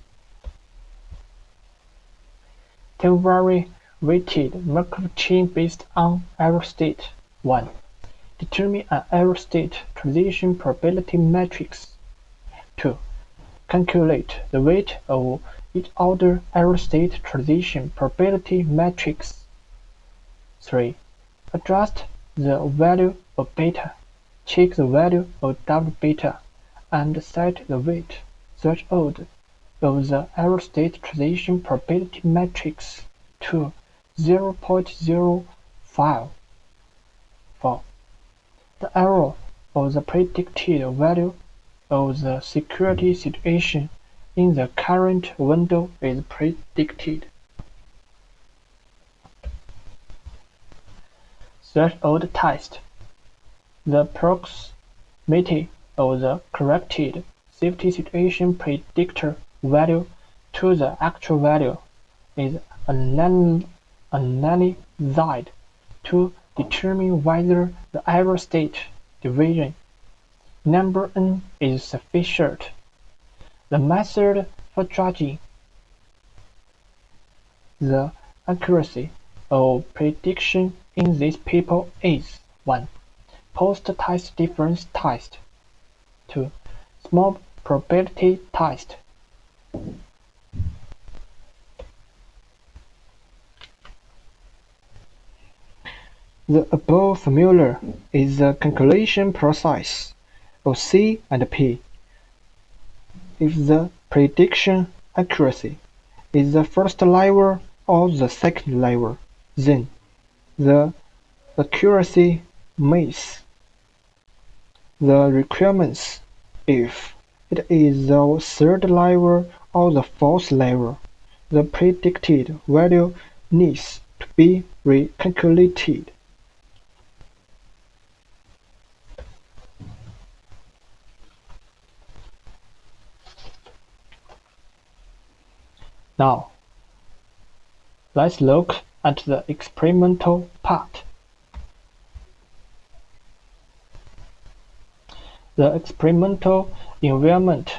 Time-varying weighted Markov chain based on error state. 1. Determine an error state transition probability matrix. 2. Calculate the weight of each order error state transition probability matrix. 3. Adjust the value of beta, check the value of W beta, and set the weight threshold of the error state transition probability matrix to 0.05. 4. The error of the predicted value of the security situation in the current window is predicted. Threshold test. The proximity of the corrected safety situation predictor value to the actual value is analyzed to determine whether the error state division number n is sufficient. The method for judging the accuracy of prediction in this paper is 1. Post-test difference test. 2. Small probability test. The above formula is the calculation process of C and P. If the prediction accuracy is the first level or the second level, then the accuracy mass the requirements if it is the third level or the fourth level. The predicted value needs to be recalculated. Now, let's look at the experimental part. The experimental environment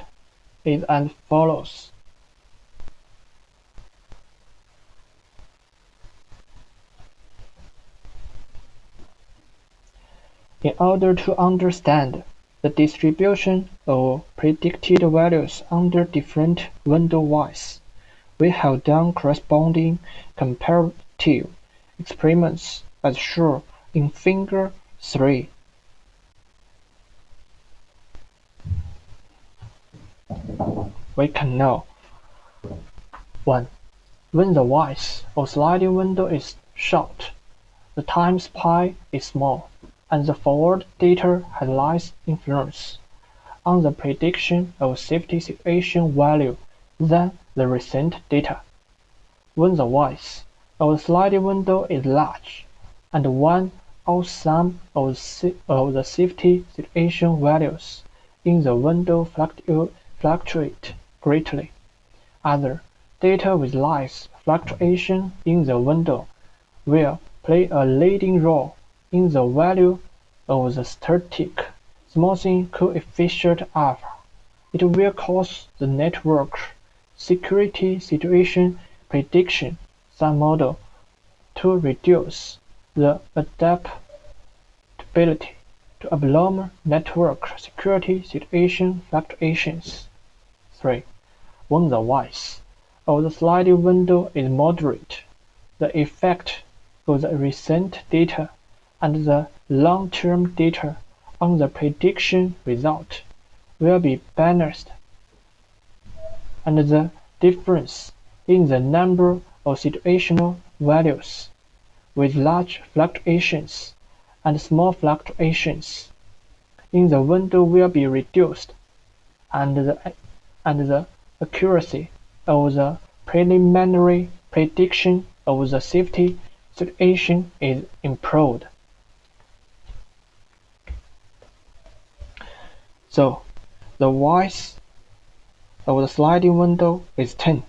is as follows. In order to understand the distribution of predicted values under different window widths, we have done corresponding comparative experiments as shown in Figure 3. We can know 1. When the width of sliding window is short, the time span is small, and the forward data has less influence on the prediction of safety situation value than the recent data. When the width of the sliding window is large, and one or some of the safety situation values in the window fluctuate greatly, other data with less fluctuation in the window will play a leading role in the value of the static smoothing coefficient alpha. It will cause the network security situation prediction submodel to reduce the adaptability to abnormal network security situation fluctuations. 3. When the width of the sliding window is moderate, the effect of the recent data and the long-term data on the prediction result will be balanced, and the difference in the number of situational values with large fluctuations and small fluctuations in the window will be reduced, and the accuracy of the preliminary prediction of the safety situation is improved. So, the width of the sliding window is 10.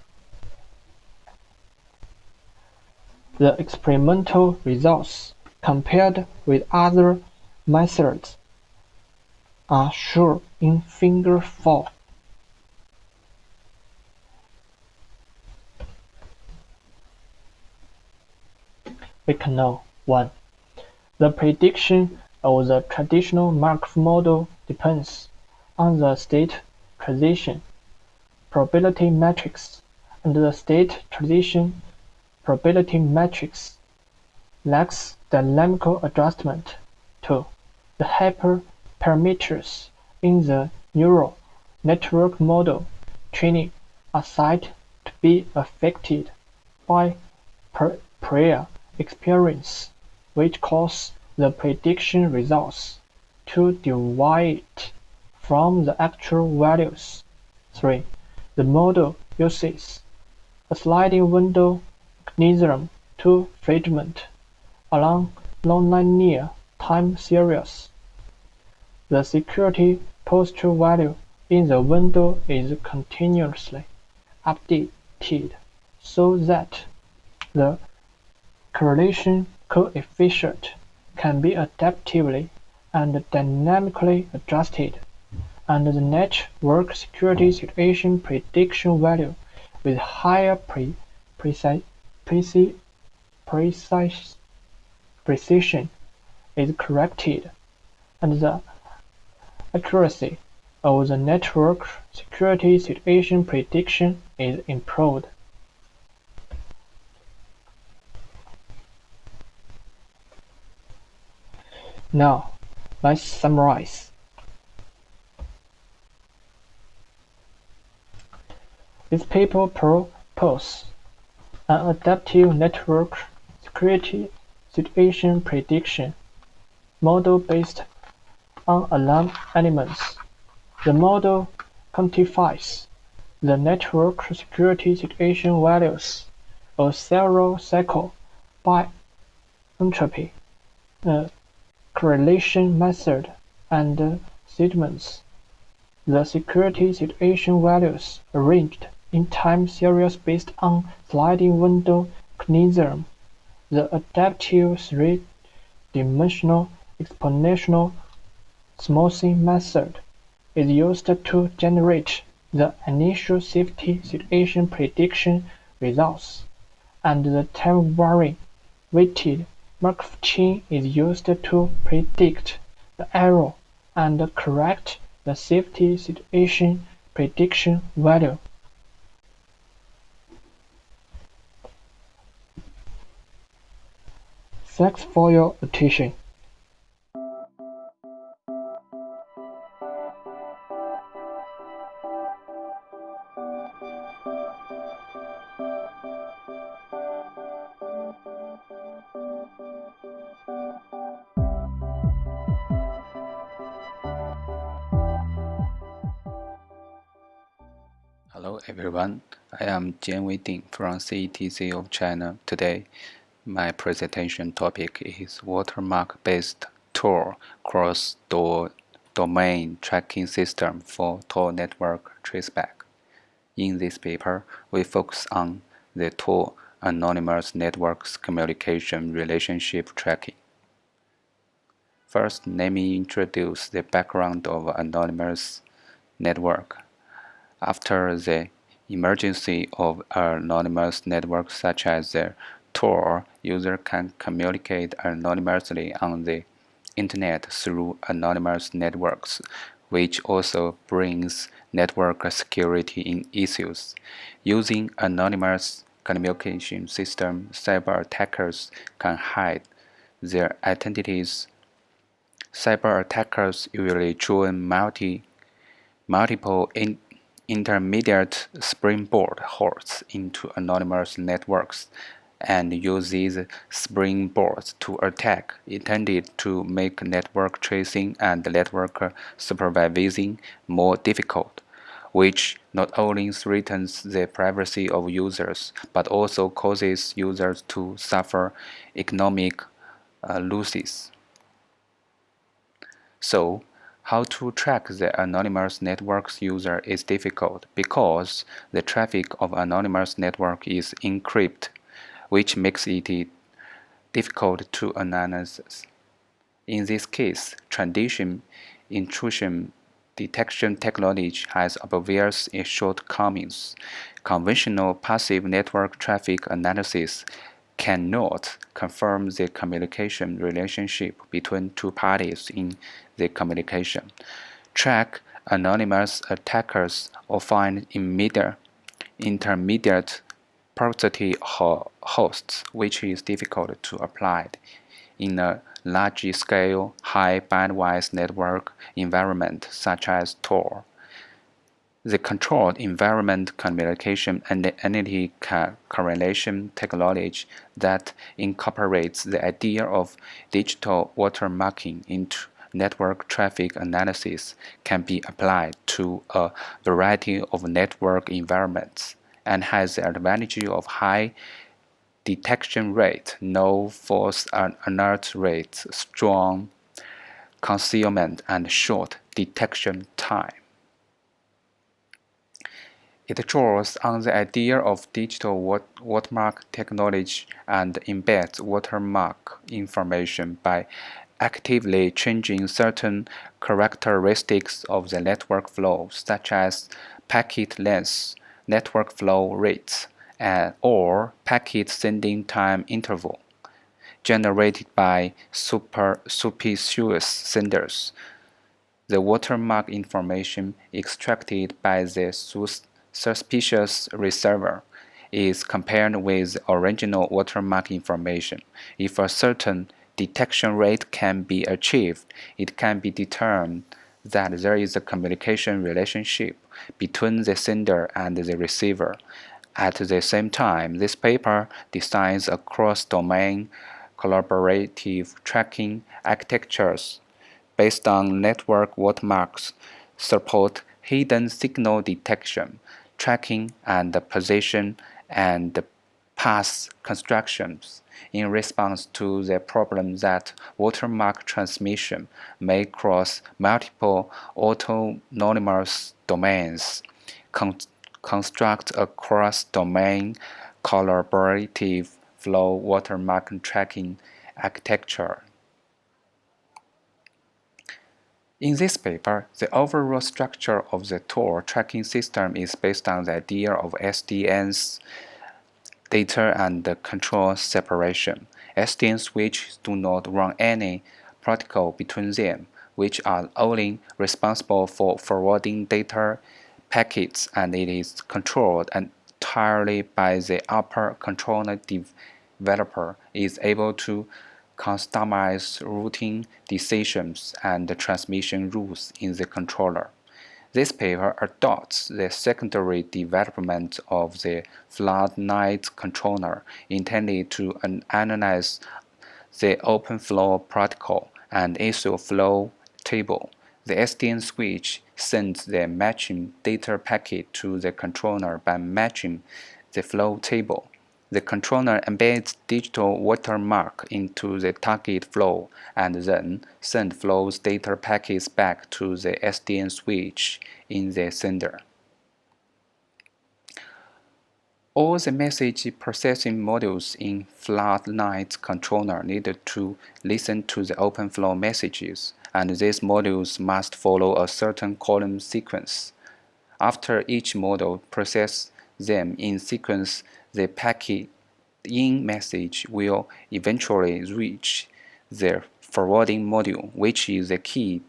The experimental results compared with other methods are shown in Figure 4. We can know 1. The prediction of the traditional Markov model depends on the state transition probability matrix, and the state transition probability matrix lacks dynamical adjustment to the hyperparameters in the neural network model training are said to be affected by prior experience, which cause the prediction results to deviate from the actual values. 3. The model uses a sliding window mechanism to fragment along nonlinear time series. The security posture value in the window is continuously updated so that the correlation coefficient can be adaptively and dynamically adjusted, and the network security situation prediction value with higher precision is corrected, and the accuracy of the network security situation prediction is improved. Now, let's summarize. This paper proposes an adaptive network security situation prediction model based on alarm elements. The model quantifies the network security situation values of several cycle by entropy, correlation method, and segments. The security situation values arranged in time series based on sliding window mechanism. The adaptive three-dimensional exponential smoothing method is used to generate the initial safety situation prediction results, and the time-varying weighted Markov chain is used to predict the error and correct the safety situation prediction value. Thanks for your attention. Hello everyone, I am Jianwei Ding from CETC of China. Today, my presentation topic is Watermark-based Tor cross-domain tracking system for Tor network Traceback. In this paper, we focus on the Tor anonymous networks communication relationship tracking. First, let me introduce the background of anonymous network. After the emergence of anonymous networks such as the Tor, users can communicate anonymously on the Internet through anonymous networks, which also brings network security in issues. Using anonymous communication system, cyber attackers can hide their identities. Cyber attackers usually join multiple intermediate springboard hosts into anonymous networks and use these springboards to attack, intended to make network tracing and network supervising more difficult, which not only threatens the privacy of users but also causes users to suffer economic losses. So, how to track the anonymous network's user is difficult because the traffic of anonymous network is encrypted, which makes it difficult to analyze. In this case, traditional intrusion detection technology has obvious shortcomings. Conventional passive network traffic analysis cannot confirm the communication relationship between two parties in the communication, track anonymous attackers, or find intermediate proxy hosts, which is difficult to apply in a large-scale, high-bandwidth network environment such as Tor. The controlled environment communication and entity correlation technology that incorporates the idea of digital watermarking into network traffic analysis can be applied to a variety of network environments and has the advantage of high detection rate, no false alert rates, strong concealment, and short detection time. It draws on the idea of digital watermark technology and embeds watermark information by actively changing certain characteristics of the network flow, such as packet length, network flow rates, or packet sending time interval, generated by suspicious senders. The watermark information extracted by the suspicious receiver is compared with original watermark information. If a certain detection rate can be achieved, it can be determined that there is a communication relationship between the sender and the receiver. At the same time, this paper designs a cross-domain collaborative tracking architectures based on network watermarks support hidden signal detection, tracking, and position and path constructions in response to the problem that watermark transmission may cross multiple autonomous domains. Construct a cross-domain collaborative flow watermark tracking architecture. In this paper, the overall structure of the Tor tracking system is based on the idea of SDN's data and control separation. SDN switches do not run any protocol between them, which are only responsible for forwarding data packets, and it is controlled entirely by the upper controller developer is able to customize routing decisions and transmission rules in the controller. This paper adopts the secondary development of the flood-night controller intended to analyze the OpenFlow protocol and issue a flow table. The SDN switch sends the matching data packet to the controller by matching the flow table. The controller embeds digital watermark into the target flow and then sends flow's data packets back to the SDN switch in the sender. All the message processing modules in flood-night controller need to listen to the OpenFlow messages, and these modules must follow a certain column sequence. After each module processes them in sequence, the packet in message will eventually reach the forwarding module, which is the key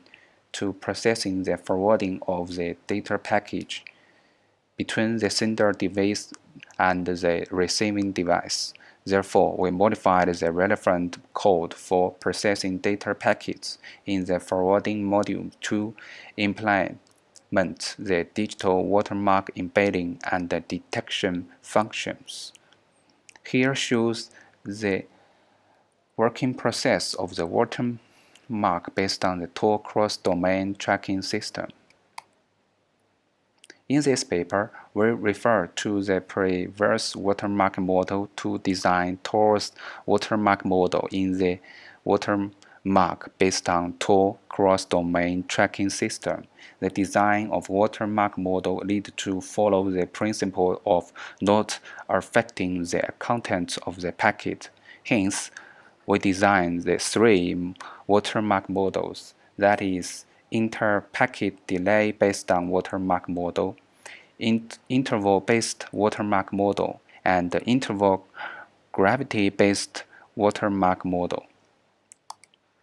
to processing the forwarding of the data package between the sender device and the receiving device. Therefore, we modified the relevant code for processing data packets in the forwarding module to implement the digital watermark embedding and the detection functions. Here shows the working process of the watermark based on the Tor cross-domain tracking system. In this paper, we refer to the previous watermark model to design Tor's watermark model in the watermark based on Tor cross-domain tracking system. The design of watermark model leads to follow the principle of not affecting the content of the packet. Hence, we designed the three watermark models, that is, inter-packet delay based on watermark model, interval-based watermark model, and the interval gravity-based watermark model.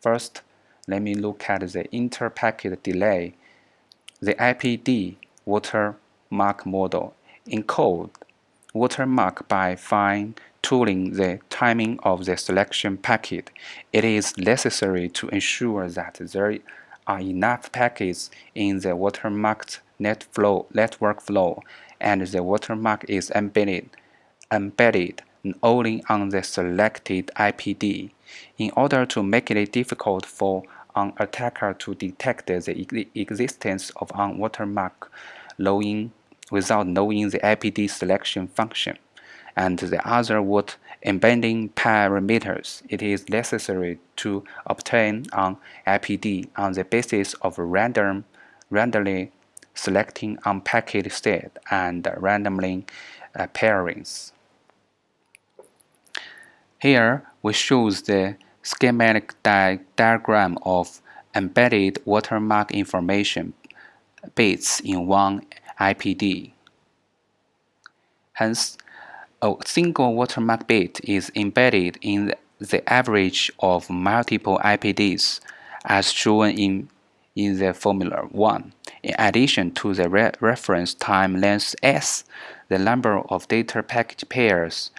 First, let me look at the inter-packet delay. The IPD watermark model encodes watermark by fine-tuning the timing of the selection packet. It is necessary to ensure that there are enough packets in the watermarked network flow, and the watermark is embedded only on the selected IPD. In order to make it difficult for an attacker to detect the existence of a watermark without knowing the IPD selection function and the other embedding parameters, it is necessary to obtain an IPD on the basis of randomly selecting a packet state and randomly pairings. Here we show the schematic diagram of embedded watermark information bits in one IPD. Hence, a single watermark bit is embedded in the average of multiple IPDs, as shown in the formula 1. In addition to the reference time length S, the number of data packet pairs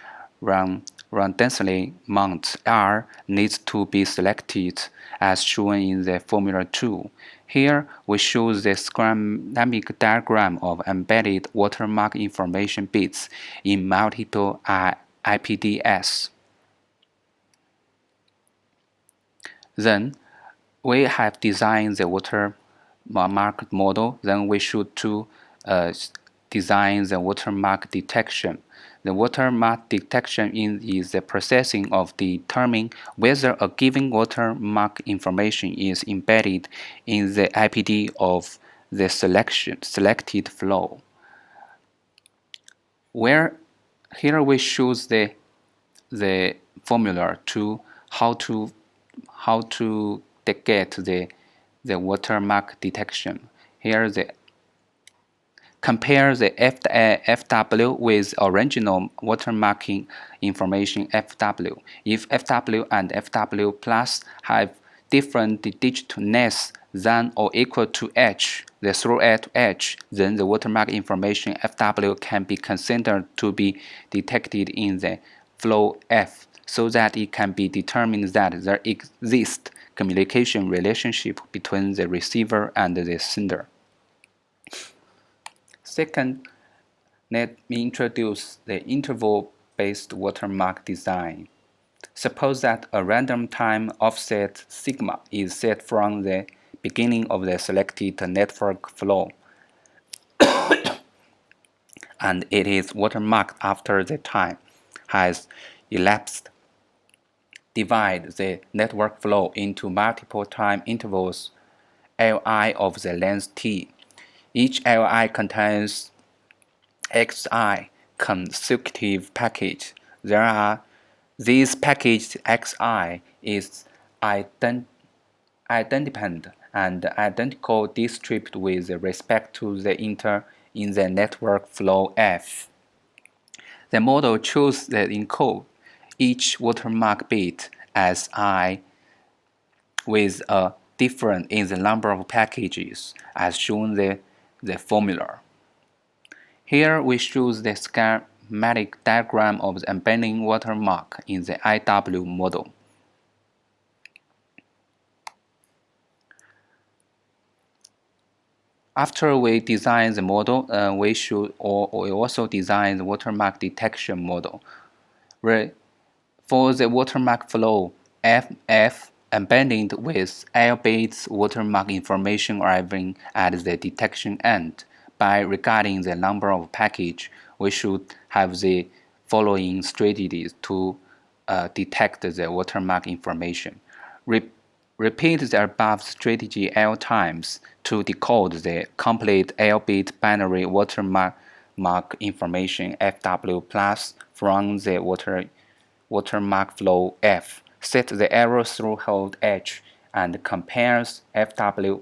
densely amount R needs to be selected, as shown in the formula 2. Here we show the schematic diagram of embedded watermark information bits in multiple IPDs. Then we have designed the watermark model, then we should design the watermark detection. The watermark detection is the processing of determining whether a given watermark information is embedded in the IPD of the selected flow. Here we choose the formula to how to get the watermark detection. Here compare the FW with original watermarking information FW. If FW and FW plus have different digitness than or equal to H, the through to H, then the watermark information FW can be considered to be detected in the flow F, so that it can be determined that there exists communication relationship between the receiver and the sender. Second, let me introduce the interval-based watermark design. Suppose that a random time offset sigma is set from the beginning of the selected network flow and it is watermarked after the time has elapsed. Divide the network flow into multiple time intervals Li of the length t. Each Li contains xi consecutive package. These packaged xi is idempotent and identical distributed with respect to the in the network flow F. The model chooses the encode each watermark bit as I with a difference in the number of packages as shown in the formula. Here we choose the schematic diagram of the embedding watermark in the IW model. After we design the model, we also design the watermark detection model. For the watermark flow, FF embedded with L bits watermark information arriving at the detection end. By regarding the number of packages, we should have the following strategies to detect the watermark information. Repeat the above strategy L times to decode the complete L-bit binary watermark information FW plus from the watermark flow F. Set the error threshold H and compares FW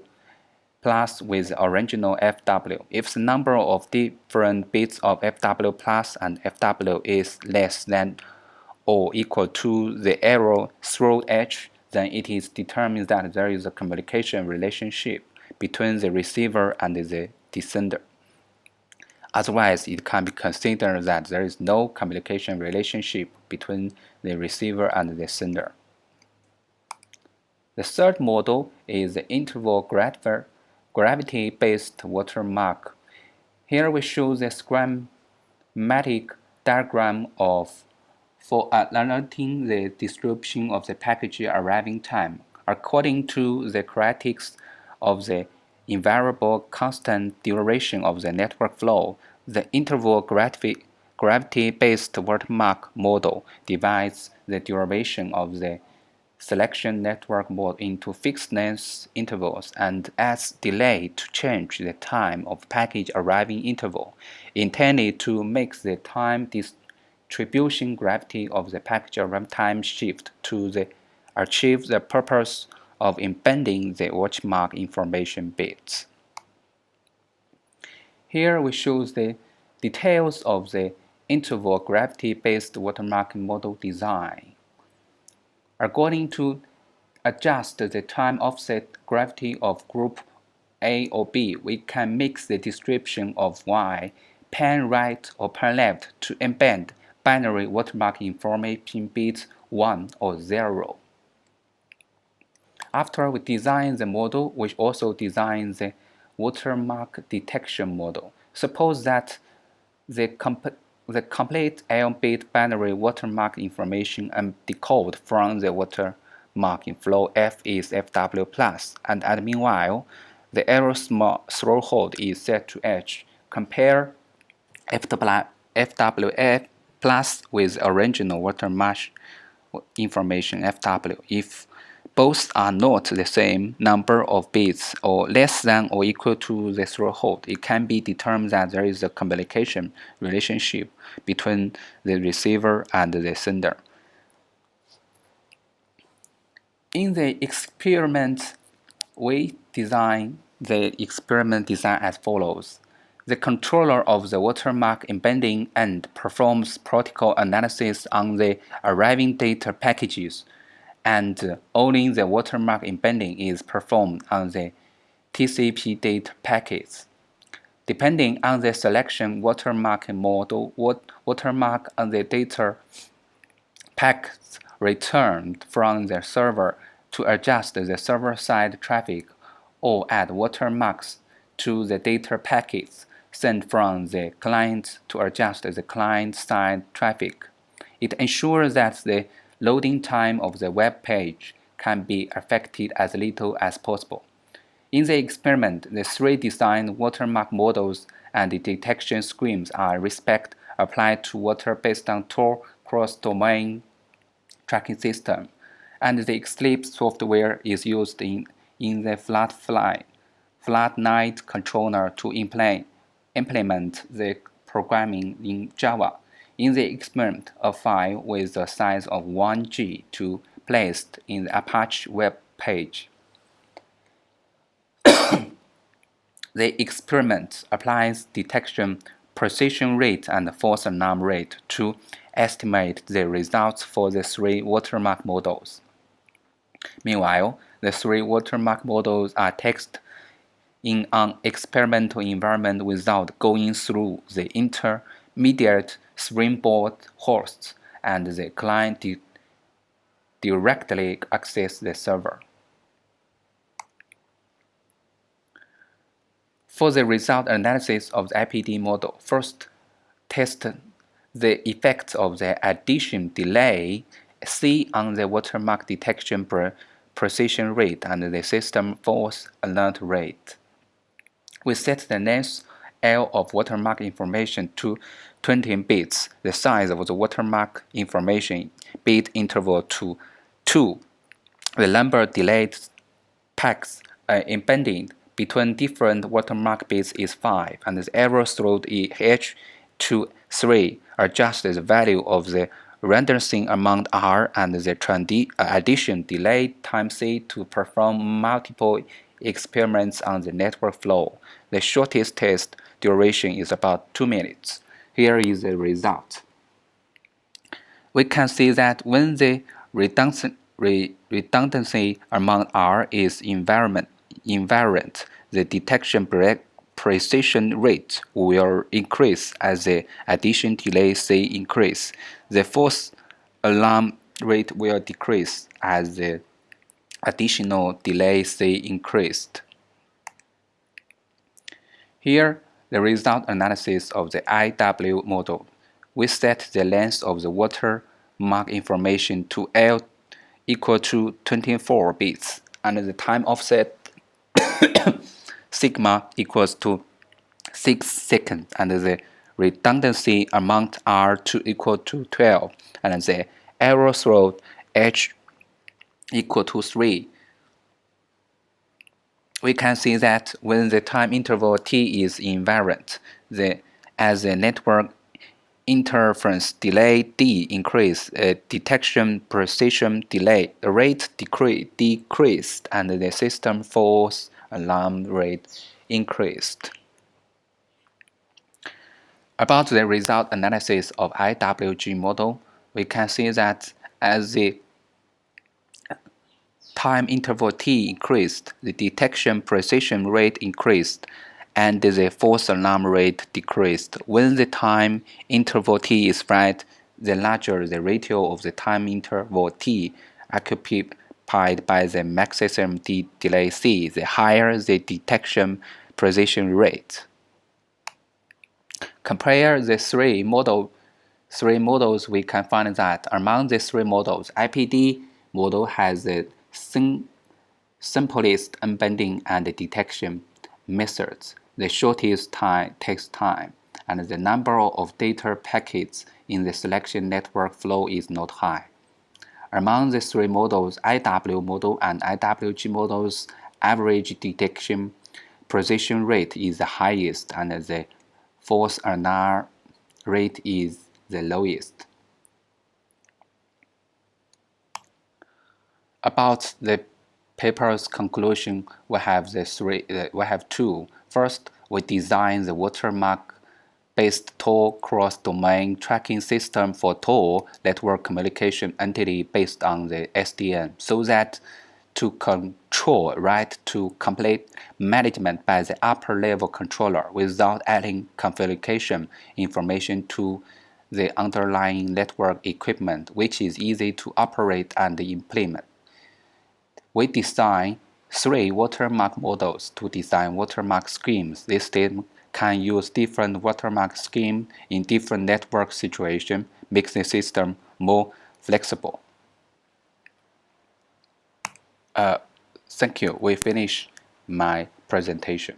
plus with the original FW. If the number of different bits of FW plus and FW is less than or equal to the error threshold H, then it is determined that there is a communication relationship between the receiver and the sender. Otherwise, it can be considered that there is no communication relationship between the receiver and the sender. The third model is the interval gravity-based watermark. Here we show the schematic diagram for alerting the distribution of the package arriving time according to the characteristics of the invariable constant duration of the network flow. The interval gravity-based watermark model divides the duration of the selection network mode into fixed length intervals and adds delay to change the time of package arriving interval, intended to make the time distribution gravity of the package arrival time shift to achieve the purpose of embedding the watermark information bits. Here we show the details of the interval gravity-based watermark model design. According to adjust the time offset gravity of group A or B, we can mix the description of Y, pan right or pan left to embed binary watermark information bits 1 or 0. After we design the model, we also design the watermark detection model. Suppose that the complete L-bit binary watermark information and decode from the mark in flow F is FW+, and meanwhile, the error threshold is set to H. Compare FWF plus with original watermark information FW. If both are not the same number of bits or less than or equal to the threshold, it can be determined that there is a communication relationship between the receiver and the sender. In the experiment, we design the experiment design as follows. The controller of the watermark embedding end performs protocol analysis on the arriving data packages, and only the watermark embedding is performed on the TCP data packets. Depending on the selection watermark model, watermark on the data packets returned from the server to adjust the server-side traffic or add watermarks to the data packets sent from the client to adjust the client-side traffic. It ensures that the loading time of the web page can be affected as little as possible. In the experiment, the three designed watermark models and the detection schemes are respectively applied to water based on Tor cross-domain tracking system, and the Eclipse software is used in the flat-night controller to implement the programming in Java. In the experiment, a file with the size of 1 G to placed in the Apache web page. The experiment applies detection precision rate and false alarm rate to estimate the results for the three watermark models. Meanwhile, the three watermark models are tested in an experimental environment without going through the intermediate Springboard hosts, and the client directly access the server. For the result analysis of the IPD model, first test the effects of the addition delay C on the watermark detection precision rate and the system false alert rate. We set the length L of watermark information to 20 bits, the size of the watermark information bit interval to 2. The number of delayed packs embedding between different watermark bits is 5, and the error threshold is H to 3. Adjust the value of the rendering amount R and the addition delay time C to perform multiple experiments on the network flow. The shortest test duration is about 2 minutes. Here is the result. We can see that when the redundancy amount R is invariant, the detection precision rate will increase as the addition delay C increase. The false alarm rate will decrease as the additional delay C increased. Here, the result analysis of the IW model. We set the length of the watermark information to L equal to 24 bits, and the time offset sigma equals to 6 seconds, and the redundancy amount R to equal to 12, and the error threshold H equal to 3. We can see that when the time interval T is invariant, as the network interference delay D increased, detection precision delay rate decreased, and the system false alarm rate increased. About the result analysis of IWG model, we can see that as the time interval T increased, the detection precision rate increased, and the false alarm rate decreased. When the time interval T is flat, the larger the ratio of the time interval T occupied by the maximum delay C, the higher the detection precision rate. Compare the three models, we can find that among the three models, IPD model has the simplest embedding and detection methods. The shortest time takes time, and the number of data packets in the selection network flow is not high. Among the three models, IW model and IWG models, average detection precision rate is the highest, and the false alarm rate is the lowest. About the paper's conclusion, we have two. First, we designed the Watermark-based Tor cross-domain tracking system for Tor network communication entity based on the SDN, so that to control write-to-complete management by the upper-level controller without adding configuration information to the underlying network equipment, which is easy to operate and implement. We designed 3 watermark models to design watermark schemes. This team can use different watermark schemes in different network situations, making the system more flexible. Thank you. We finish my presentation.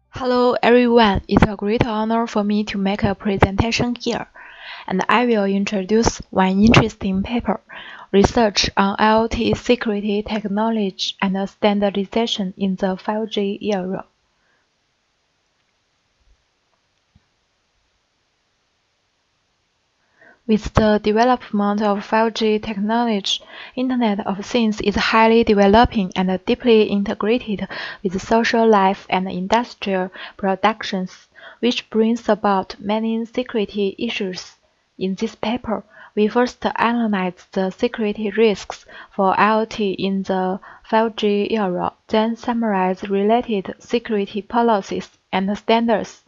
Hello everyone, it's a great honor for me to make a presentation here, and I will introduce one interesting paper, Research on IoT Security Technology and Standardization in the 5G Era. With the development of 5G technology, Internet of Things is highly developing and deeply integrated with social life and industrial productions, which brings about many security issues. In this paper, we first analyze the security risks for IoT in the 5G era, then summarize related security policies and standards.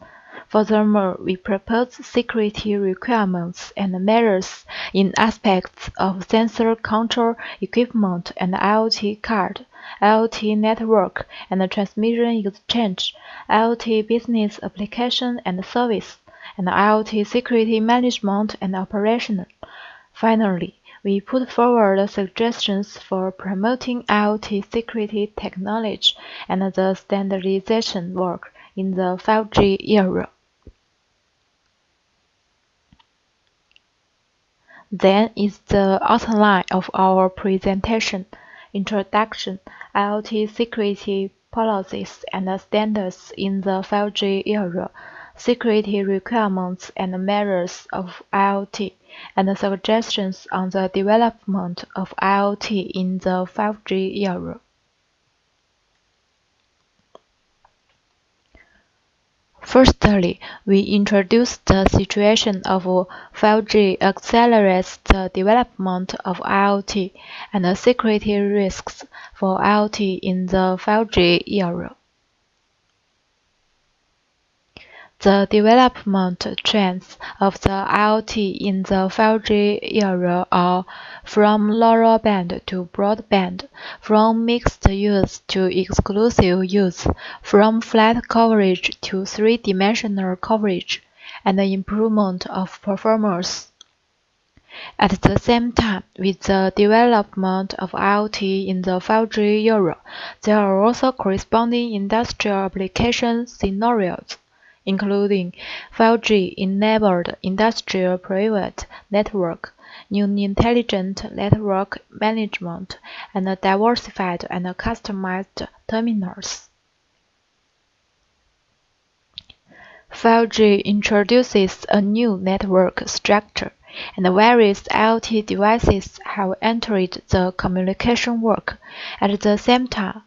Furthermore, we propose security requirements and measures in aspects of sensor control equipment and IoT card, IoT network and transmission exchange, IoT business application and service, and IoT security management and operation. Finally, we put forward suggestions for promoting IoT security technology and the standardization work in the 5G era. Then is the outline of our presentation: Introduction, IoT security policies and standards in the 5G era, security requirements and measures of IoT, and suggestions on the development of IoT in the 5G era. Firstly, we introduce the situation of 5G accelerates the development of IoT and the security risks for IoT in the 5G era. The development trends of the IoT in the 5G era are from narrowband to broadband, from mixed use to exclusive use, from flat coverage to three-dimensional coverage, and the improvement of performance. At the same time, with the development of IoT in the 5G era, there are also corresponding industrial application scenarios, including 5G-enabled industrial private network, new intelligent network management, and diversified and customized terminals. 5G introduces a new network structure, and various IoT devices have entered the communication work. At the same time,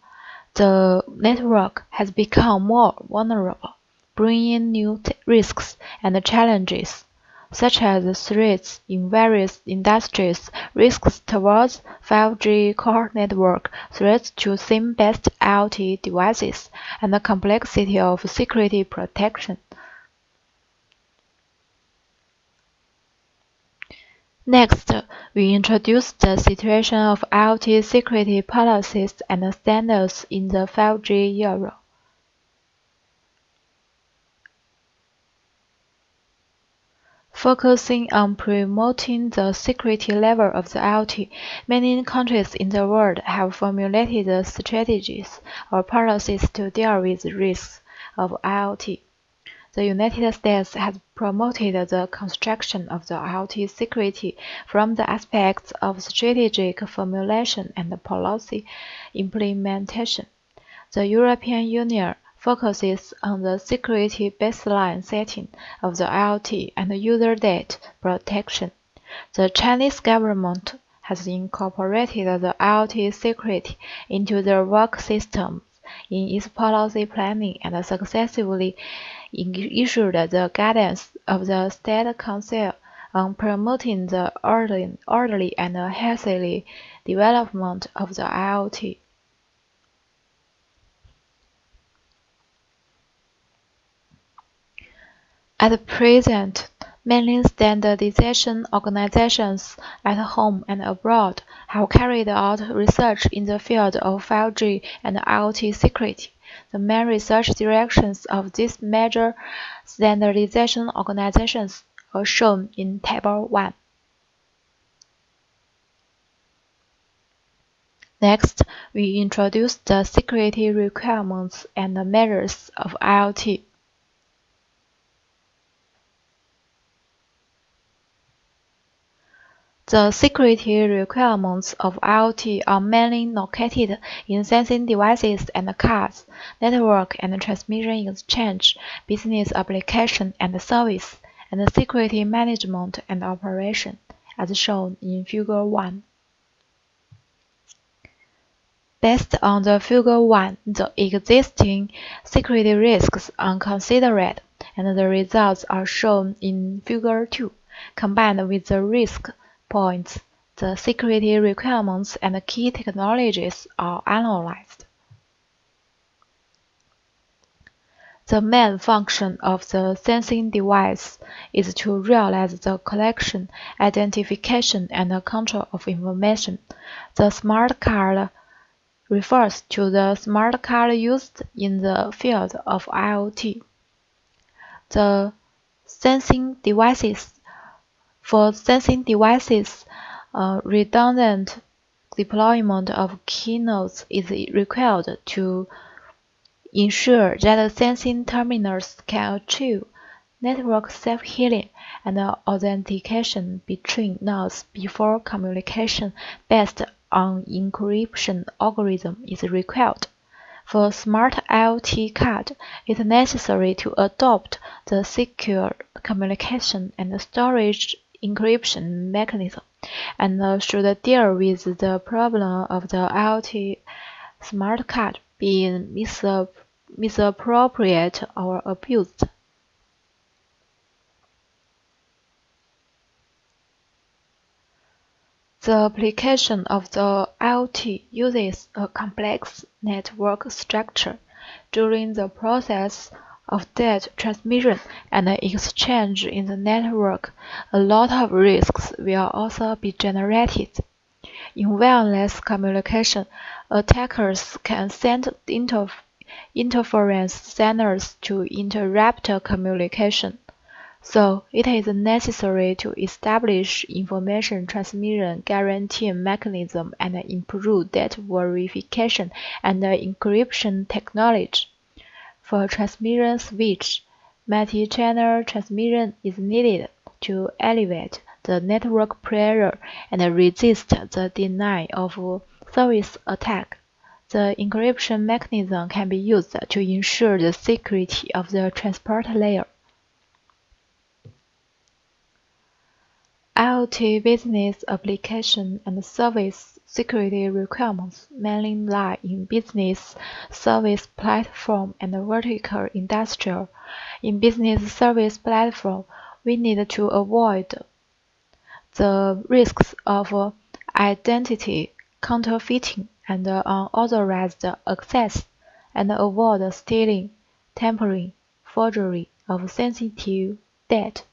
the network has become more vulnerable, bringing new risks and challenges, such as threats in various industries, risks towards 5G core network, threats to SIM-based IoT devices, and the complexity of security protection. Next, we introduce the situation of IoT security policies and standards in the 5G era. Focusing on promoting the security level of the IoT, many countries in the world have formulated strategies or policies to deal with risks of IoT. The United States has promoted the construction of the IoT security from the aspects of strategic formulation and policy implementation. The European Union focuses on the security baseline setting of the IoT and user data protection. The Chinese government has incorporated the IoT security into their work systems in its policy planning and successively issued the guidance of the State Council on promoting the orderly and healthy development of the IoT. At present, many standardization organizations at home and abroad have carried out research in the field of 5G and IoT security. The main research directions of these major standardization organizations are shown in Table 1. Next, we introduce the security requirements and the measures of IoT. The security requirements of IoT are mainly located in sensing devices and cards, network and transmission exchange, business application and service, and security management and operation, as shown in Figure 1. Based on the Figure 1, the existing security risks are considered, and the results are shown in Figure 2, combined with the risk points. The security requirements and key technologies are analyzed. The main function of the sensing device is to realize the collection, identification, and control of information. The smart card refers to the smart card used in the field of IoT. The sensing devices For sensing devices, redundant deployment of Keynote is required to ensure that sensing terminals can achieve network self-healing and authentication between nodes before communication based on encryption algorithm is required. For smart IoT card, it is necessary to adopt the secure communication and storage encryption mechanism, and should deal with the problem of the IoT smart card being misappropriated or abused. The application of the IoT uses a complex network structure. During the process of data transmission and exchange in the network, a lot of risks will also be generated. In wireless communication, attackers can send interference signals to interrupt communication. So, it is necessary to establish information transmission guarantee mechanism and improve data verification and encryption technology. For transmission switch, multi-channel transmission is needed to elevate the network pressure and resist the denial of service attack. The encryption mechanism can be used to ensure the security of the transport layer. IoT business application and service security requirements mainly lie in business service platform and vertical industrial. In business service platform, we need to avoid the risks of identity counterfeiting and unauthorized access, and avoid stealing, tampering, forgery of sensitive data.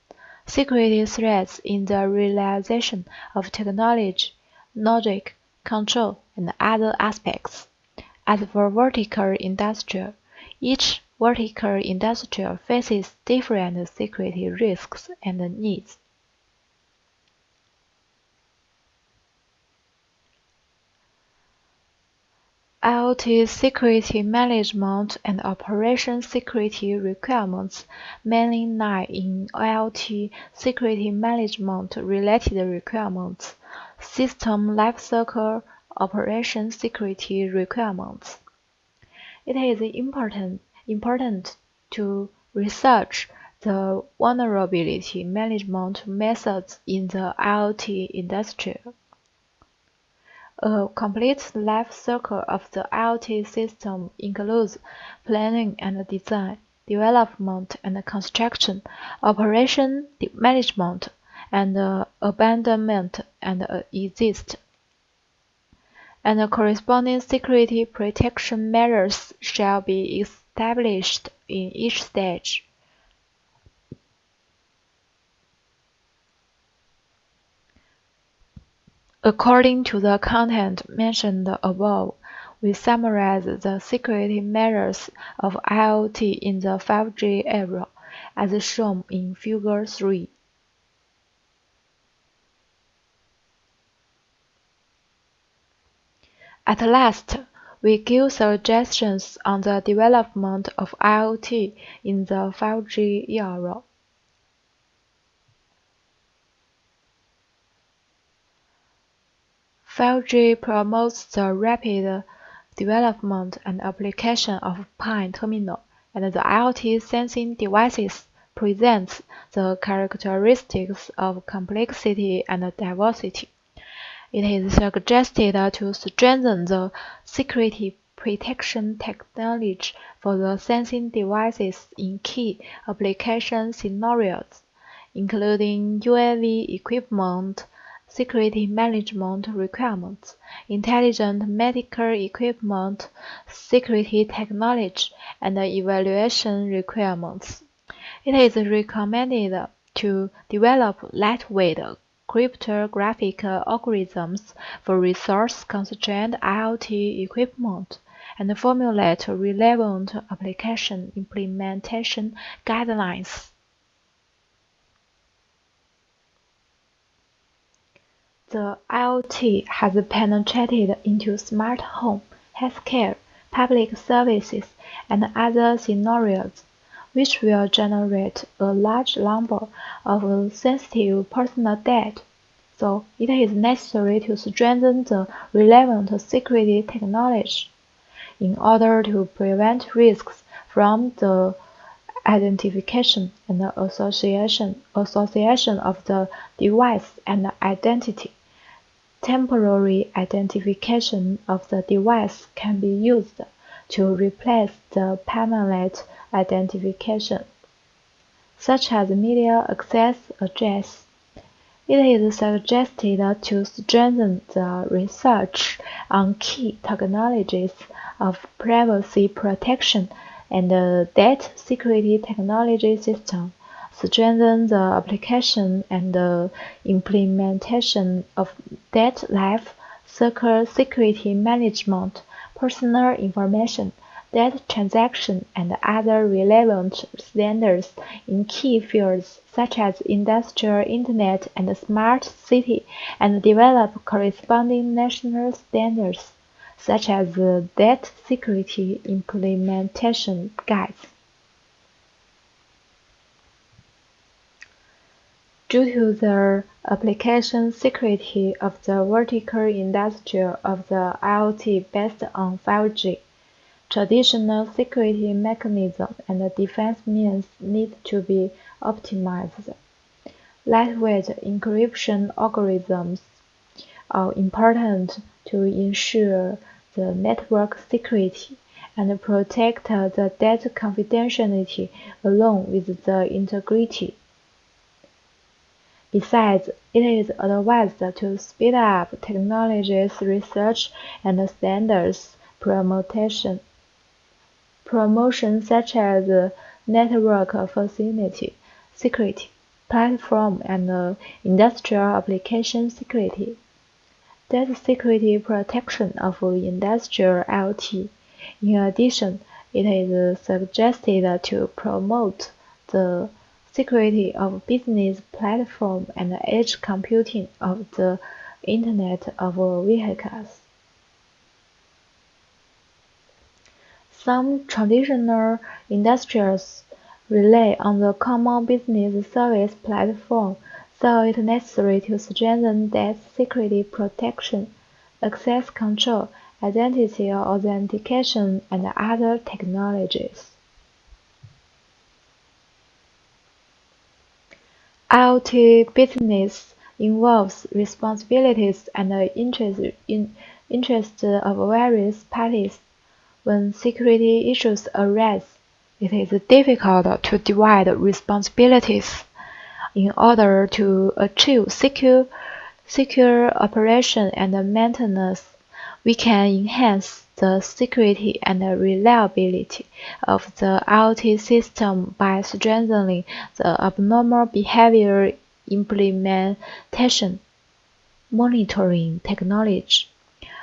Security threats in the realization of technology, logic, control, and other aspects. As for vertical industrial, each vertical industrial faces different security risks and needs. IoT security management and operation security requirements mainly lie in IoT security management related requirements, system lifecycle operation security requirements. It is important to research the vulnerability management methods in the IoT industry. A complete life cycle of the IoT system includes planning and design, development and construction, operation management, and abandonment and exist. And corresponding security protection measures shall be established in each stage. According to the content mentioned above, we summarize the security measures of IoT in the 5G era, as shown in Figure 3. At last, we give suggestions on the development of IoT in the 5G era. "5G promotes the rapid development and application of PIN terminal, and the IoT sensing devices presents the characteristics of complexity and diversity. It is suggested to strengthen the security protection technology for the sensing devices in key application scenarios, including UAV equipment, security management requirements, intelligent medical equipment, security technology, and evaluation requirements. It is recommended to develop lightweight cryptographic algorithms for resource-constrained IoT equipment and formulate relevant application implementation guidelines. The IoT has penetrated into smart home, healthcare, public services, and other scenarios, which will generate a large number of sensitive personal data, so it is necessary to strengthen the relevant security technology in order to prevent risks from the identification and association of the device and identity. Temporary identification of the device can be used to replace the permanent identification, such as media access address. It is suggested to strengthen the research on key technologies of privacy protection and data security technology system, strengthen the application and implementation of data life cycle security management, personal information, data transaction, and other relevant standards in key fields such as industrial internet and smart city, and develop corresponding national standards such as the data security implementation guides. Due to the application security of the vertical industry of the IoT based on 5G, traditional security mechanisms and defense means need to be optimized. Lightweight encryption algorithms are important to ensure the network security and protect the data confidentiality along with the integrity. Besides, it is advised to speed up technologies research and standards promotion such as network facility security, platform and industrial application security, data security protection of industrial IoT. In addition, it is suggested to promote the security of business platform and edge computing of the Internet of Vehicles. Some traditional industries rely on the common business service platform, so it is necessary to strengthen data security protection, access control, identity authentication, and other technologies. IoT business involves responsibilities and interests of various parties. When security issues arise, it is difficult to divide responsibilities. In order to achieve secure operation and maintenance, we can enhance the security and reliability of the IoT system by strengthening the abnormal behavior implementation monitoring technology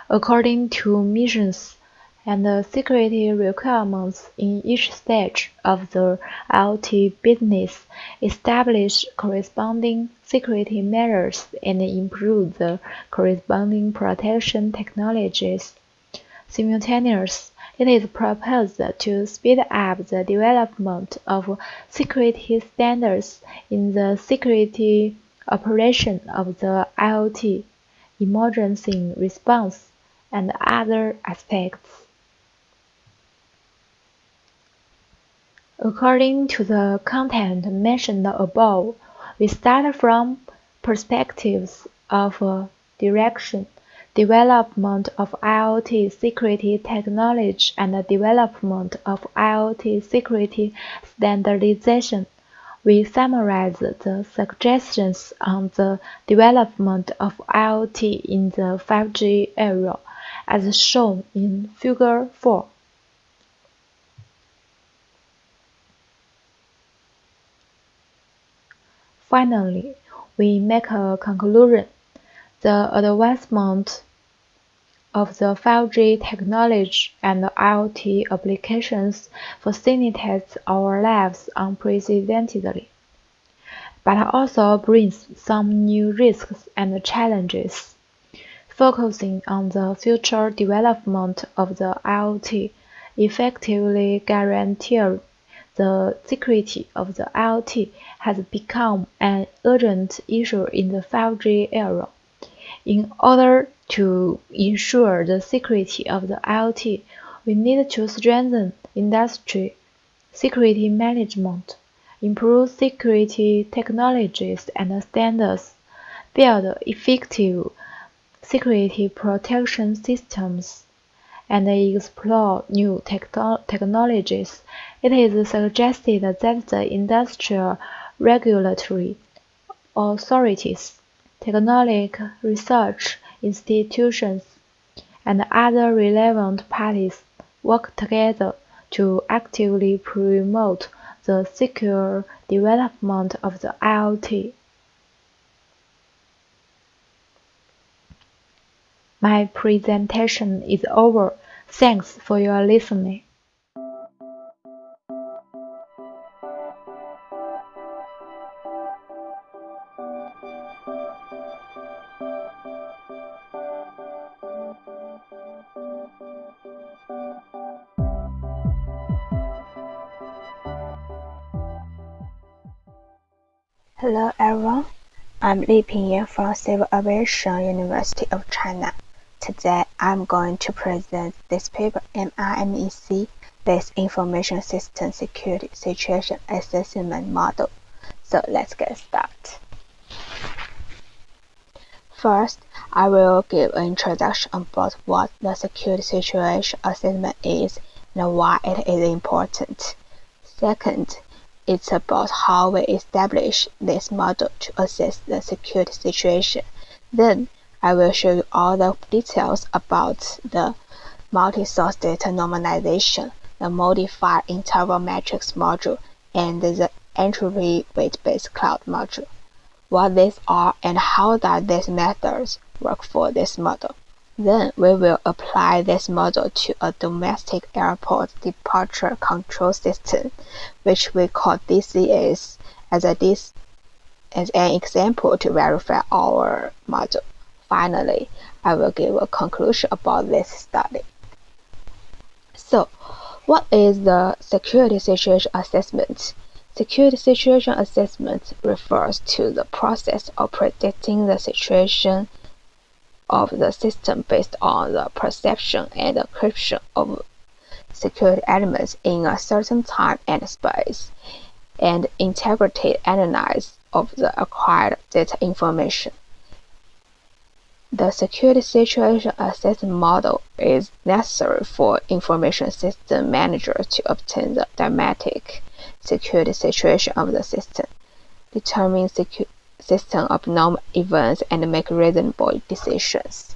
according to missions and security requirements in each stage of the IoT business, establish corresponding security measures and improve the corresponding protection technologies. simultaneous. It is proposed to speed up the development of security standards in the security operation of the IoT, emergency response, and other aspects. According to the content mentioned above, we start from perspectives of direction, development of IoT security technology, and development of IoT security standardization. We summarize the suggestions on the development of IoT in the 5G era, as shown in Figure 4. Finally, we make a conclusion. The advancement of the 5G technology and IoT applications facilitates our lives unprecedentedly, but also brings some new risks and challenges. Focusing on the future development of the IoT effectively guarantees the security of the IoT has become an urgent issue in the 5G era. In order to ensure the security of the IoT, we need to strengthen industry security management, improve security technologies and standards, build effective security protection systems, and explore new technologies. It is suggested that the industrial regulatory authorities, technological research institutions, and other relevant parties work together to actively promote the secure development of the IoT. My presentation is over. Thanks for your listening. Hello everyone, I'm Li Pingyan from Civil Aviation University of China. Today I'm going to present this paper MIMEC, this Information System Security Situation Assessment Model. So let's get started. First, I will give an introduction about what the Security Situation Assessment is and why it is important. Second, it's about how we establish this model to assess the security situation. Then, I will show you all the details about the multi-source data normalization, the modified interval matrix module, and the entropy weight-based cloud module. What these are and how does these methods work for this model. Then we will apply this model to a domestic airport departure control system, which we call DCS, as an example to verify our model. Finally, I will give a conclusion about this study. So, what is the Security Situation Assessment? Security Situation Assessment refers to the process of predicting the situation of the system based on the perception and encryption of security elements in a certain time and space, and integrated analysis of the acquired data information. The Security Situation Assessment model is necessary for information system managers to obtain the dynamic security situation of the system, determine system abnormal events, and make reasonable decisions.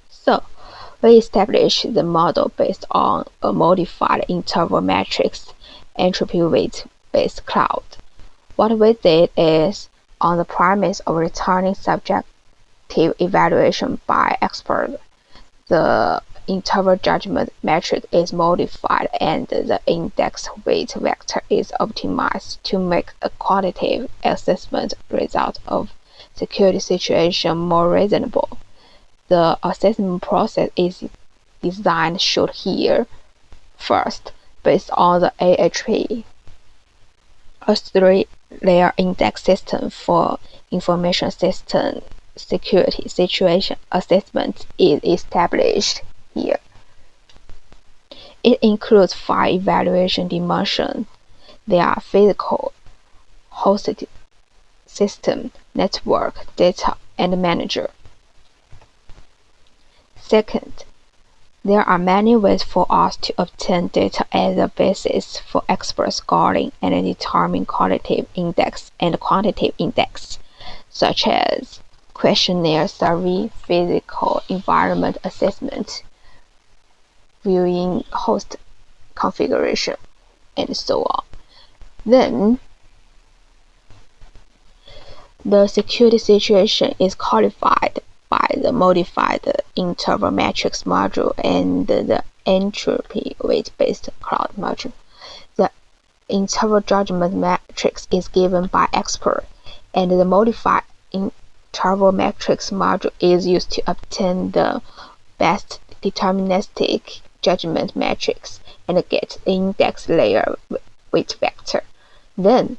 So, we establish the model based on a modified interval matrix entropy weight-based cloud. What we did is, on the premise of returning subjective evaluation by expert, the interval judgment matrix is modified and the index weight vector is optimized to make a quantitative assessment result of security situation more reasonable. The assessment process is design shown here. First, based on the AHP, a 3-layer index system for information system security situation assessment is established here. It includes 5 evaluation dimensions. They are physical, hosted system, network, data, and manager. Second, there are many ways for us to obtain data as a basis for expert scoring and determine qualitative index and quantitative index, such as questionnaire survey, physical environment assessment, viewing host configuration, and so on. Then, the security situation is qualified by the modified interval matrix module and the entropy weight-based cloud module. The interval judgment matrix is given by expert, and the modified interval matrix module is used to obtain the best deterministic judgment matrix and get index layer weight vector. Then,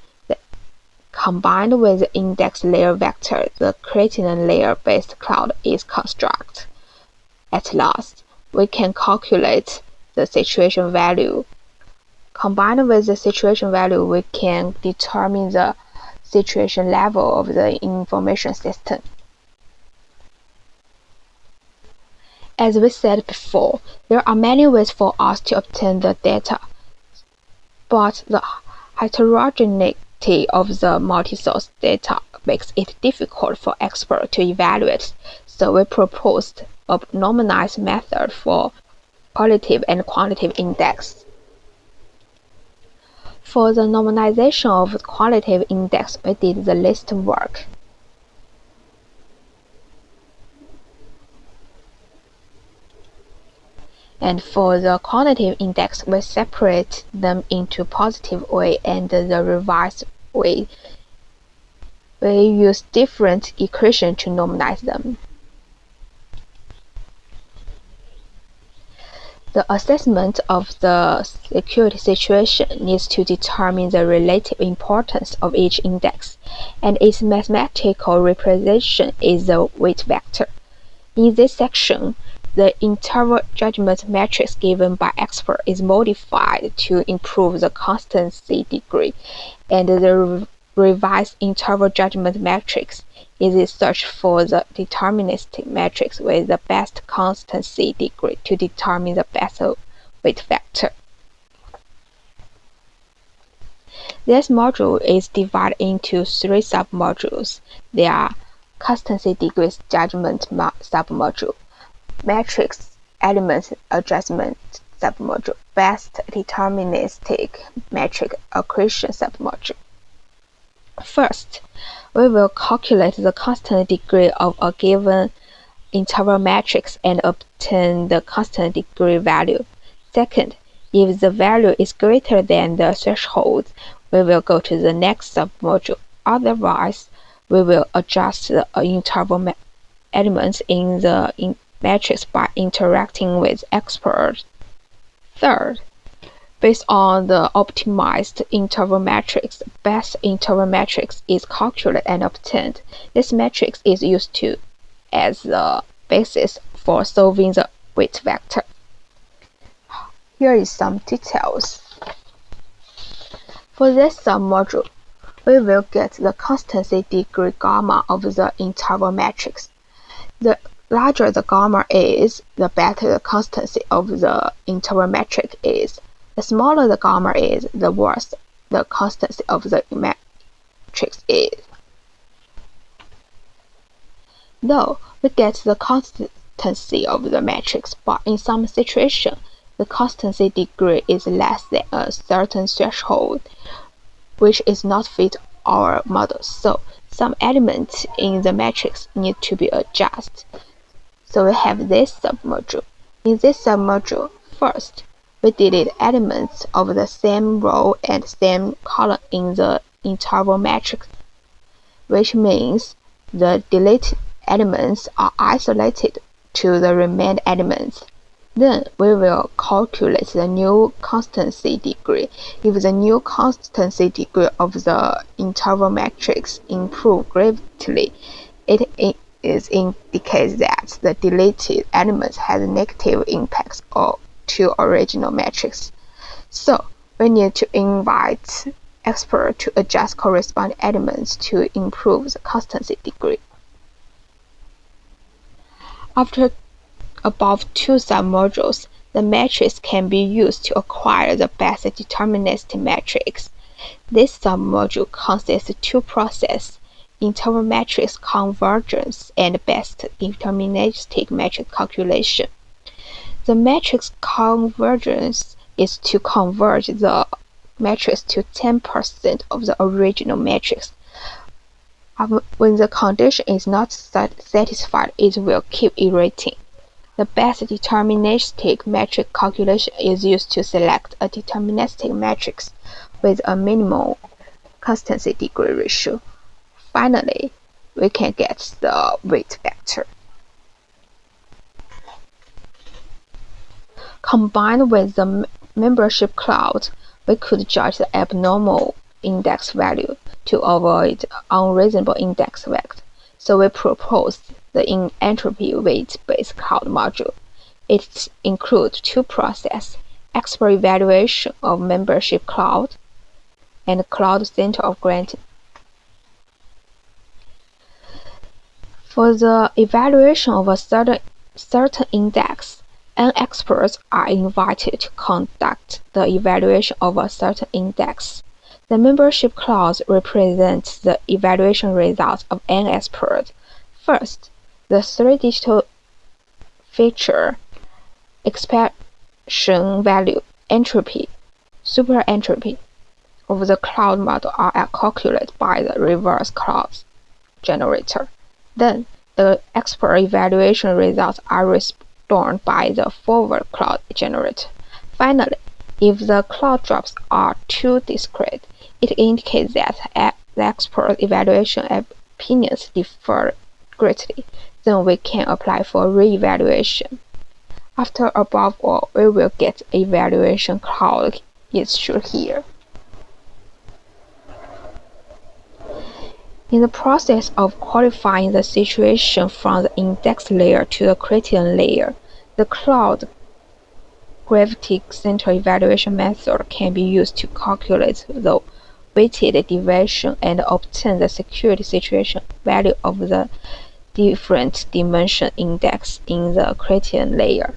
combined with the index layer vector, the creatinine layer-based cloud is constructed. At last, we can calculate the situation value. Combined with the situation value, we can determine the situation level of the information system. As we said before, there are many ways for us to obtain the data, but the heterogeneity of the multi-source data makes it difficult for experts to evaluate, so we proposed a normalized method for qualitative and quantitative index. For the normalization of the qualitative index, we did the list work. And for the quantitative index, we separate them into positive way and the revised way. We use different equations to normalize them. The assessment of the security situation needs to determine the relative importance of each index, and its mathematical representation is the weight vector. In this section, the interval judgment matrix given by expert is modified to improve the constancy degree, and the revised interval judgment matrix is a search for the deterministic matrix with the best constancy degree to determine the best weight vector. This module is divided into 3 submodules. They are constancy degree judgment submodule, matrix element adjustment submodule, best deterministic matrix accretion submodule. First, we will calculate the constant degree of a given interval matrix and obtain the constant degree value. Second, if the value is greater than the threshold, we will go to the next submodule. Otherwise, we will adjust the interval elements in the matrix by interacting with experts. Third, based on the optimized interval matrix, best interval matrix is calculated and obtained. This matrix is used as the basis for solving the weight vector. Here is some details. For this submodule, we will get the constancy degree gamma of the interval matrix. The larger the gamma is, the better the constancy of the interval matrix is. The smaller the gamma is, the worse the constancy of the matrix is. Though we get the constancy of the matrix, but in some situations, the constancy degree is less than a certain threshold, which is not fit our model. So some elements in the matrix need to be adjusted. So we have this submodule. In this submodule, first, we delete elements of the same row and same column in the interval matrix, which means the deleted elements are isolated to the remaining elements. Then we will calculate the new constancy degree. If the new constancy degree of the interval matrix improves greatly, it indicates that the deleted element has negative impacts to original matrix. So we need to invite experts to adjust corresponding elements to improve the constancy degree. After above two submodules, the matrix can be used to acquire the best deterministic matrix. This submodule consists of two processes: interval matrix convergence and best deterministic matrix calculation. The matrix convergence is to converge the matrix to 10% of the original matrix. When the condition is not satisfied, it will keep iterating. The best deterministic matrix calculation is used to select a deterministic matrix with a minimal constancy degree ratio. Finally, we can get the weight vector. Combined with the membership cloud, we could judge the abnormal index value to avoid unreasonable index vector. So we proposed the entropy weight-based cloud module. It includes two processes: expert evaluation of membership cloud and cloud center of granting. For the evaluation of a certain index, experts are invited to conduct the evaluation of a certain index. The membership clause represents the evaluation results of an expert. First, the three digital feature, expansion value, entropy, superentropy of the cloud model are calculated by the reverse clause generator. Then, the expert evaluation results are returned by the forward clause generator. Finally, if the clause drops are too discrete, it indicates that the expert evaluation opinions differ greatly. Then we can apply for re-evaluation. After above all, we will get evaluation clause is shown here. In the process of qualifying the situation from the index layer to the criterion layer, the cloud gravity center evaluation method can be used to calculate the weighted deviation and obtain the security situation value of the different dimension index in the criterion layer,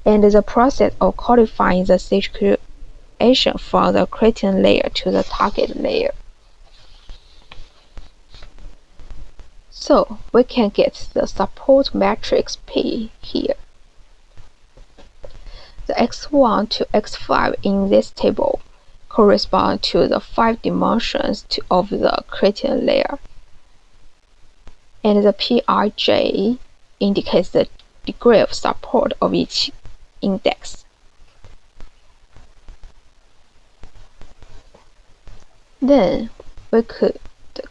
and the process of qualifying the situation from the criterion layer to the target layer. So we can get the support matrix P here. The x1 to x5 in this table correspond to the 5 dimensions of the criterion layer, and the Pij indicates the degree of support of each index. Then we could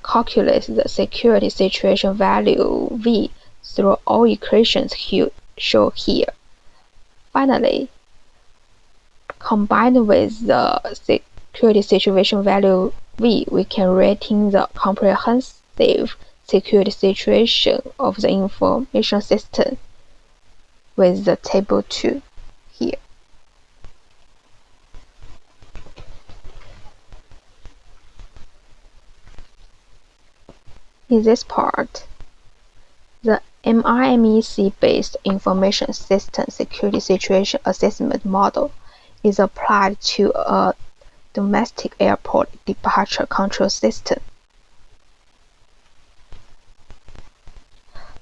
calculate the security situation value V through all equations shown here. Finally, combined with the security situation value V, we can retain the comprehensive security situation of the information system with the table 2 here. In this part, the MIMEC-based information system security situation assessment model is applied to a domestic airport departure control system.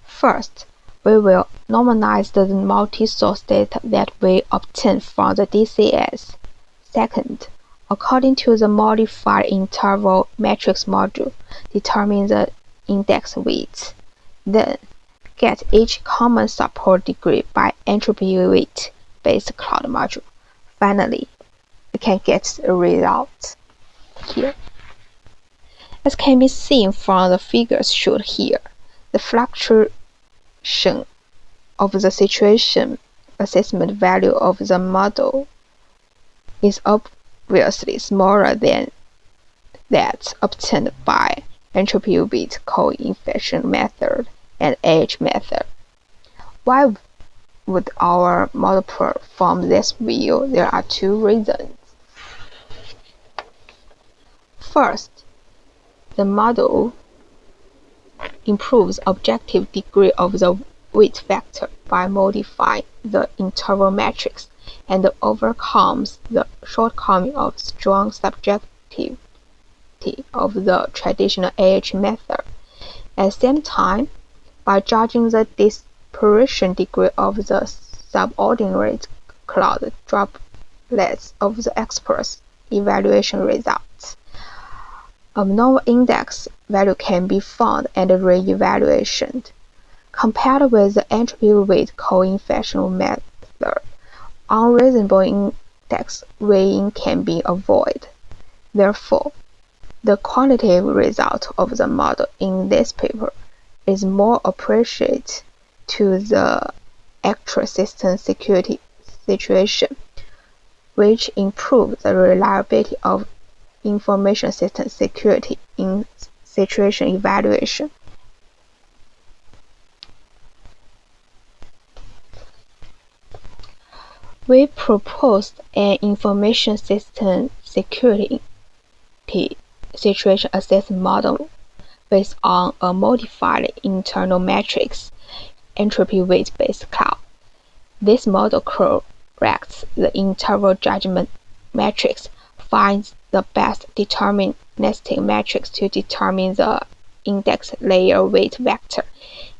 First, we will normalize the multi-source data that we obtain from the DCS. Second, according to the modified interval matrix module, determine the index weights. Then, get each common support degree by entropy weight-based cloud module. Finally, we can get the result here. As can be seen from the figures shown here, the fluctuation of the situation assessment value of the model is obviously smaller than that obtained by entropy weight coefficient method and age method. Why would our model perform this view? There are two reasons. First, the model improves objective degree of the weight vector by modifying the interval matrix and overcomes the shortcoming of strong subjectivity of the traditional AH method. At the same time, by judging the dispersion degree of the subordinate cloud droplets of the express evaluation results, a normal index value can be found and re-evaluated. Compared with the entropy weight coefficient method, unreasonable index weighing can be avoided. Therefore, the quantitative result of the model in this paper is more appropriate to the actual system security situation, which improves the reliability of information system security in situation evaluation. We proposed an information system security situation assessment model based on a modified internal matrix entropy weight-based cloud. This model corrects the interval judgment matrix, finds the best deterministic matrix to determine the index layer weight vector,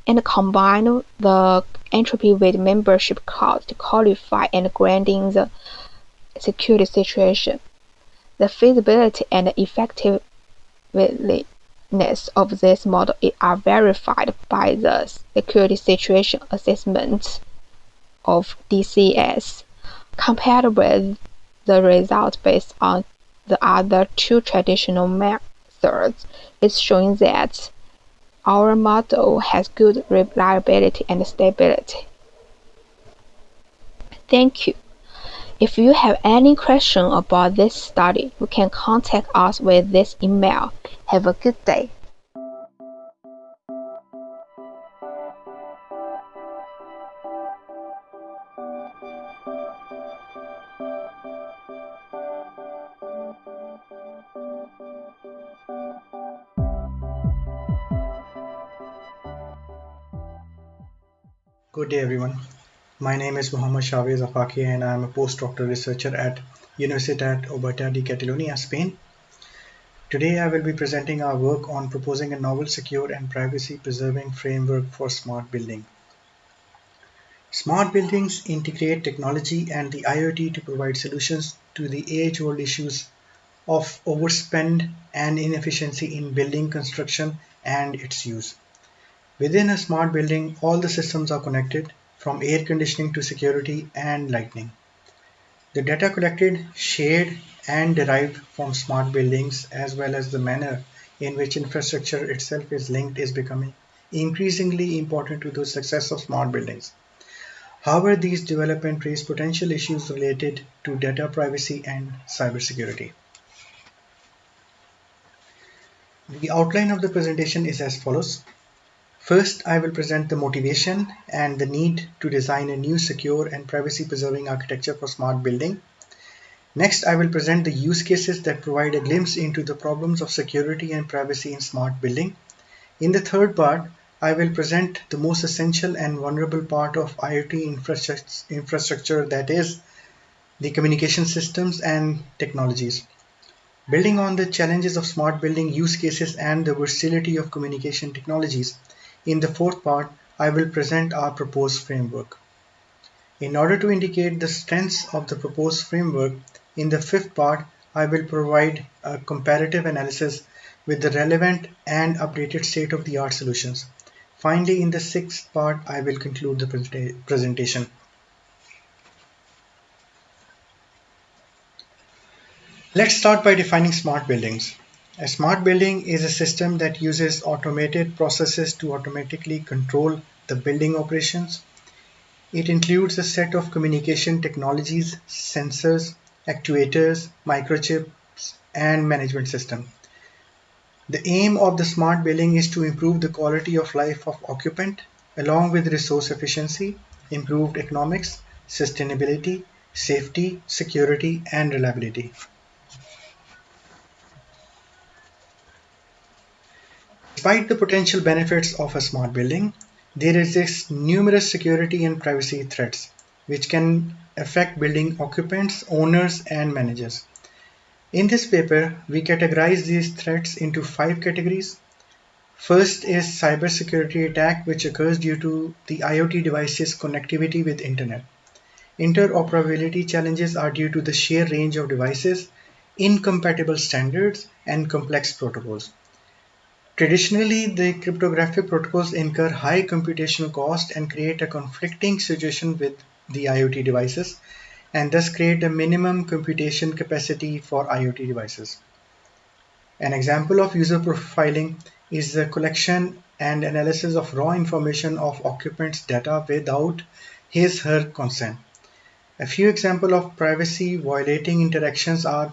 and combine the entropy weight membership cloud to qualify and grading the security situation. The feasibility and effectiveness of this model are verified by the security situation assessment of DCS. Compared with the results based on the other two traditional methods, it's showing that our model has good reliability and stability. Thank you. If you have any question about this study, you can contact us with this email. Have a good day. Good day everyone. My name is Mohammad Shavez Afaki and I am a postdoctoral researcher at Universitat Oberta de Catalunya, Spain. Today I will be presenting our work on proposing a novel, secure and privacy-preserving framework for smart building. Smart buildings integrate technology and the IoT to provide solutions to the age-old issues of overspend and inefficiency in building construction and its use. Within a smart building, all the systems are connected, from air conditioning to security and lighting. The data collected, shared, and derived from smart buildings, as well as the manner in which infrastructure itself is linked, is becoming increasingly important to the success of smart buildings. However, these developments raise potential issues related to data privacy and cybersecurity. The outline of the presentation is as follows. First, I will present the motivation and the need to design a new secure and privacy-preserving architecture for smart building. Next, I will present the use cases that provide a glimpse into the problems of security and privacy in smart building. In the third part, I will present the most essential and vulnerable part of IoT infrastructure, that is, the communication systems and technologies. Building on the challenges of smart building use cases and the versatility of communication technologies, in the fourth part, I will present our proposed framework. In order to indicate the strengths of the proposed framework, in the fifth part, I will provide a comparative analysis with the relevant and updated state-of-the-art solutions. Finally, in the sixth part, I will conclude the presentation. Let's start by defining smart buildings. A smart building is a system that uses automated processes to automatically control the building operations. It includes a set of communication technologies, sensors, actuators, microchips, and management system. The aim of the smart building is to improve the quality of life of occupant along with resource efficiency, improved economics, sustainability, safety, security, and reliability. Despite the potential benefits of a smart building, there exist numerous security and privacy threats which can affect building occupants, owners, and managers. In this paper, we categorize these threats into 5 categories. First is cybersecurity attack, which occurs due to the IoT device's connectivity with Internet. Interoperability challenges are due to the sheer range of devices, incompatible standards, and complex protocols. Traditionally, the cryptographic protocols incur high computational cost and create a conflicting situation with the IoT devices, and thus create a minimum computation capacity for IoT devices. An example of user profiling is the collection and analysis of raw information of occupants' data without his/her consent. A few examples of privacy-violating interactions are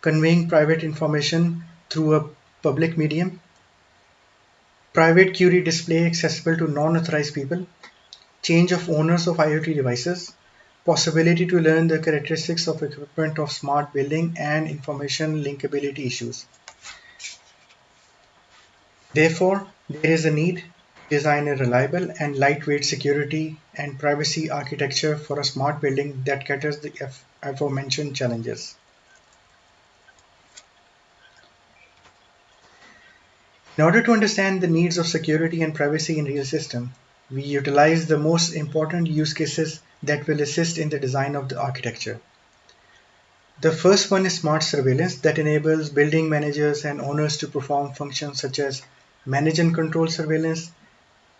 conveying private information through a public medium, private query display accessible to non-authorized people, change of owners of IoT devices, possibility to learn the characteristics of equipment of smart building, and information linkability issues. Therefore, there is a need to design a reliable and lightweight security and privacy architecture for a smart building that caters the aforementioned challenges. In order to understand the needs of security and privacy in real system, we utilize the most important use cases that will assist in the design of the architecture. The first one is smart surveillance that enables building managers and owners to perform functions such as manage and control surveillance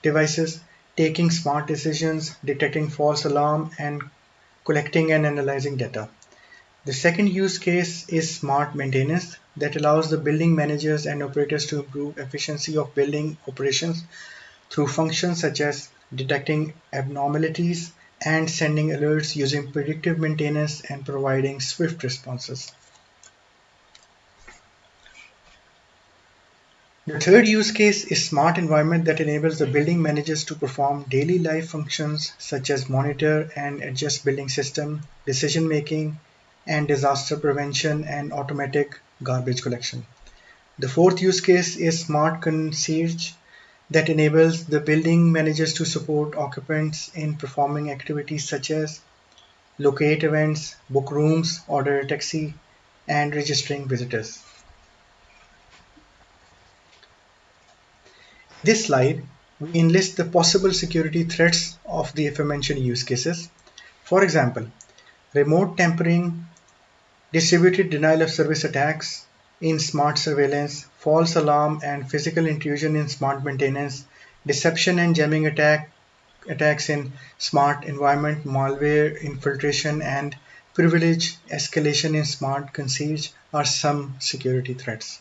devices, taking smart decisions, detecting false alarm, and collecting and analyzing data. The second use case is smart maintenance that allows the building managers and operators to improve efficiency of building operations through functions such as detecting abnormalities and sending alerts using predictive maintenance and providing swift responses. The third use case is smart environment that enables the building managers to perform daily life functions such as monitor and adjust building system, decision making, and disaster prevention and automatic garbage collection. The fourth use case is smart concierge that enables the building managers to support occupants in performing activities such as locate events, book rooms, order a taxi, and registering visitors. In this slide, we enlist the possible security threats of the aforementioned use cases. For example, remote tampering, distributed denial of service attacks in smart surveillance, false alarm and physical intrusion in smart maintenance, deception and jamming attacks in smart environment, malware infiltration, and privilege escalation in smart concierge are some security threats.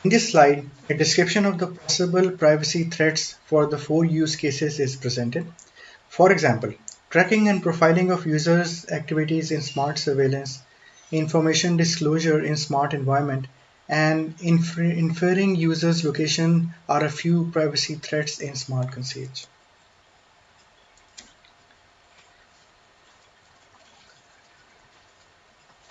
In this slide, a description of the possible privacy threats for the 4 use cases is presented. For example, tracking and profiling of users' activities in smart surveillance, information disclosure in smart environment, and inferring users' location are a few privacy threats in smart concierge.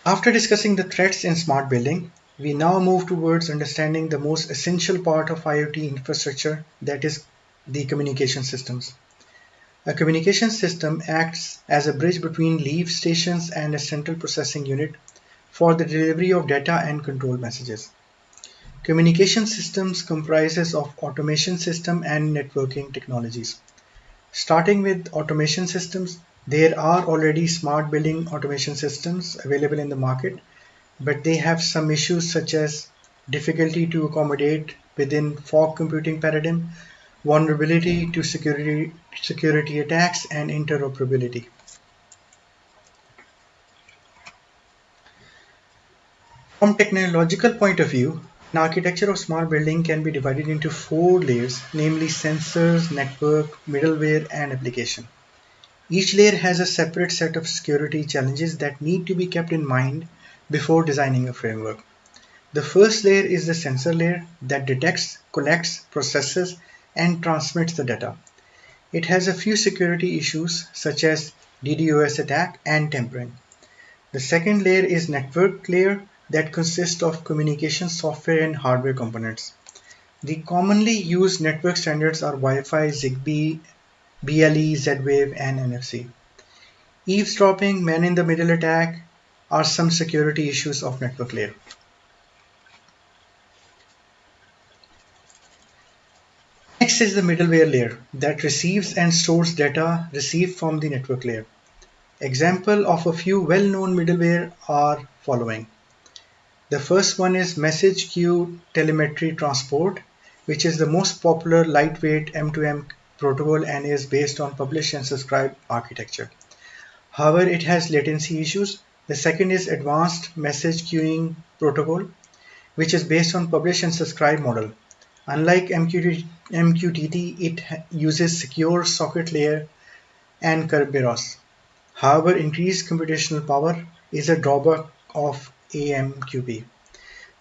After discussing the threats in smart building, we now move towards understanding the most essential part of IoT infrastructure, that is the communication systems. A communication system acts as a bridge between leave stations and a central processing unit for the delivery of data and control messages. Communication systems comprises of automation system and networking technologies. Starting with automation systems, there are already smart building automation systems available in the market, but they have some issues such as difficulty to accommodate within fog computing paradigm, vulnerability to security attacks, and interoperability. From technological point of view, An architecture of smart building can be divided into 4 layers, namely sensors, network, middleware, and application. Each layer has a separate set of security challenges that need to be kept in mind before designing a framework. The first layer is the sensor layer that detects, collects, processes, and transmits the data. It has a few security issues such as DDoS attack and tampering. The second layer is network layer that consists of communication software and hardware components. The commonly used network standards are Wi-Fi, Zigbee, BLE, Z-Wave, and NFC. Eavesdropping, man-in-the-middle attack are some security issues of network layer. Next is the middleware layer that receives and stores data received from the network layer. Example of a few well-known middleware are following. The first one is message queue telemetry transport, which is the most popular lightweight M2M protocol and is based on publish and subscribe architecture. However, it has latency issues. The second is advanced message queuing protocol, which is based on publish and subscribe model. Unlike MQTT, it uses secure socket layer and Kerberos. However, increased computational power is a drawback of AMQP.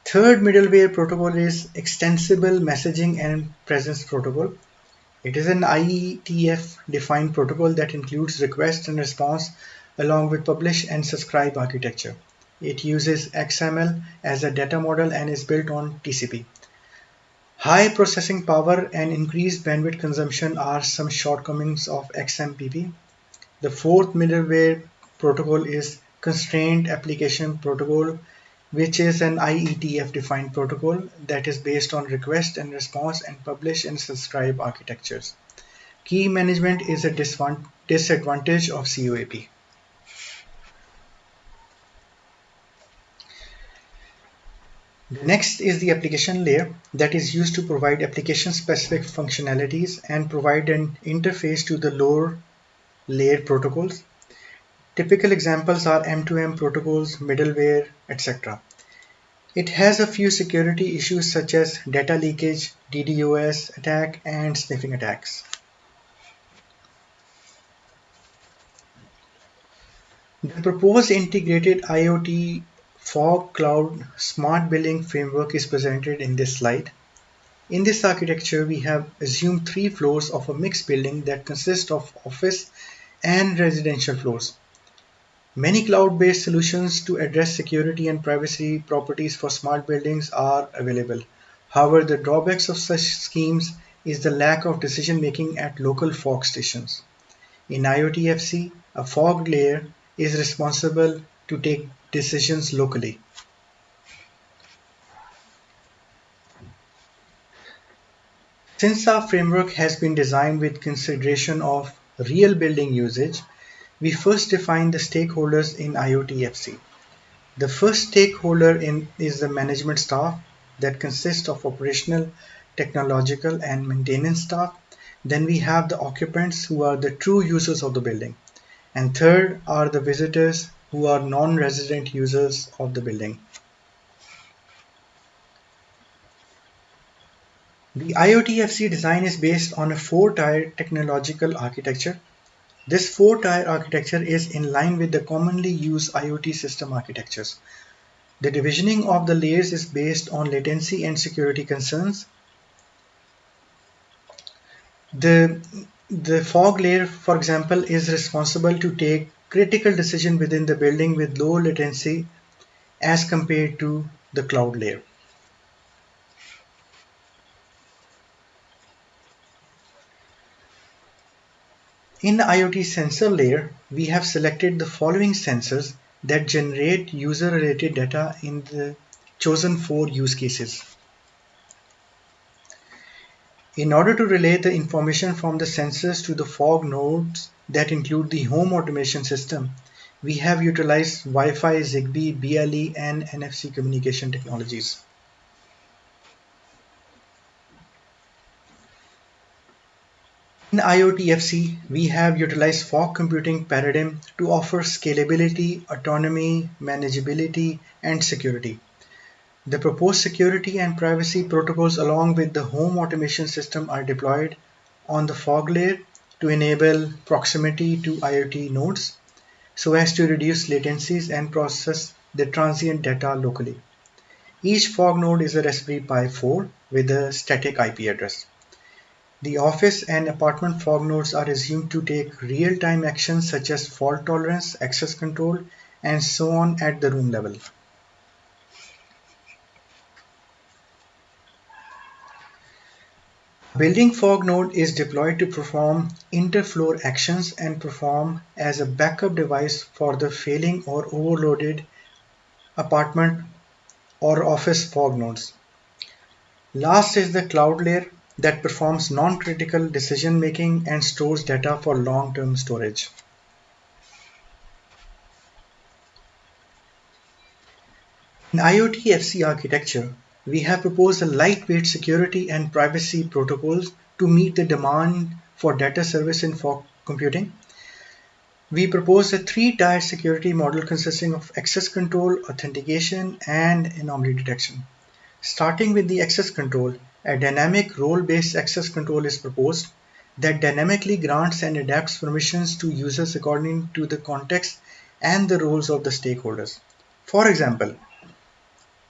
Third middleware protocol is Extensible Messaging and Presence Protocol. It is an IETF defined protocol that includes request and response along with publish and subscribe architecture. It uses XML as a data model and is built on TCP. High processing power and increased bandwidth consumption are some shortcomings of XMPP. The fourth middleware protocol is Constrained Application Protocol, which is an IETF defined protocol that is based on request and response and publish and subscribe architectures. Key management is a disadvantage of COAP. The next is the application layer that is used to provide application-specific functionalities and provide an interface to the lower layer protocols. Typical examples are M2M protocols, middleware, etc. It has a few security issues such as data leakage, DDoS attack, and sniffing attacks. The proposed integrated IoT fog cloud smart building framework is presented in this slide. In this architecture, we have assumed 3 floors of a mixed building that consists of office and residential floors. Many cloud-based solutions to address security and privacy properties for smart buildings are available. However, the drawbacks of such schemes is the lack of decision-making at local fog stations. In IoTFC, a fog layer is responsible to take decisions locally. Since our framework has been designed with consideration of real building usage, we first define the stakeholders in IoTFC. The first stakeholder is the management staff that consists of operational, technological, and maintenance staff. Then we have the occupants who are the true users of the building. And third are the visitors who are non-resident users of the building. The IoTFC design is based on a 4-tier technological architecture. This 4-tier architecture is in line with the commonly used IoT system architectures. The divisioning of the layers is based on latency and security concerns. The fog layer, for example, is responsible to take critical decisions within the building with low latency as compared to the cloud layer. In the IoT sensor layer, we have selected the following sensors that generate user-related data in the chosen 4 use cases. In order to relay the information from the sensors to the fog nodes that include the home automation system, we have utilized Wi-Fi, Zigbee, BLE, and NFC communication technologies. In IoTFC, we have utilized fog computing paradigm to offer scalability, autonomy, manageability, and security. The proposed security and privacy protocols along with the home automation system are deployed on the fog layer to enable proximity to IoT nodes so as to reduce latencies and process the transient data locally. Each fog node is a Raspberry Pi 4 with a static IP address. The office and apartment fog nodes are assumed to take real-time actions such as fault tolerance, access control, and so on at the room level. Building fog node is deployed to perform inter-floor actions and perform as a backup device for the failing or overloaded apartment or office fog nodes. Last is the cloud layer that performs non-critical decision making and stores data for long-term storage. In IoTFC architecture, we have proposed a lightweight security and privacy protocols to meet the demand for data service in fog computing. We propose a three-tier security model consisting of access control, authentication, and anomaly detection. Starting with the access control, a dynamic role-based access control is proposed that dynamically grants and adapts permissions to users according to the context and the roles of the stakeholders. For example,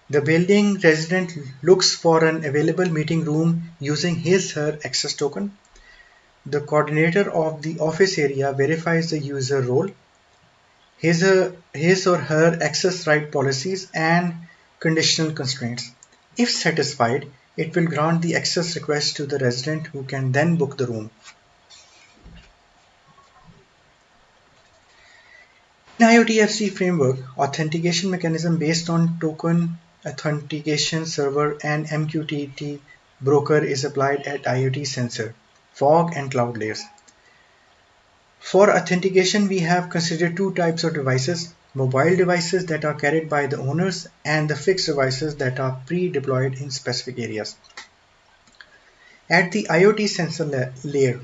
the building resident looks for an available meeting room using his/her access token. The coordinator of the office area verifies the user role, his or her access right policies, and conditional constraints. If satisfied, it will grant the access request to the resident who can then book the room. In IoTFC framework, authentication mechanism based on token authentication server and MQTT broker is applied at IoT sensor, fog, and cloud layers. For authentication, we have considered two types of devices: mobile devices that are carried by the owners and the fixed devices that are pre-deployed in specific areas. At the IoT sensor layer,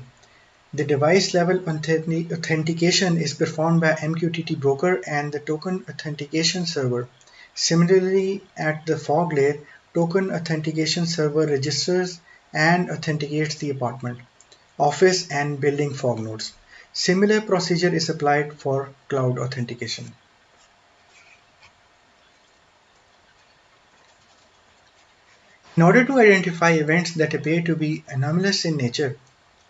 the device level authentication is performed by MQTT broker and the token authentication server. Similarly, at the fog layer, token authentication server registers and authenticates the apartment, office, and building fog nodes. Similar procedure is applied for cloud authentication. In order to identify events that appear to be anomalous in nature,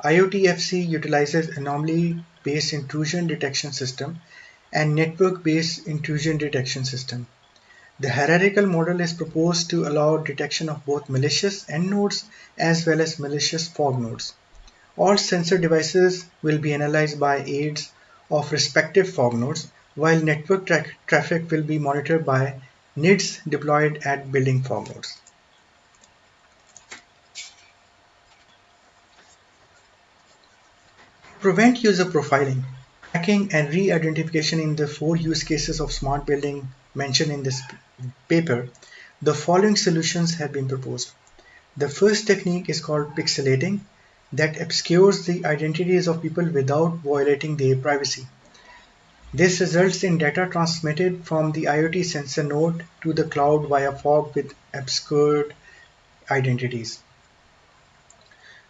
IoTFC utilizes anomaly-based intrusion detection system and network-based intrusion detection system. The hierarchical model is proposed to allow detection of both malicious end nodes as well as malicious fog nodes. All sensor devices will be analyzed by aids of respective fog nodes, while network traffic will be monitored by NIDs deployed at building fog nodes. To prevent user profiling, tracking, and re-identification in the 4 use cases of smart building mentioned in this paper, the following solutions have been proposed. The first technique is called pixelating, that obscures the identities of people without violating their privacy. This results in data transmitted from the IoT sensor node to the cloud via fog with obscured identities.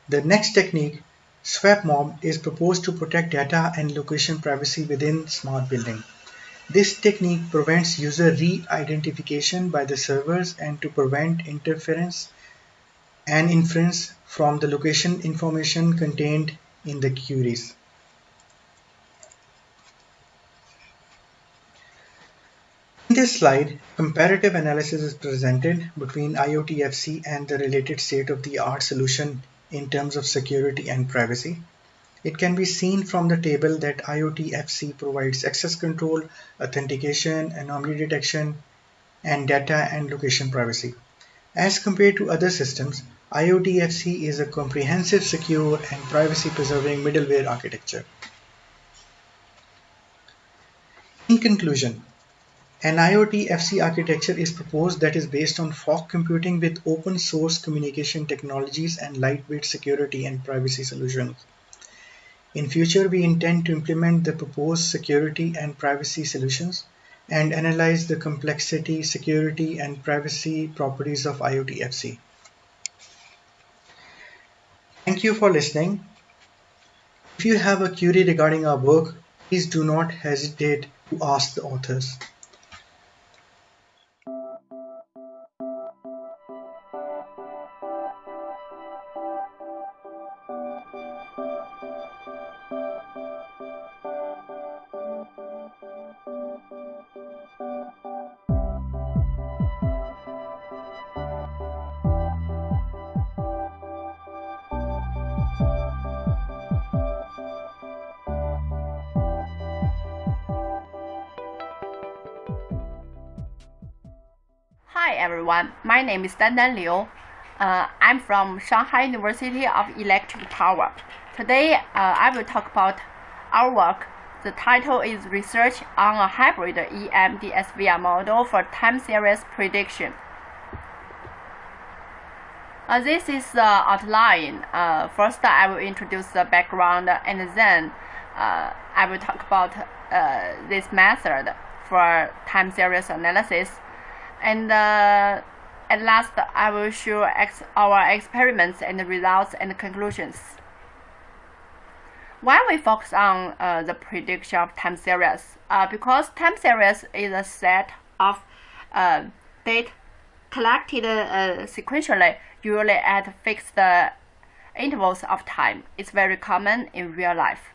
The next technique, swap mob, is proposed to protect data and location privacy within smart building. This technique prevents user re-identification by the servers and to prevent interference and inference from the location information contained in the queries. In this slide, comparative analysis is presented between IoTFC and the related state-of-the-art solution in terms of security and privacy. It can be seen from the table that IoTFC provides access control, authentication, anomaly detection, and data and location privacy. As compared to other systems, IoTFC is a comprehensive, secure, and privacy-preserving middleware architecture. In conclusion, an IoTFC architecture is proposed that is based on fog computing with open source communication technologies and lightweight security and privacy solutions. In future, we intend to implement the proposed security and privacy solutions and analyze the complexity, security, and privacy properties of IoTFC. Thank you for listening. If you have a query regarding our work, please do not hesitate to ask the authors. Hi everyone, my name is Dandan Liu. I'm from Shanghai University of Electric Power. Today I will talk about our work. The title is Research on a Hybrid EMD-SVR Model for Time Series Prediction. This is the outline. First I will introduce the background and then I will talk about this method for time series analysis. And at last, I will show our experiments and the results and conclusions. Why we focus on the prediction of time series? Because time series is a set of data collected sequentially, usually at fixed intervals of time. It's very common in real life.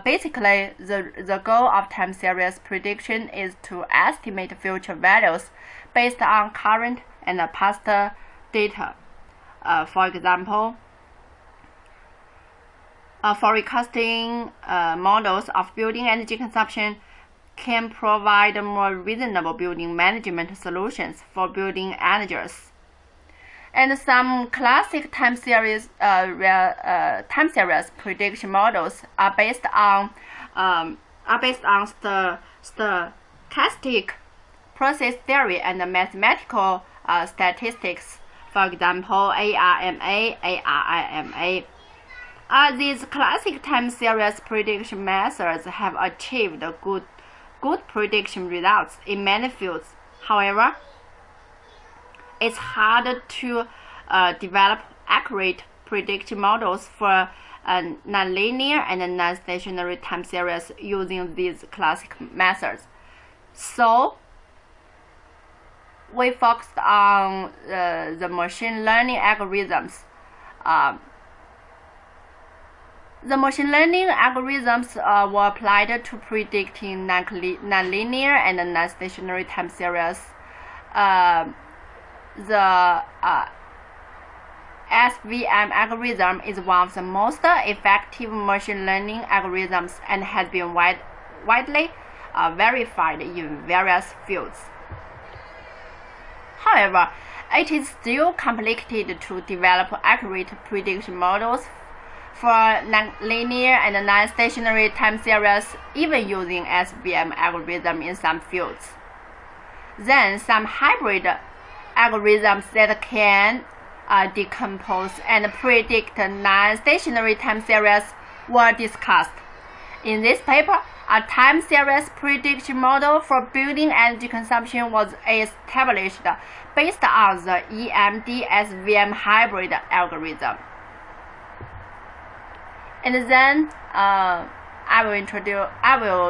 Basically, the goal of time series prediction is to estimate future values based on current and past data. For example, forecasting models of building energy consumption can provide more reasonable building management solutions for building managers. And some classic time series prediction models are based on stochastic process theory and mathematical statistics. For example, ARMA, ARIMA. These classic time series prediction methods have achieved good prediction results in many fields. However, it's hard to develop accurate prediction models for nonlinear and non-stationary time series using these classic methods. So, we focused on the machine learning algorithms. The machine learning algorithms were applied to predicting nonlinear and non-stationary time series. The SVM algorithm is one of the most effective machine learning algorithms and has been widely verified in various fields. However, it is still complicated to develop accurate prediction models for nonlinear and non-stationary time series, even using SVM algorithm in some fields. Then, some hybrid algorithms that can decompose and predict non-stationary time series were discussed. In this paper, a time series prediction model for building energy consumption was established based on the EMD-SVM hybrid algorithm. And then I will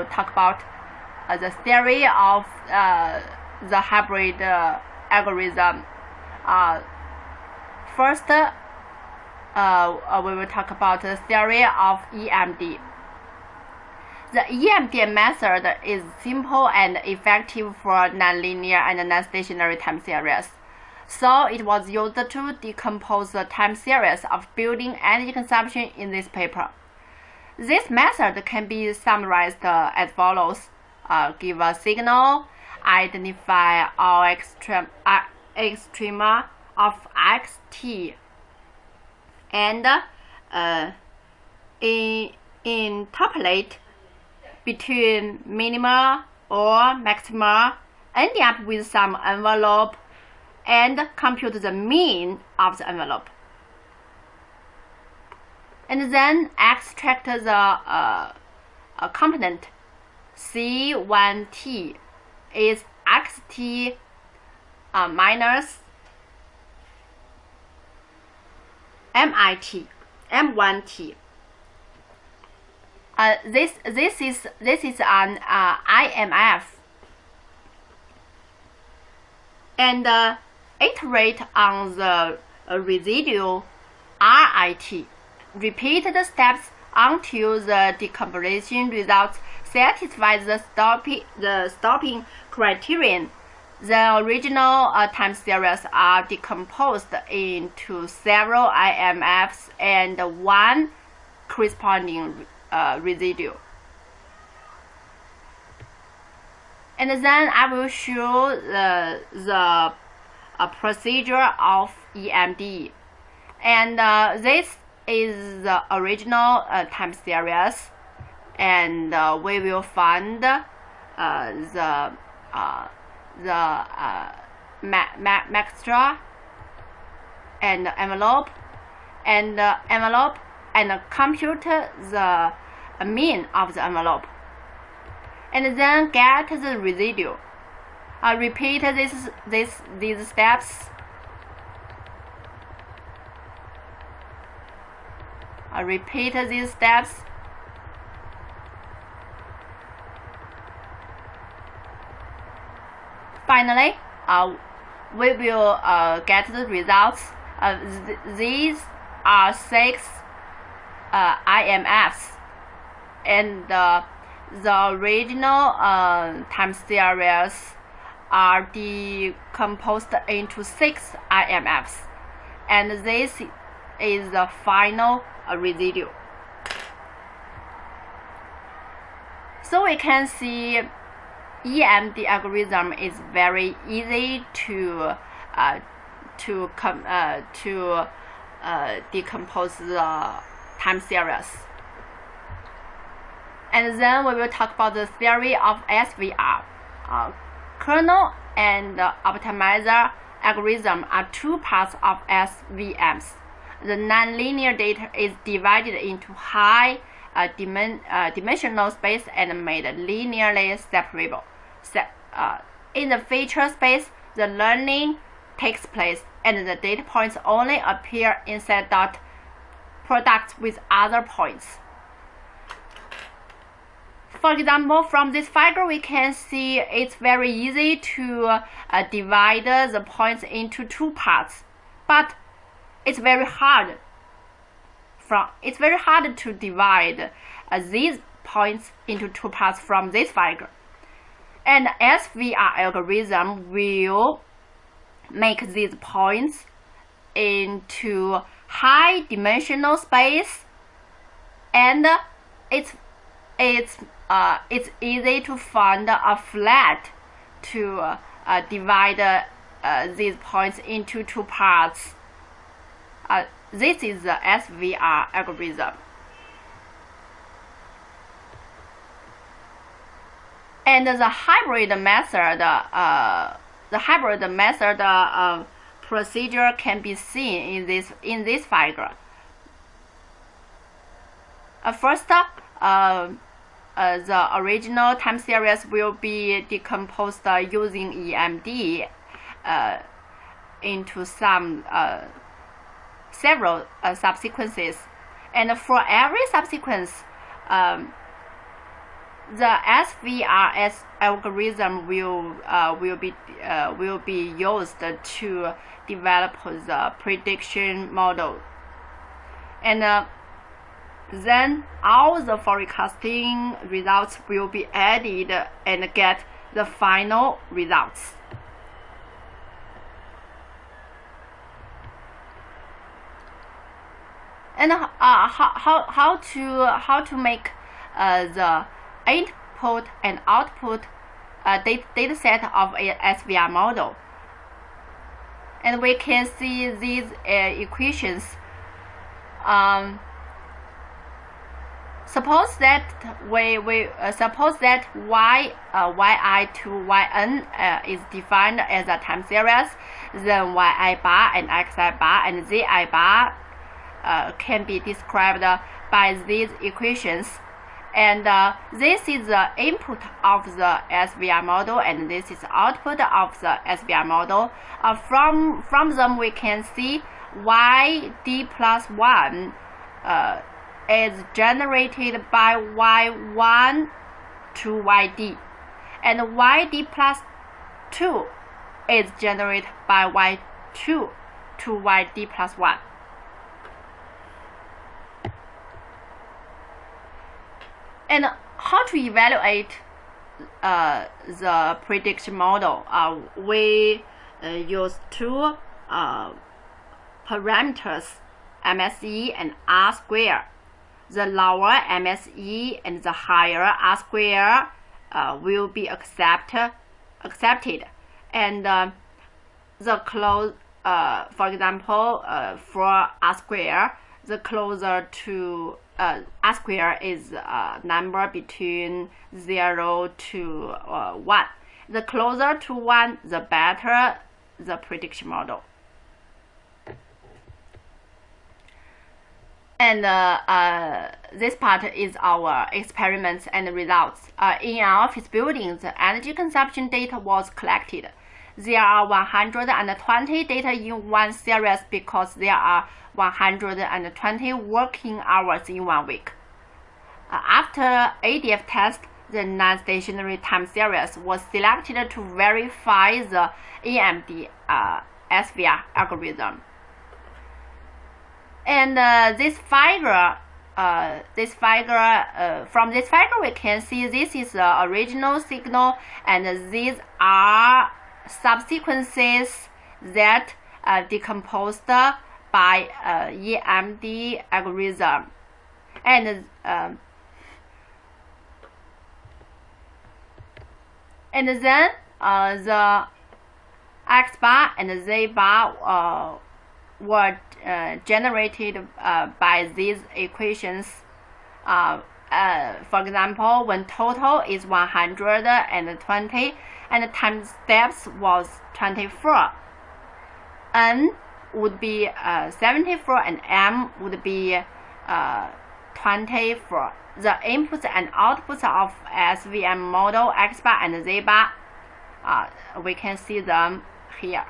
talk about the theory of the hybrid algorithm. First, we will talk about the theory of EMD. The EMD method is simple and effective for nonlinear and non-stationary time series. So it was used to decompose the time series of building energy consumption in this paper. This method can be summarized as follows. Give a signal, identify all extrema of xt, and interpolate between minima or maxima, ending up with some envelope, and compute the mean of the envelope. And then extract the component C1t is xt minus m1t. This is an IMF, and iterate on the residual RIT. Repeat the steps until the decomposition results satisfies the stopping criterion. The original time series are decomposed into several IMFs and one corresponding residue. And then I will show the procedure of EMD. And this is the original time series, and we will find the maxtra and envelope, and compute the mean of the envelope, and then get the residue. Repeat these steps. Repeat these steps. Finally, we will get the results. These are 6 IMFs, and the original time series are decomposed into 6 IMFs, and this is the final residue. So we can see EMD algorithm is very easy to decompose the time series. And then we will talk about the theory of SVR. Kernel and optimizer algorithm are 2 parts of SVMs. The nonlinear data is divided into high dimensional space and made linearly separable. In the feature space, the learning takes place, and the data points only appear inside dot products with other points. For example, from this figure, we can see it's very easy to divide the points into 2 parts, but it's very hard to divide these points into 2 parts from this figure. And SVR algorithm will make these points into high dimensional space, and it's easy to find a flat to divide these points into 2 parts. This is the SVR algorithm. And the hybrid method procedure can be seen in this figure. First, the original time series will be decomposed using EMD into several subsequences, and for every subsequence, the SVR algorithm will be used to develop the prediction model, and then all the forecasting results will be added and get the final results. And how to make the input and output data set of a SVR model. And we can see these equations. Suppose that yi to yn is defined as a time series, then yi bar and xi bar and zi bar can be described by these equations, And this is the input of the SVR model, and this is the output of the SVR model. From them we can see YD plus 1 is generated by Y1 to YD, and YD plus 2 is generated by Y2 to YD plus 1. And how to evaluate the prediction model? We use two parameters, MSE and R square. The lower MSE and the higher R square will be accepted. And the close, for example, for R square, the closer to R square is a number between 0 to 1. The closer to 1, the better the prediction model. And this part is our experiments and results. In an office building, the energy consumption data was collected. There are 120 data in one series because there are 120 working hours in 1 week. After ADF test, the non-stationary time series was selected to verify the EMD-SVR algorithm. And from this figure we can see this is the original signal, and these are subsequences that decomposed by EMD algorithm. And then the X bar and Z bar were generated by these equations. For example, when total is 120 and time steps was 24, N would be 74 and M would be 24. The inputs and outputs of SVM model X bar and Z bar, we can see them here.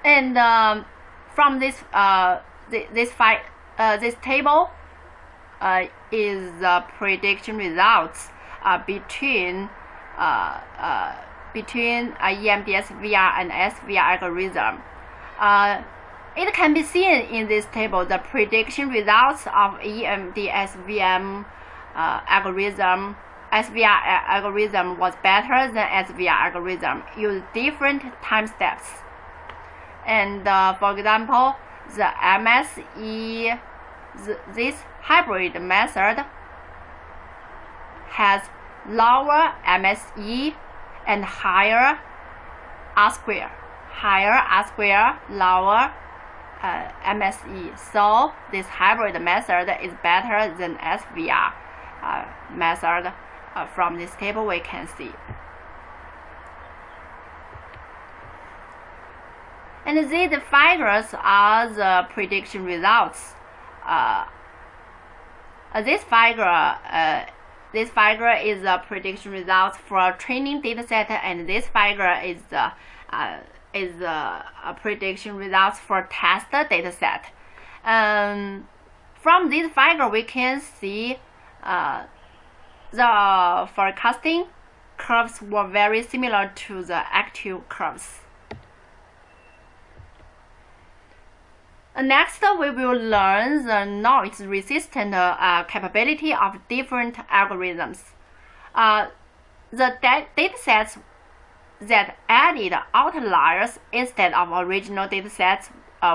And from this this table is the prediction results between EMD-SVR and SVR algorithm. It can be seen in this table the prediction results of EMD-SVM algorithm. SVR algorithm was better than SVR algorithm, use different time steps. And for example, the MSE, this hybrid method has lower MSE and higher R square. Higher R square, lower MSE. So this hybrid method is better than SVR method. From this table we can see. And these figures are the prediction results. This figure is the prediction results for training dataset, and this figure is the prediction results for test dataset. From this figure, we can see the forecasting curves were very similar to the active curves. Next, we will learn the noise-resistant capability of different algorithms. The datasets that added outliers instead of original datasets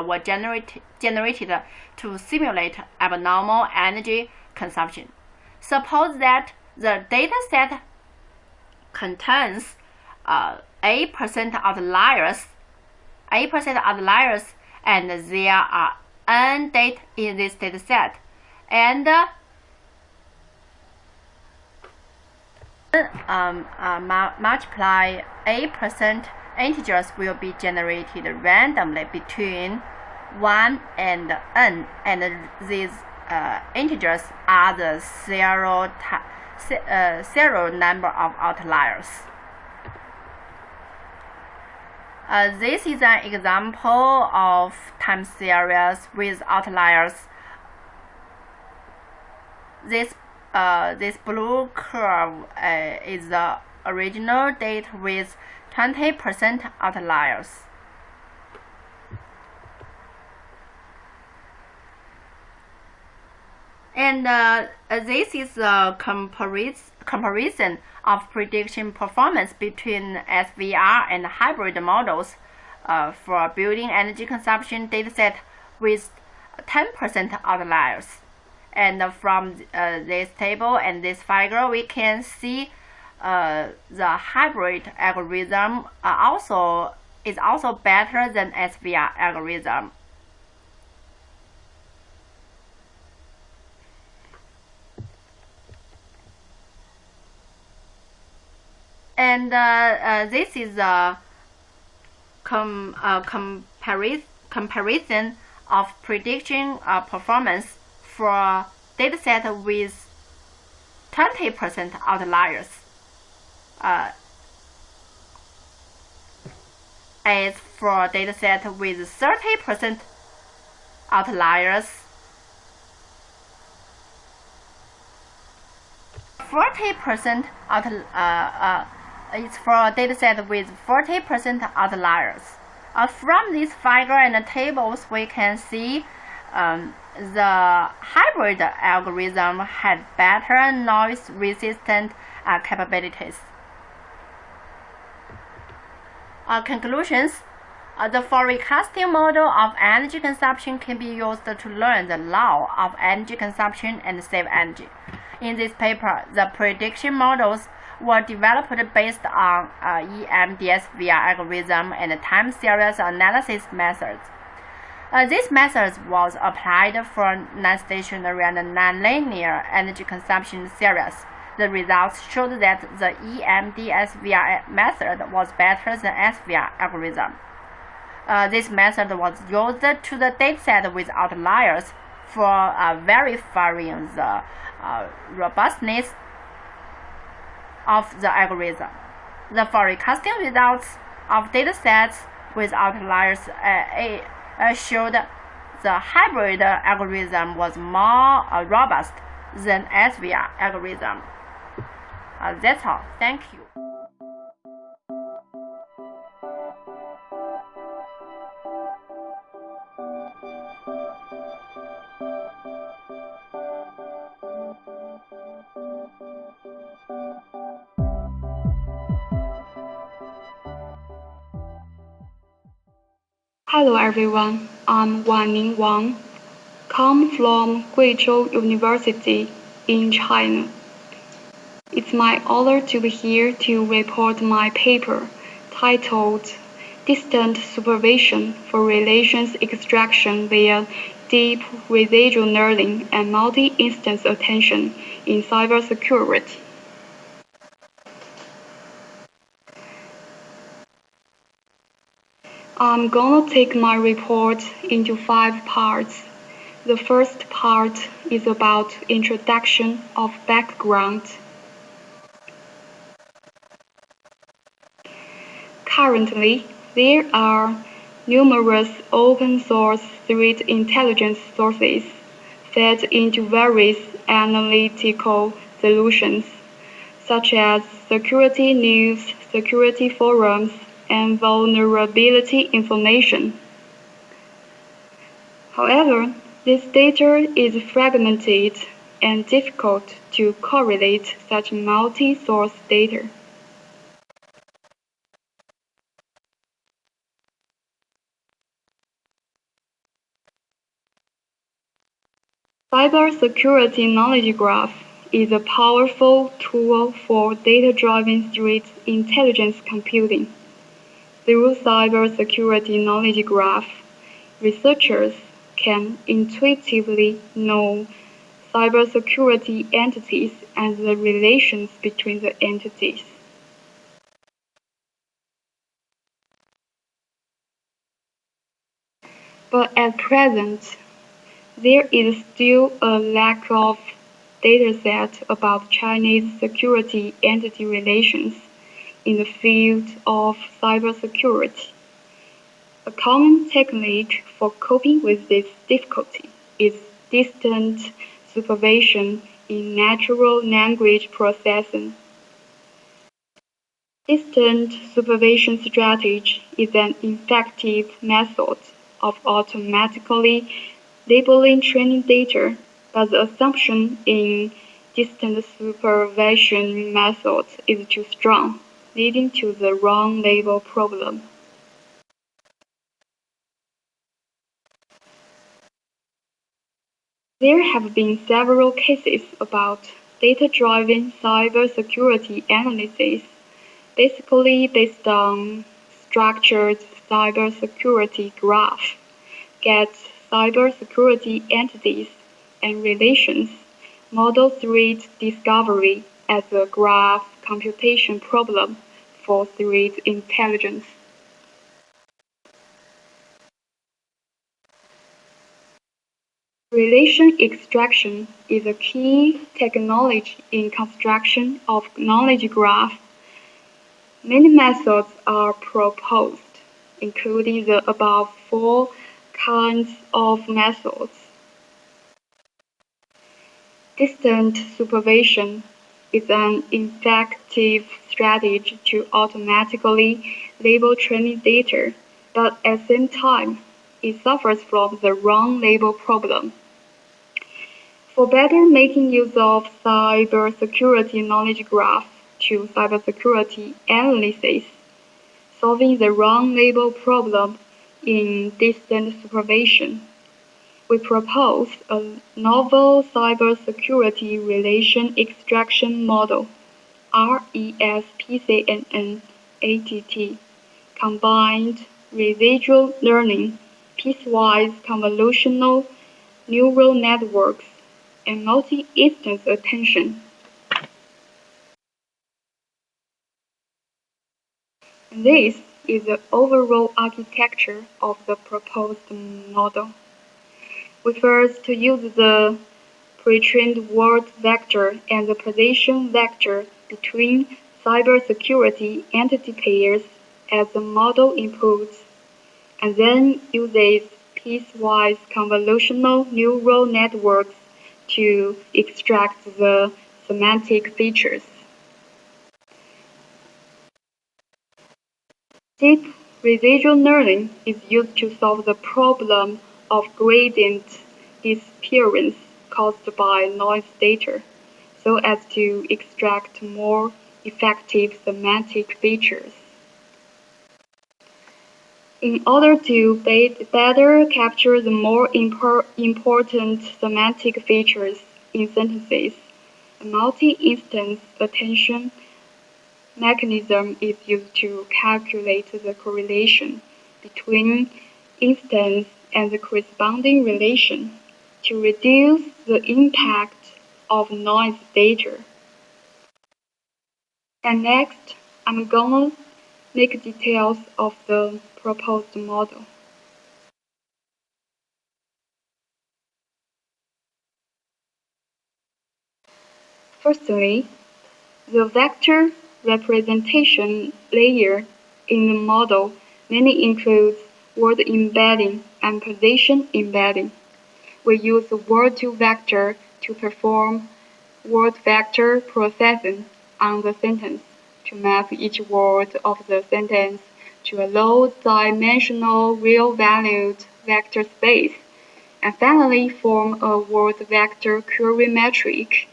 were generated to simulate abnormal energy consumption. Suppose that the dataset contains 8% outliers, and there are n data in this dataset, and multiply 8% integers will be generated randomly between 1 and n, and these integers are the serial number of outliers. This is an example of time series with outliers. This blue curve is the original date with 20% outliers. And this is a comparison of prediction performance between SVR and hybrid models for building energy consumption dataset with 10% outliers. And from this table and this figure, we can see the hybrid algorithm is also better than SVR algorithm. And this is a comparison of prediction performance for dataset with 20% outliers. As for dataset with 30% outliers, 40% it's for dataset with 40% outliers. From this figure and tables, we can see the hybrid algorithm had better noise-resistant capabilities. Conclusions. The forecasting model of energy consumption can be used to learn the law of energy consumption and save energy. In this paper, the prediction models were developed based on EMD-SVR algorithm and time series analysis methods. This method was applied for non-stationary and nonlinear energy consumption series. The results showed that the EMD-SVR method was better than SVR algorithm. This method was used to the dataset with outliers for verifying the robustness of the algorithm. The forecasting results of datasets with outliers showed the hybrid algorithm was more robust than SVR algorithm. That's all. Thank you. Hello everyone, I'm Wanning Wang, come from Guizhou University in China. It's my honor to be here to report my paper titled Distant Supervision for Relations Extraction via Deep Residual Learning and Multi-Instance Attention in Cybersecurity. I'm gonna take my report into 5 parts. The first part is about introduction of background. Currently, there are numerous open-source threat intelligence sources fed into various analytical solutions, such as security news, security forums, and vulnerability information. However, this data is fragmented and difficult to correlate such multi-source data. Cybersecurity Knowledge Graph is a powerful tool for data-driven threat intelligence computing. Through Cybersecurity Knowledge Graph, researchers can intuitively know cybersecurity entities and the relations between the entities. But at present, there is still a lack of dataset about Chinese security entity relations in the field of cybersecurity. A common technique for coping with this difficulty is distant supervision in natural language processing. Distant supervision strategy is an effective method of automatically labeling training data, but the assumption in distant supervision methods is too strong, leading to the wrong label problem. There have been several cases about data-driven cybersecurity analysis, basically based on structured cybersecurity graph, get cybersecurity entities and relations, model threat discovery as a graph computation problem for threat intelligence. Relation extraction is a key technology in construction of knowledge graph. Many methods are proposed, including the above 4 kinds of methods. Distant supervision is an effective strategy to automatically label training data, but at the same time, it suffers from the wrong label problem. For better making use of cybersecurity knowledge graph to cybersecurity analysis, solving the wrong label problem in distant supervision, we propose a novel cybersecurity relation extraction model, RESPCNN-ATT, combined residual learning, piecewise convolutional neural networks, and multi-instance attention. This is the overall architecture of the proposed model. We first use the pre-trained word vector and the position vector between cybersecurity entity pairs as the model inputs, and then uses piecewise convolutional neural networks to extract the semantic features. Deep residual learning is used to solve the problem of gradient disappearance caused by noise data, so as to extract more effective semantic features. In order to better capture the more important semantic features in sentences, a multi-instance attention mechanism is used to calculate the correlation between instance and the corresponding relation to reduce the impact of noise data. And next, I'm gonna make details of the proposed model. Firstly, the vector representation layer in the model mainly includes word embedding and position embedding. We use word-to-vector to perform word vector processing on the sentence to map each word of the sentence to a low-dimensional real-valued vector space, and finally form a word vector query metric.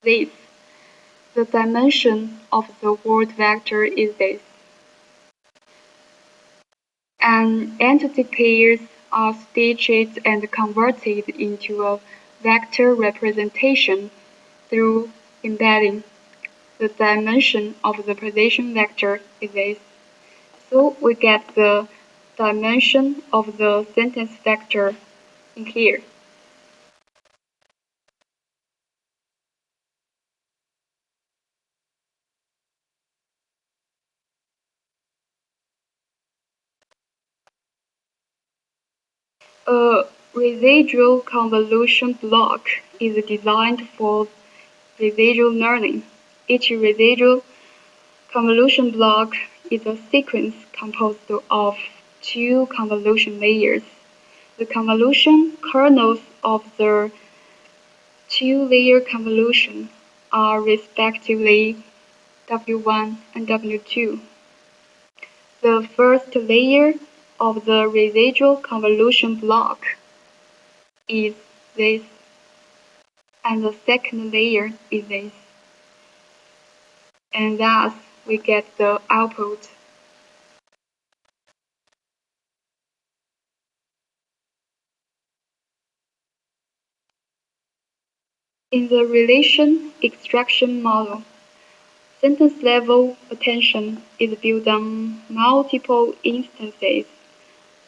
The dimension of the word vector is this. And entity pairs are stitched and converted into a vector representation through embedding. The dimension of the position vector is this. So we get the dimension of the sentence vector in here. A residual convolution block is designed for residual learning. Each residual convolution block is a sequence composed of two convolution layers. The convolution kernels of the two-layer convolution are respectively W1 and W2. The first layer of the residual convolution block is this, and the second layer is this. And thus, we get the output. In the relation extraction model, sentence-level attention is built on multiple instances,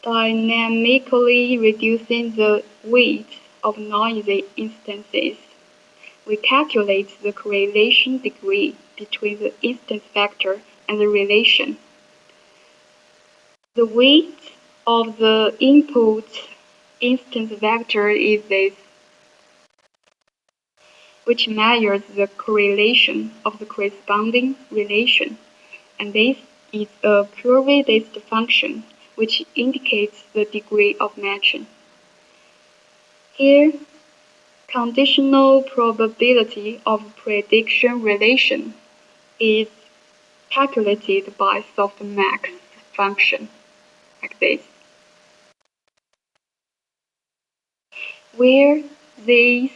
dynamically reducing the weight of noisy instances. We calculate the correlation degree between the instance vector and the relation. The weight of the input instance vector is this, which measures the correlation of the corresponding relation, and this is a curve-based function which indicates the degree of matching. Here, conditional probability of prediction relation is calculated by softmax function, like this, where this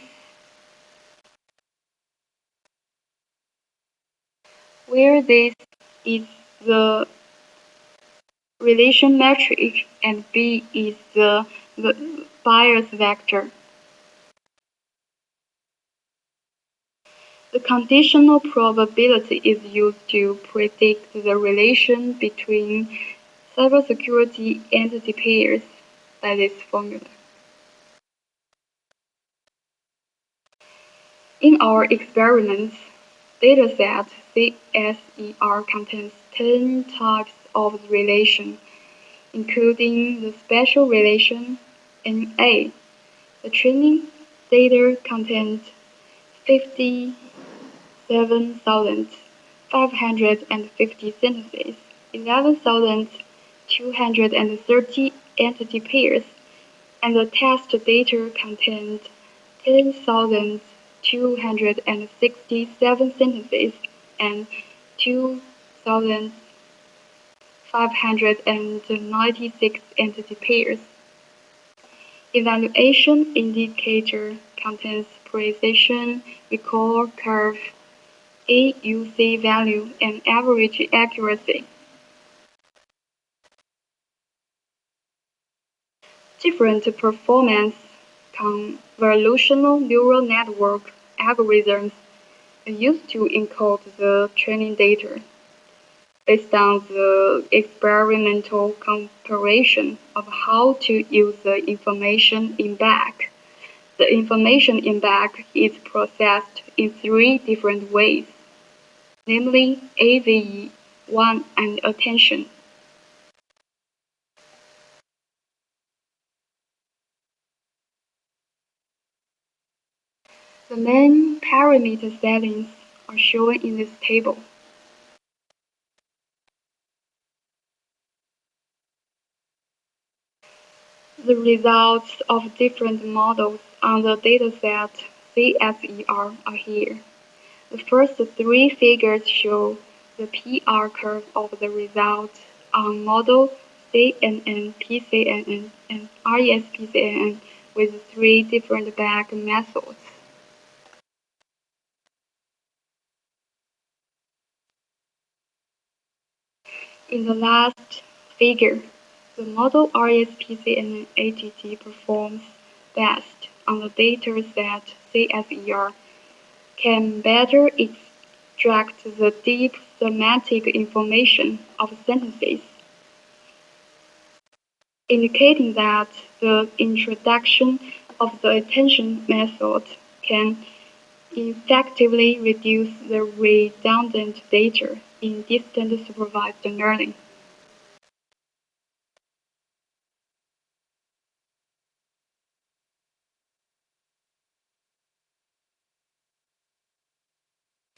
is the relation metric and B is the bias vector. The conditional probability is used to predict the relation between cybersecurity entity pairs by this formula. In our experiments, dataset CSER contains 10 types of relation, including the special relation NA. The training data contains 57,550 sentences, 11,230 entity pairs, and the test data contained 10,267 sentences and 2,596 entity pairs. Evaluation indicator contains precision, recall curve, AUC value, and average accuracy. Different performance convolutional neural network algorithms are used to encode the training data. Based on the experimental comparison of how to use the information in back. The information in back is processed in 3 different ways, namely AVE, 1, and attention. The main parameter settings are shown in this table. The results of different models on the dataset CSER are here. The first 3 figures show the PR curve of the results on model CNN, PCNN, and RESPCNN with 3 different back methods. In the last figure, the model RESPCNN ATT performs best on the dataset CSER, can better extract the deep semantic information of sentences, indicating that the introduction of the attention method can effectively reduce the redundant data in distant supervised learning.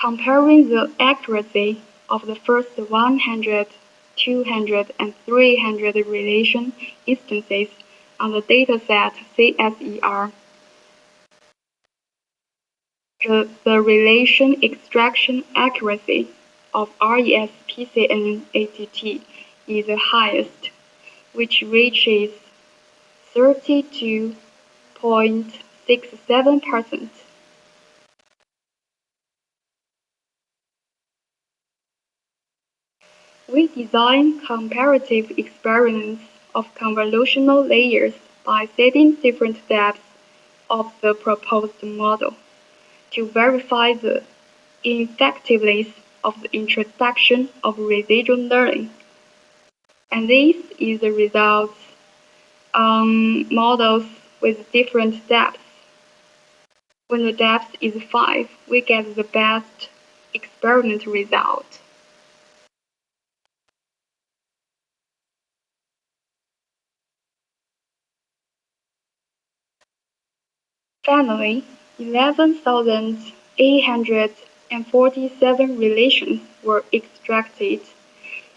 Comparing the accuracy of the first 100, 200, and 300 relation instances on the dataset CSER, the relation extraction accuracy of RESPCN ATT is the highest, which reaches 32.67%. We design comparative experiments of convolutional layers by setting different depths of the proposed model to verify the effectiveness of the introduction of residual learning. And this is the results on models with different depths. When the depth is 5, we get the best experiment result. Finally, 11,847 relations were extracted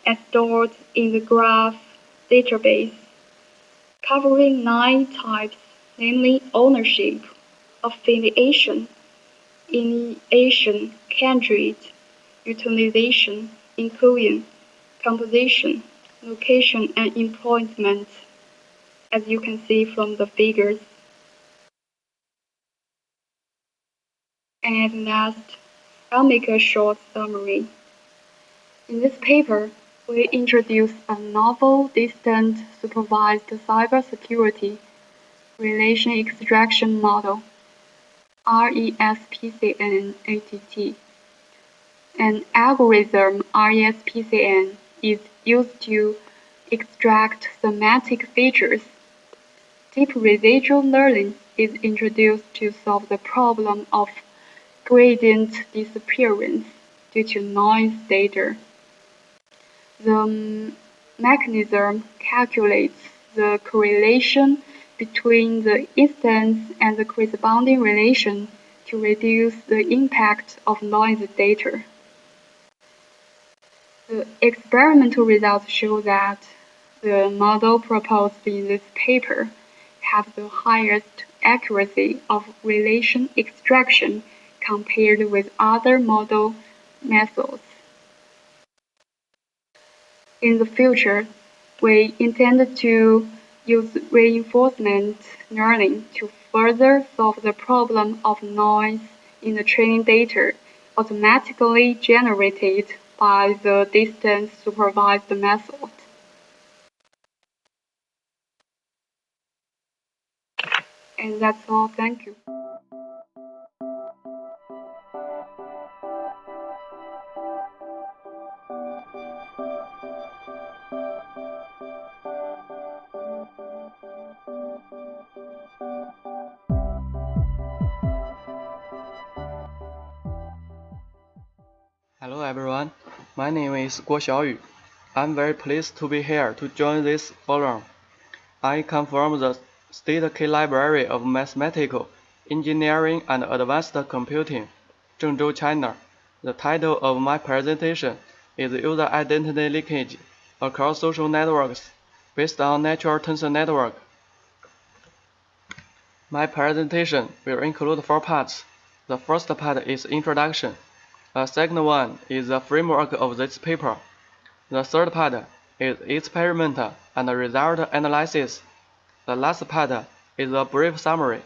and stored in the graph database, covering 9 types, namely ownership, affiliation, initiation, kindred, utilization, inclusion, composition, location, and employment, as you can see from the figures. And last, I'll make a short summary. In this paper, we introduce a novel distant supervised cybersecurity relation extraction model, RESPCN ATT. An algorithm RESPCN is used to extract semantic features. Deep residual learning is introduced to solve the problem of gradient disappearance due to noise data. The mechanism calculates the correlation between the instance and the corresponding relation to reduce the impact of noise data. The experimental results show that the model proposed in this paper has the highest accuracy of relation extraction compared with other model methods. In the future, we intend to use reinforcement learning to further solve the problem of noise in the training data automatically generated by the distance supervised method. And that's all. Thank you. Hello everyone, my name is Guo Xiaoyu. I'm very pleased to be here to join this forum. I come from the State K Library of Mathematical, Engineering and Advanced Computing, Zhengzhou, China. The title of my presentation is User Identity Linkage across Social Networks based on Natural Tensor Network. My presentation will include 4 parts. The first part is introduction. The second one is the framework of this paper. The third part is experiment and result analysis. The last part is a brief summary.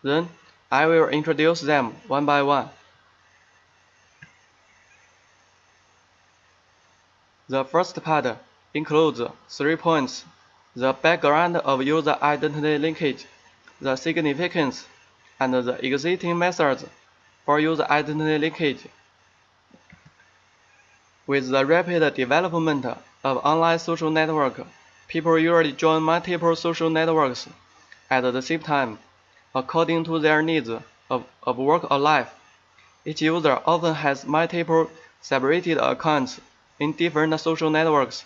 Then I will introduce them one by one. The first part includes 3 points: the background of user identity linkage, the significance, and the existing methods for user identity linkage. With the rapid development of online social network, people usually join multiple social networks at the same time, according to their needs of work or life. Each user often has multiple separated accounts in different social networks.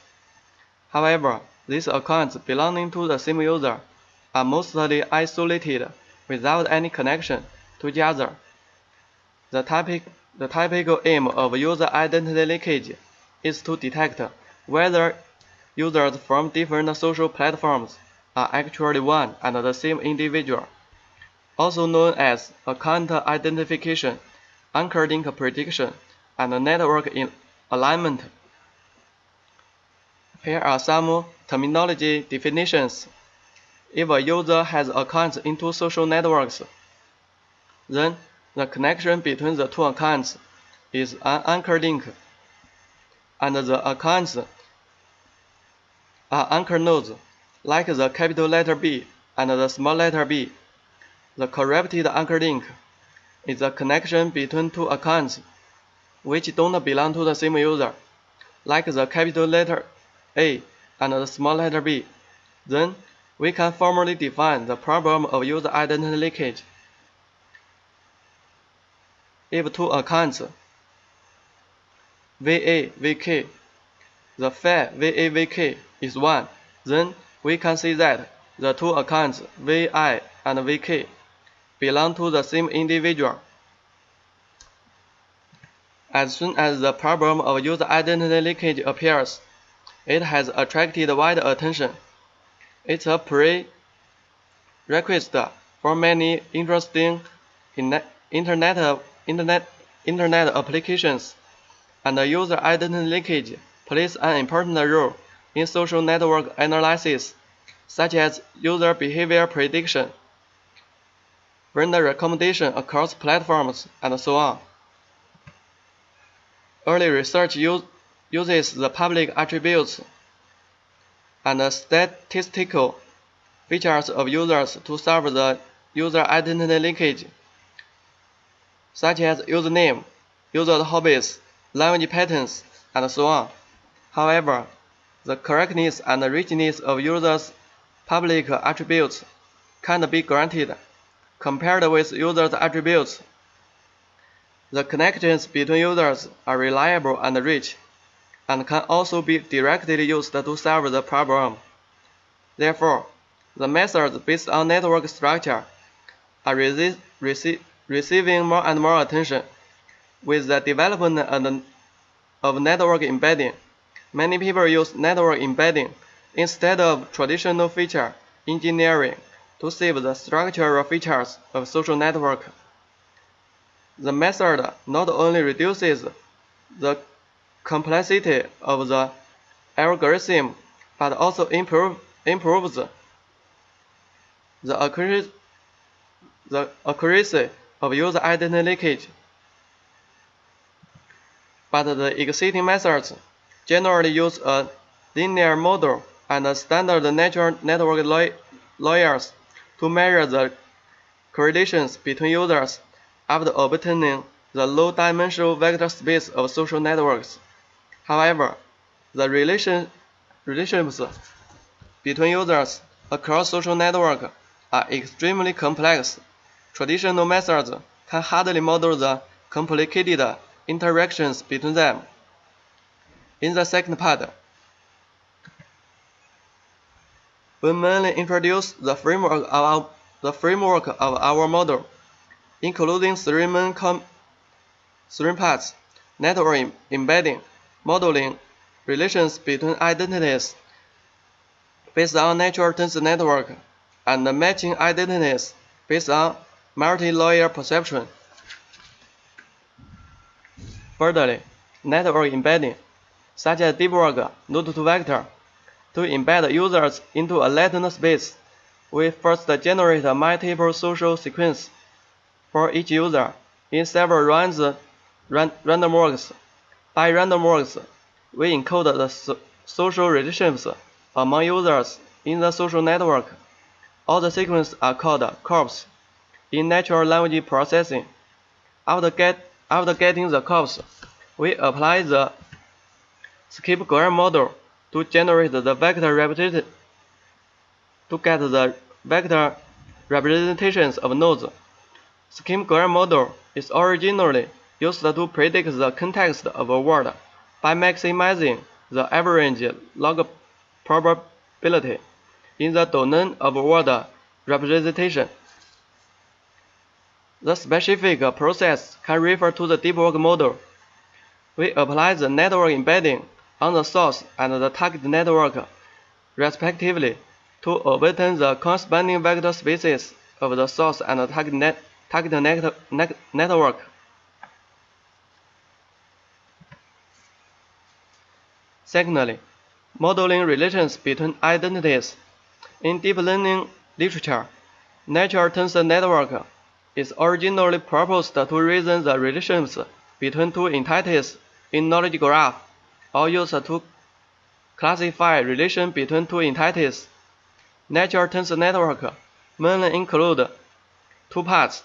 However, these accounts belonging to the same user are mostly isolated without any connection to each other. The topic The typical aim of user identity leakage is to detect whether users from different social platforms are actually one and the same individual, also known as account identification, anchor link prediction, and network alignment. Here are some terminology definitions. If a user has accounts in two social networks, then the connection between the two accounts is an anchor link, and the accounts are anchor nodes, like the capital letter B and the small letter b. The corrupted anchor link is a connection between two accounts which don't belong to the same user, like the capital letter A and the small letter b. Then we can formally define the problem of user identity leakage. If two accounts VA, VK, the file VA, VK is 1, then we can say that the two accounts VI and VK belong to the same individual. As soon as the problem of user identity leakage appears, it has attracted wide attention. It's a prerequisite for many interesting Internet applications, and the user identity leakage plays an important role in social network analysis, such as user behavior prediction, vendor recommendation across platforms, and so on. Early research uses the public attributes and statistical features of users to solve the user identity leakage, such as username, user hobbies, language patterns, and so on. However, the correctness and richness of users' public attributes can't be granted. Compared with users' attributes, the connections between users are reliable and rich, and can also be directly used to solve the problem. Therefore, the methods based on network structure are receiving more and more attention. With the development of network embedding, many people use network embedding instead of traditional feature engineering to save the structural features of social network. The method not only reduces the complexity of the algorithm, but also improves the accuracy of user identity leakage. But the existing methods generally use a linear model and standard natural network layers to measure the correlations between users after obtaining the low-dimensional vector space of social networks. However, the relationships between users across social networks are extremely complex. Traditional methods can hardly model the complicated interactions between them. In the second part, we mainly introduce the framework of our model, including three parts: network embedding, modeling relations between identities based on natural tensor network, and matching identities based on multi-layer perception. Furtherly, network embedding, such as deep work node-to-vector, to embed users into a latent space, we first generate a multiple social sequence for each user in several random walks. By random walks, we encode the social relationships among users in the social network. All the sequences are called corpus in natural language processing. After getting the corpus, we apply the skip-gram model to generate the vector representations of nodes. Skip-gram model is originally used to predict the context of a word by maximizing the average log probability in the domain of word representation. The specific process can refer to the deep work model. We apply the network embedding on the source and the target network, respectively, to obtain the corresponding vector spaces of the source and the target network. Secondly, modeling relations between identities. In deep learning literature, natural tensor network is originally proposed to reason the relations between two entities in knowledge graph, or used to classify relation between two entities. Natural tensor network mainly include two parts,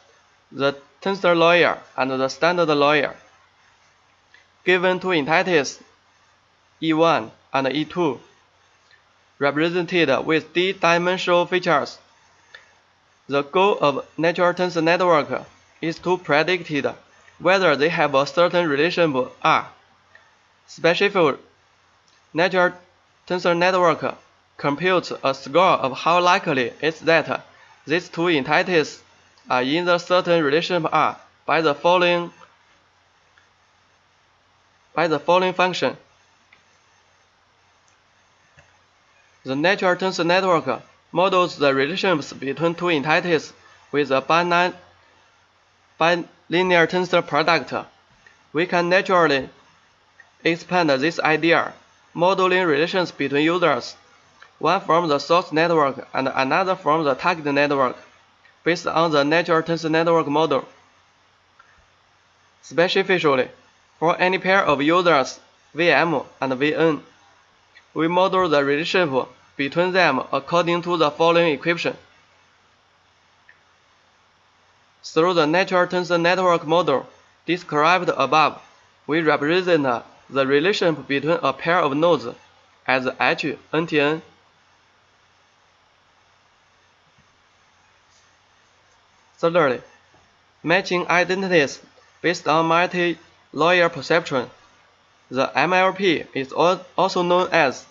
the tensor layer and the standard layer. Given two entities, E1 and E2, represented with d-dimensional features, the goal of natural tensor network is to predict whether they have a certain relationship R. Specifically, natural tensor network computes a score of how likely it is that these two entities are in the certain relationship R by the following function. The natural tensor network models the relationships between two entities with a bilinear tensor product. We can naturally expand this idea, modeling relations between users, one from the source network and another from the target network, based on the natural tensor network model. Specifically, for any pair of users, VM and VN, we model the relationship between them according to the following equation. Through the natural tensor network model described above, we represent the relationship between a pair of nodes as HNTN. Thirdly, matching identities based on multi-layer perceptron. The MLP is also known as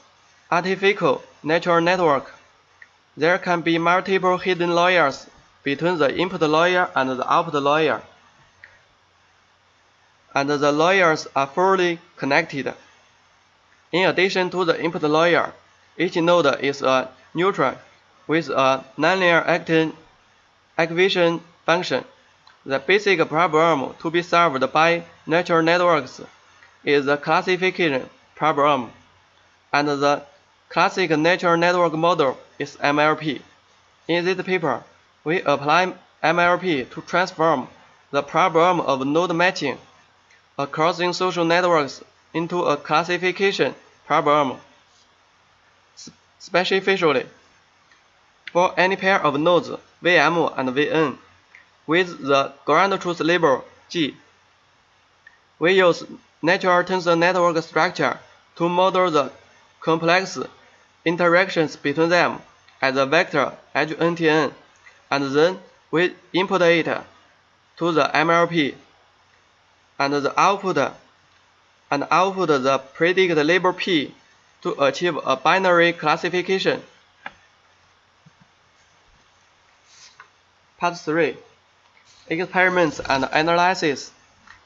artificial neural network. There can be multiple hidden layers between the input layer and the output layer, and the layers are fully connected. In addition to the input layer, each node is a neutron with a nonlinear activation function. The basic problem to be solved by neural networks is the classification problem, and the classic neural network model is MLP. In this paper, we apply MLP to transform the problem of node matching across social networks into a classification problem. Specifically, for any pair of nodes, VM and VN, with the ground truth label G, we use natural tensor network structure to model the complex interactions between them as a vector HNTN, and then we input it to the MLP, and output the predicted label P to achieve a binary classification. Part 3. Experiments and analysis.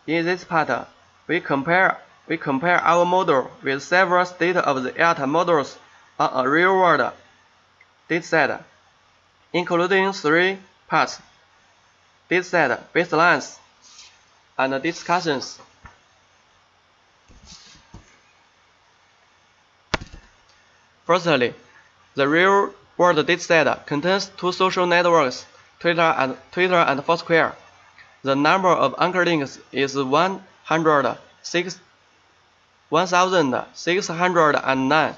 In this part, we compare our model with several state-of-the-art models on a real-world dataset, including 3 parts: dataset, baselines, and discussions. Firstly, the real-world dataset contains 2 social networks, Twitter and Foursquare. The number of anchor links is 1,609.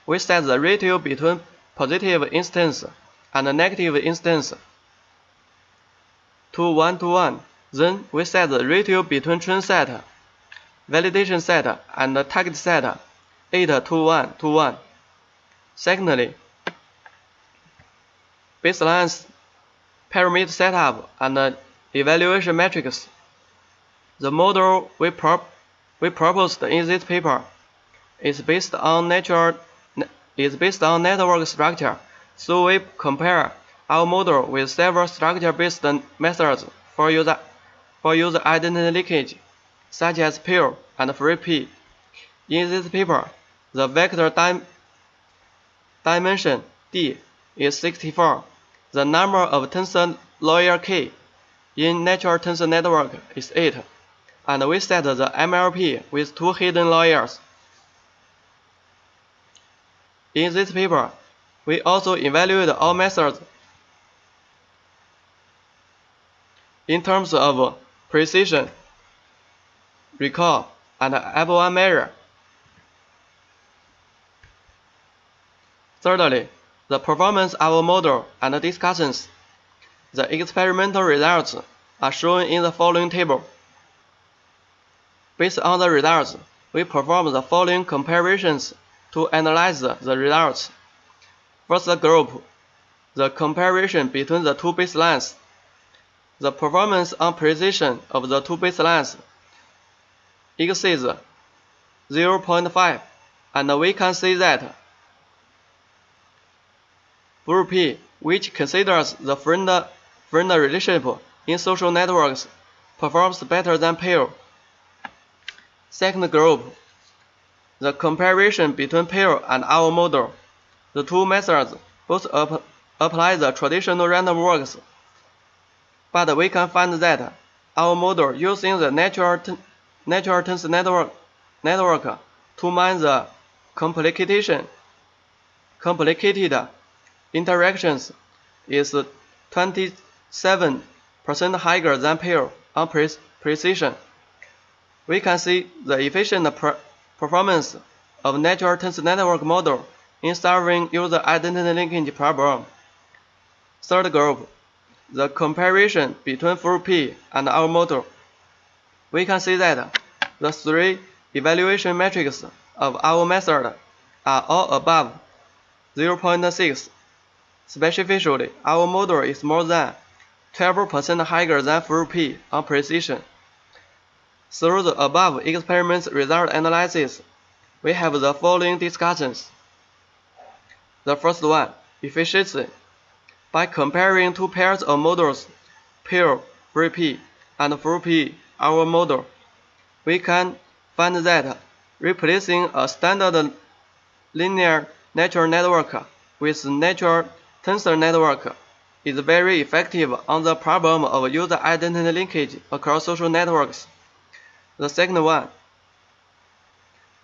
We set the ratio between positive instance and negative instance to 1:1. Then we set the ratio between train set, validation set, and target set 8:1:1. Secondly, baselines, parameter setup, and evaluation metrics. The model we proposed in this paper is based on network structure, so we compare our model with several structure-based methods for user identity leakage, such as pure and free P. In this paper, the vector dimension D is 64. The number of tensor layer K in natural tensor network is 8, and we set the MLP with 2 hidden layers. In this paper, we also evaluate all methods in terms of precision, recall, and F1 measure. Thirdly, the performance of our model and discussions. The experimental results are shown in the following table. Based on the results, we perform the following comparisons to analyze the results. First group, the comparison between the two baselines. The performance on precision of the two baselines exceeds 0.5, and we can see that P, which considers the friend relationship in social networks, performs better than pure. Second group, the comparison between pure and our model. The two methods both apply the traditional random walks, but we can find that our model using the natural tensor network to mine the complicated interactions is 27% higher than pure on precision. We can see the efficient performance of natural tensor network model in solving user identity linkage problem. Third group, the comparison between full P and our model. We can see that the 3 evaluation metrics of our method are all above 0.6. Specifically, our model is more than 12% higher than full P on precision. Through the above experiments result analysis, we have the following discussions. The first one, efficiency. By comparing two pairs of models, pure, free P, and full P, our model, we can find that replacing a standard linear natural network with natural tensor network is very effective on the problem of user identity linkage across social networks. The second one,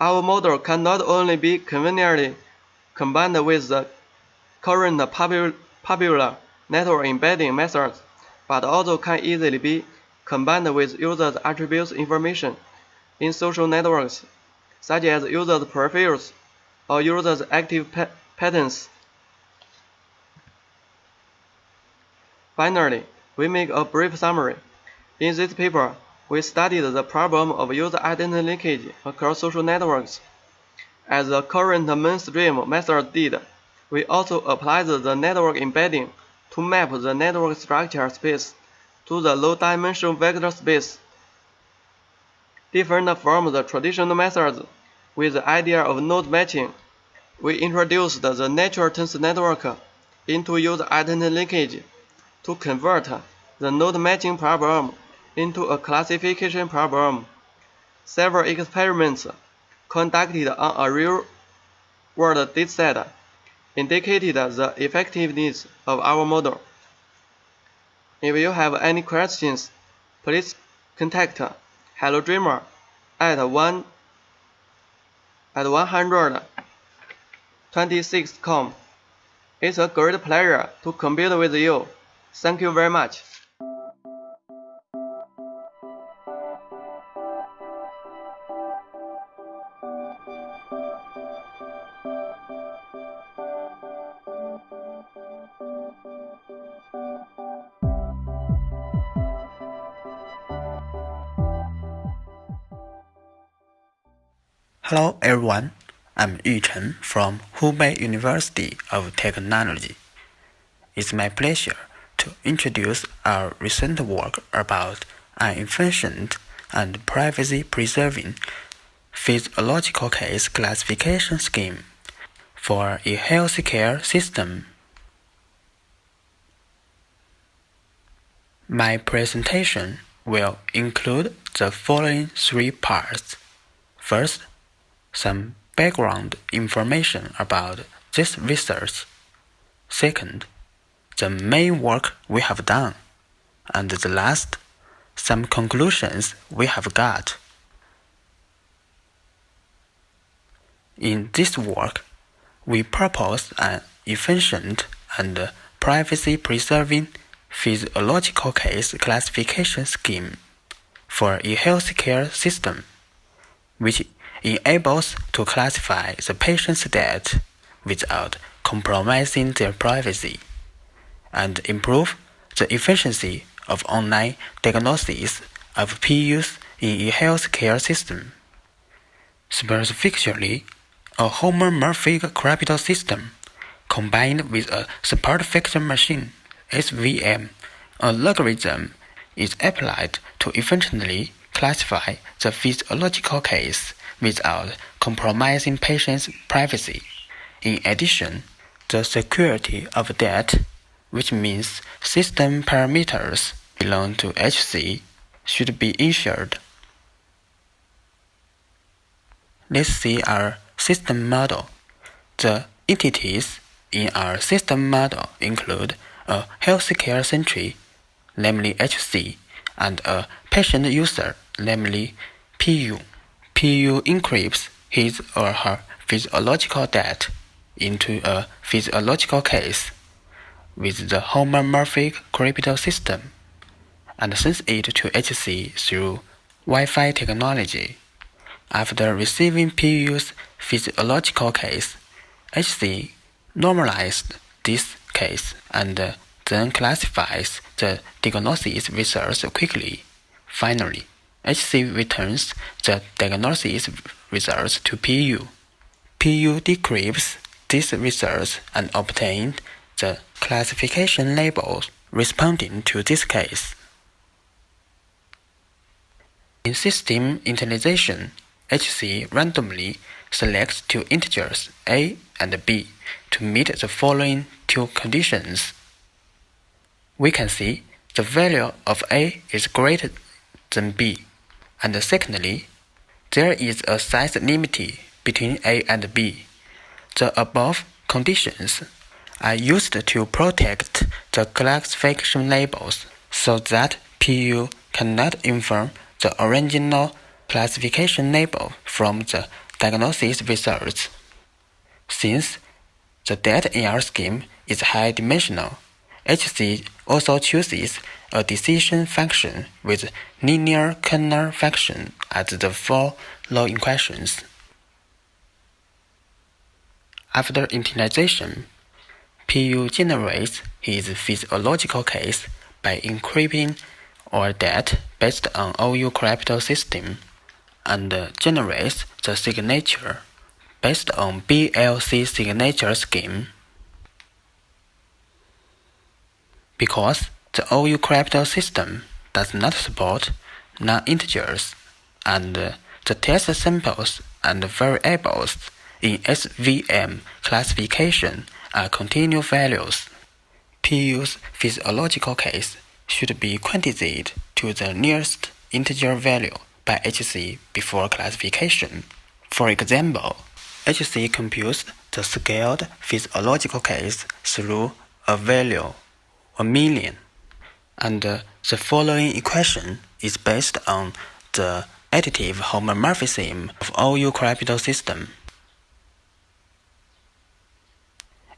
our model can not only be conveniently combined with the current popular network embedding methods, but also can easily be combined with users' attributes information in social networks, such as users' profiles or users' active patterns. Finally, we make a brief summary. In this paper, we studied the problem of user identity linkage across social networks. As the current mainstream method did, we also applied the network embedding to map the network structure space to the low-dimensional vector space. Different from the traditional methods with the idea of node matching, we introduced the natural tensor network into user identity linkage to convert the node matching problem into a classification problem. Several experiments conducted on a real-world dataset indicated the effectiveness of our model. If you have any questions, please contact HelloDreamer at 126.com. It's a great pleasure to compete with you. Thank you very much. Hello everyone, I'm Yu Chen from Hubei University of Technology. It's my pleasure to introduce our recent work about an efficient and privacy-preserving physiological case classification scheme for a healthcare system. My presentation will include the following three parts. First, some background information about this research. Second, the main work we have done. And the last, some conclusions we have got. In this work, we propose an efficient and privacy-preserving physiological case classification scheme for a healthcare system, which enables to classify the patient's data without compromising their privacy, and improve the efficiency of online diagnosis of PUs in a healthcare system. Specifically, a homomorphic capital system combined with a support vector machine (SVM), a logarithm is applied to efficiently classify the physiological case without compromising patients' privacy. In addition, the security of data, which means system parameters belong to HC, should be ensured. Let's see our system model. The entities in our system model include a healthcare sentry, namely HC, and a patient user, namely PU. PU encrypts his or her physiological data into a physiological case with the homomorphic crypto system and sends it to HC through Wi-Fi technology. After receiving PU's physiological case, HC normalized this case and then classifies the diagnosis results quickly. Finally, HC returns the diagnosis results to PU. PU decrypts these results and obtains the classification labels responding to this case. In system internalization, HC randomly selects two integers A and B to meet the following two conditions. We can see the value of A is greater than B, and secondly, there is a size limit between A and B. The above conditions are used to protect the classification labels so that PU cannot infer the original classification label from the diagnosis results. Since the data in our scheme is high-dimensional, HC also chooses a decision function with linear kernel function as the following questions. After internalization, PU generates his physiological case by encrypting all data based on OU crypto system and generates the signature based on BLC signature scheme. Because the OU crypto system does not support non-integers, and the test samples and variables in SVM classification are continuous values, PU's physiological case should be quantized to the nearest integer value by HC before classification. For example, HC computes the scaled physiological case through a value 1,000,000, and the following equation is based on the additive homomorphism of OU crypto system.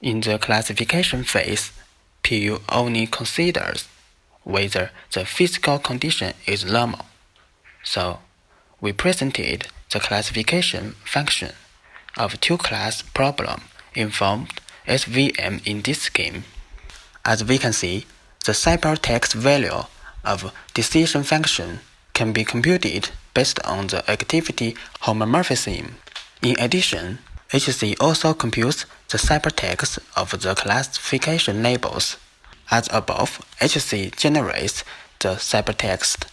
In the classification phase, PU only considers whether the physical condition is normal. So, we presented the classification function of two-class problem-informed SVM in this scheme. As we can see, the ciphertext value of decision function can be computed based on the activity homomorphism. In addition, HC also computes the ciphertext of the classification labels. As above, HC generates the ciphertext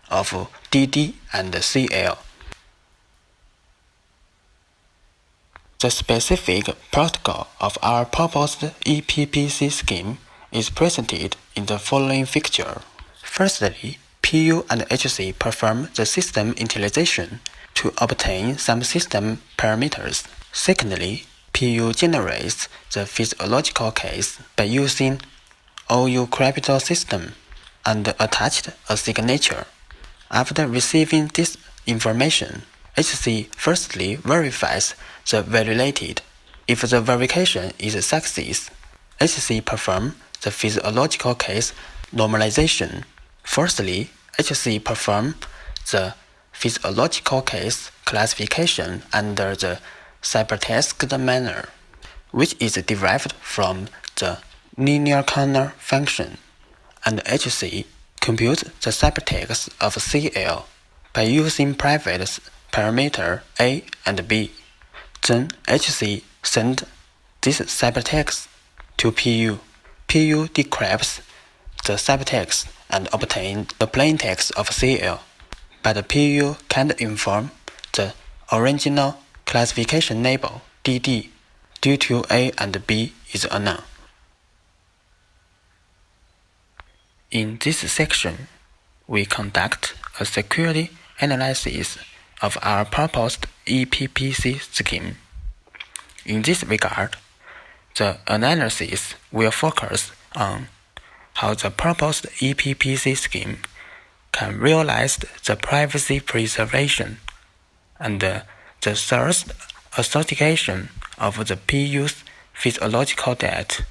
of DD and CL. The specific protocol of our proposed EPPC scheme is presented in the following picture. Firstly, PU and HC perform the system initialization to obtain some system parameters. Secondly, PU generates the physiological case by using OU capital system and attached a signature. After receiving this information, HC firstly verifies the validated. If the verification is a success, HC performs the physiological case normalization. Firstly, HC performs the physiological case classification under the cybertext manner, which is derived from the linear kernel function, and HC computes the cybertext of CL by using private parameter A and B. Then HC sends this cybertext to PU. PU decrypts the cybertext and obtains the plaintext of CL, but PU can't inform the original classification label DD due to A and B is unknown. In this section, we conduct a security analysis of our proposed EPPC scheme. In this regard, the analysis will focus on how the proposed EPPC scheme can realize the privacy preservation and the source authentication of the PU's physiological data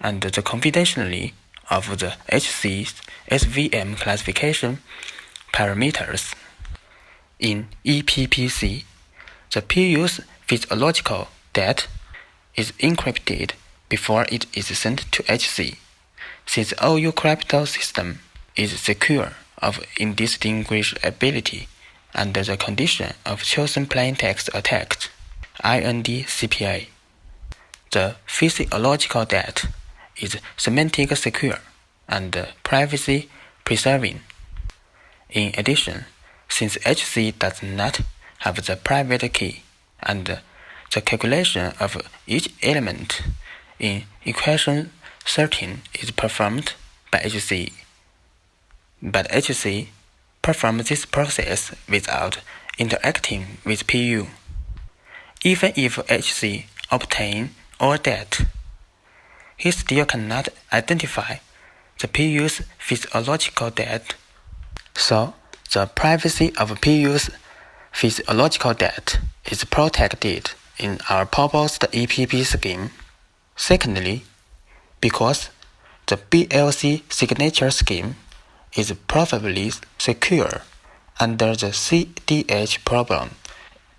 and the confidentiality of the HC's SVM classification parameters. In EPPC, the PU's physiological data is encrypted before it is sent to HC, since OU capital system is secure of indistinguishability under the condition of chosen plaintext attack, IND-CPA. The physiological data is semantic secure and privacy preserving. In addition, since HC does not have the private key and the calculation of each element in equation 13 is performed by HC, but HC performs this process without interacting with PU. Even if HC obtains all data, he still cannot identify the PU's physiological data. So, the privacy of PU's physiological data is protected in our proposed EPP scheme. Secondly, because the BLC signature scheme is probably secure under the CDH problem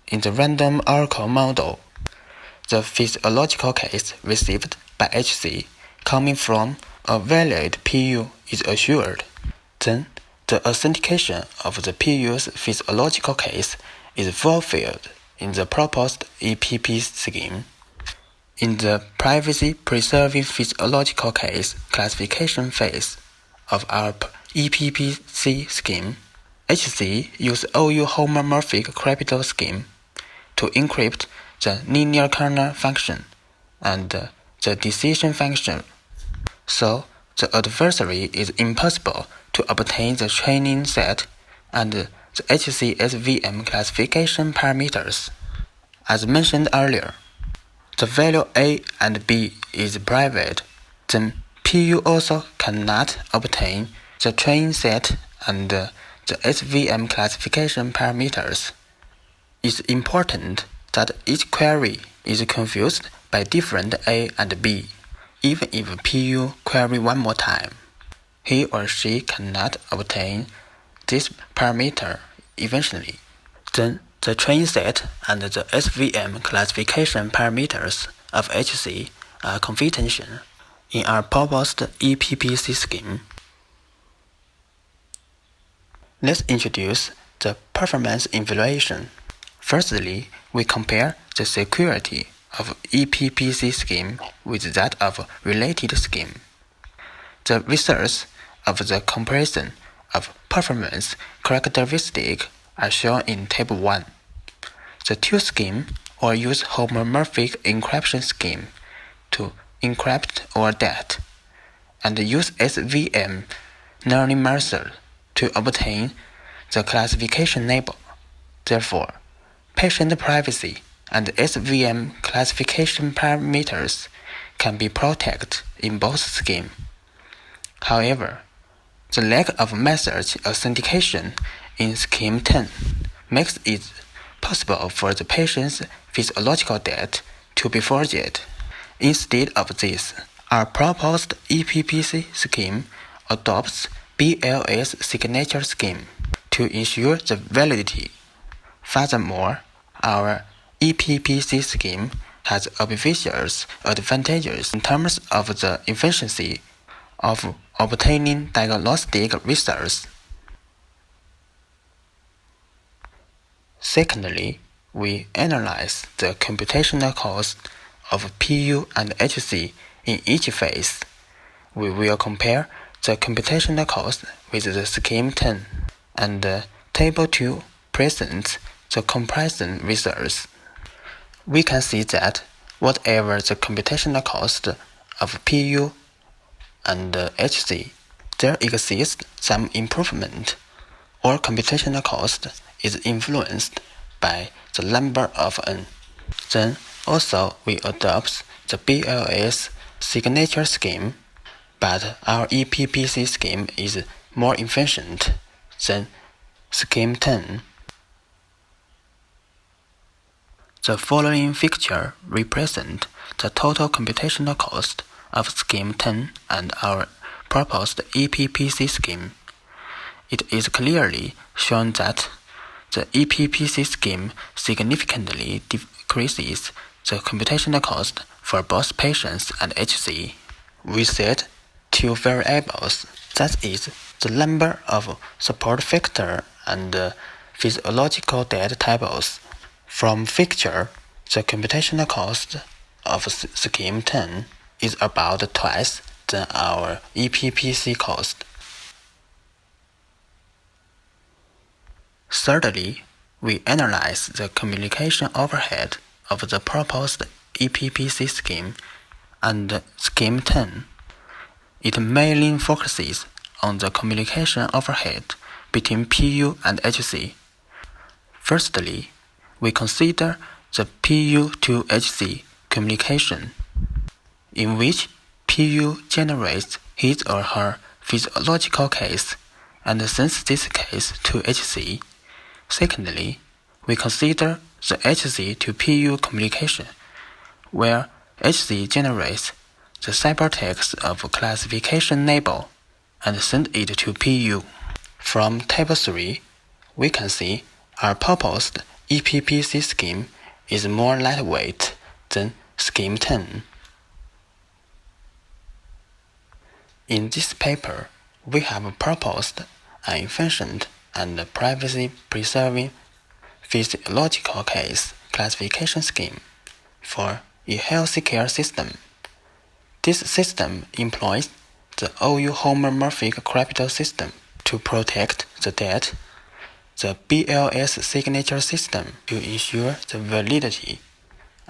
in the random oracle model, the physiological case received by HC coming from a valid PU is assured. Then the authentication of the PU's physiological case is fulfilled in the proposed EPP scheme. In the privacy-preserving physiological case classification phase of our EPPC scheme, HC uses OU homomorphic capital scheme to encrypt the linear kernel function and the decision function. So, the adversary is impossible to obtain the training set and the HC SVM classification parameters. As mentioned earlier, the value A and B is private, then PU also cannot obtain the training set and the SVM classification parameters. It's important that each query is confused by different A and B. Even if PU query one more time, he or she cannot obtain this parameter eventually. Then the training set and the SVM classification parameters of HC are confidential in our proposed EPPC scheme. Let's introduce the performance evaluation. Firstly, we compare the security of EPPC scheme with that of related scheme. The results of the comparison of performance characteristics are shown in Table 1. The two schemes all use homomorphic encryption scheme to encrypt all data, and use SVM learning method to obtain the classification label. Therefore, patient privacy and SVM classification parameters can be protected in both schemes. However, the lack of message authentication in Scheme 10 makes it possible for the patient's physiological data to be forged. Instead of this, our proposed EPPC scheme adopts BLS signature scheme to ensure the validity. Furthermore, our EPPC scheme has obvious advantages in terms of the efficiency of obtaining diagnostic results. Secondly, we analyze the computational cost of PU and HC in each phase. We will compare the computational cost with the Scheme 10, and Table 2 presents the comparison results. We can see that whatever the computational cost of PU and HC, there exists some improvement, or computational cost is influenced by the number of n. Then also we adopt the BLS signature scheme, but our EPPC scheme is more efficient than Scheme 10. The following figure represents the total computational cost of Scheme 10 and our proposed EPPC scheme. It is clearly shown that the EPPC scheme significantly decreases the computational cost for both patients and HC. We set two variables, that is, the number of support factor and physiological data tables. From figure, the computational cost of Scheme 10 is about twice than our EPPC cost. Thirdly, we analyze the communication overhead of the proposed EPPC scheme and Scheme 10. It mainly focuses on the communication overhead between PU and HC. Firstly, we consider the PU to HC communication, in which PU generates his or her physiological case and sends this case to HC. Secondly, we consider the HC to PU communication, where HC generates the ciphertext of classification label and sends it to PU. From Table 3, we can see our proposed EPPC scheme is more lightweight than Scheme 10. In this paper, we have proposed an efficient and privacy-preserving physiological case classification scheme for a healthcare system. This system employs the OU homomorphic crypto system to protect the data, the BLS signature system to ensure the validity,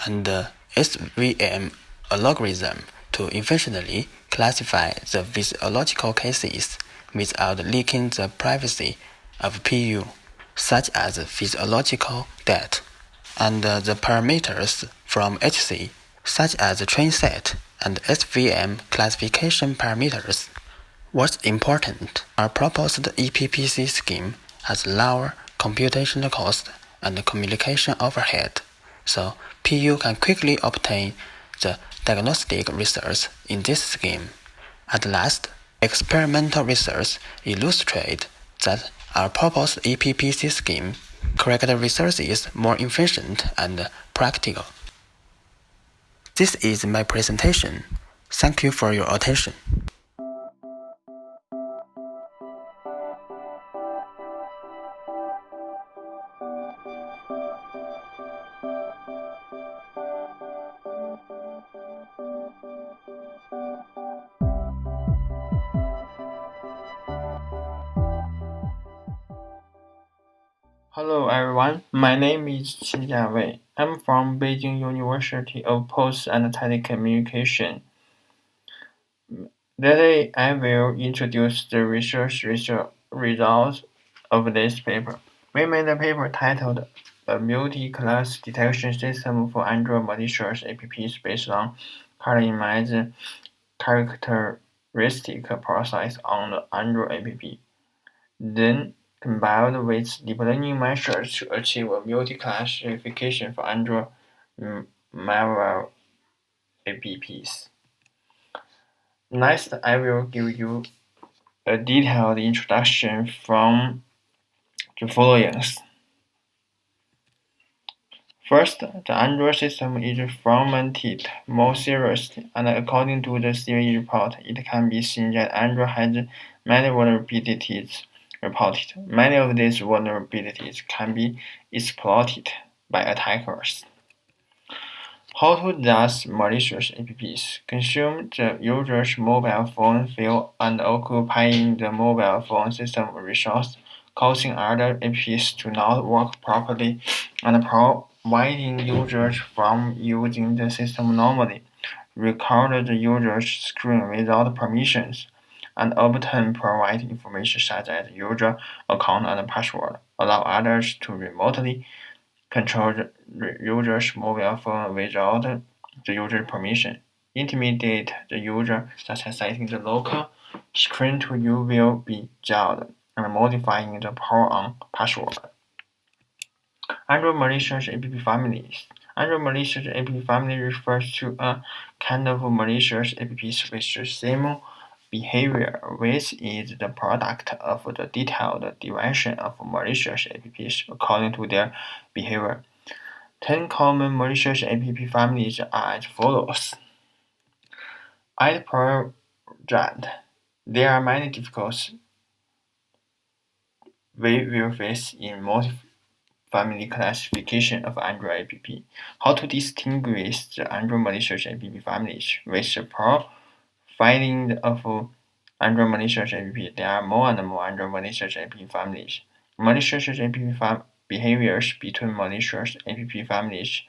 and the SVM algorithm to efficiently classify the physiological cases without leaking the privacy of PU, such as physiological data, and the parameters from HC, such as train set and SVM classification parameters. What's important, our proposed EPPC scheme has lower computational cost and communication overhead, so PU can quickly obtain the diagnostic results in this scheme. At last, experimental results illustrate that our proposed EPPC scheme characterizes more efficient and practical. This is my presentation. Thank you for your attention. Hello everyone, my name is Qin Jiawei. I'm from Beijing University of Post and Telecommunication. Today I will introduce the research results of this paper. We made a paper titled "A Multi-Class Detection System for Android Malicious Apps Based on Color Image Characteristic Process on the Android app." Then combined with deep learning measures to achieve a multi-class verification for Android malware apps. Next, I will give you a detailed introduction from the following. First, the Android system is fragmented more seriously, and according to the CVE report, it can be seen that Android has many vulnerabilities reported. Many of these vulnerabilities can be exploited by attackers. How does malicious apps consume the user's mobile phone file and occupying the mobile phone system resource, causing other apps to not work properly and preventing users from using the system normally, record the user's screen without permissions, and obtain private information such as user account and password, allow others to remotely control the user's mobile phone without the user's permission, intimidate the user, such as setting the local screen to you will be jailed, and modifying the power-on password. Android malicious app families. Android malicious app family refers to a kind of malicious apps with the same behavior, which is the product of the detailed division of malicious apps according to their behavior. 10 common malicious app families are as follows. As per that, there are many difficulties we will face in multi-family classification of Android app. How to distinguish the Android malicious app families? With the profiling of Android malicious app, there are more and more Android malicious app families. Malicious app behaviors between malicious app families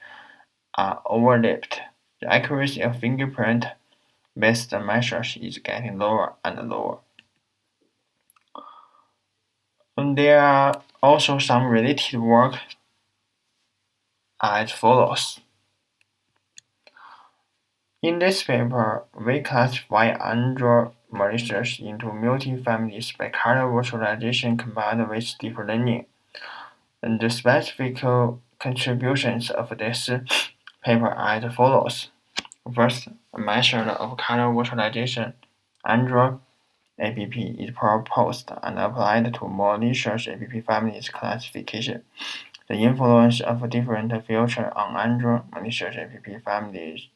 are overlapped. The accuracy of fingerprint-based measures is getting lower and lower. And there are also some related work as follows. In this paper, we classify Android malicious into multi-families by color virtualization combined with deep learning. And the specific contributions of this paper are as follows. First, a method of color virtualization Android app is proposed and applied to malicious app families classification. The influence of different features on Android malicious app families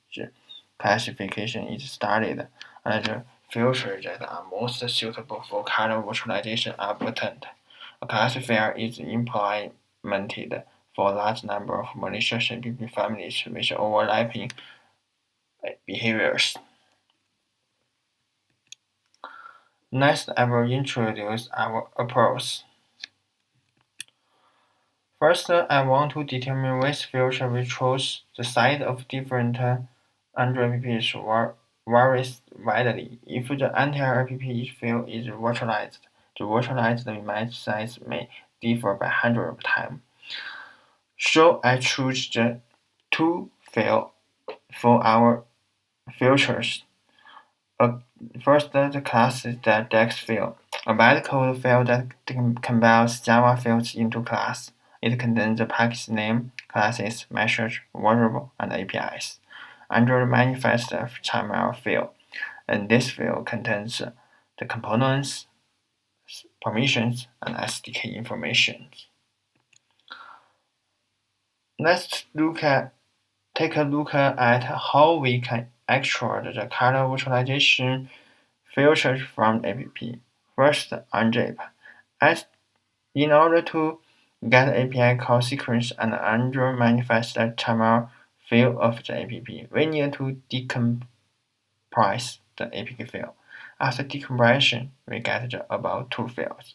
classification is studied, and the features that are most suitable for color virtualization are obtained. A classifier is implemented for a large number of malicious app families with overlapping behaviors. Next, I will introduce our approach. First, I want to determine which feature we choose. The size of different Android apps varies widely. If the entire app file is virtualized, the virtualized image size may differ by hundreds of times. So I choose the two files for our features. First, the class is the DEX file, a bytecode file that combines Java files into class. It contains the package name, classes, message, variable, and APIs. Android manifest XML file, and this file contains the components, permissions, and SDK information. Let's take a look at how we can extract the color virtualization features from app. First, unzip. In order to get API call sequence and Android manifest the XML file of the app, we need to decompress the APK file. After decompression, we get the about two files.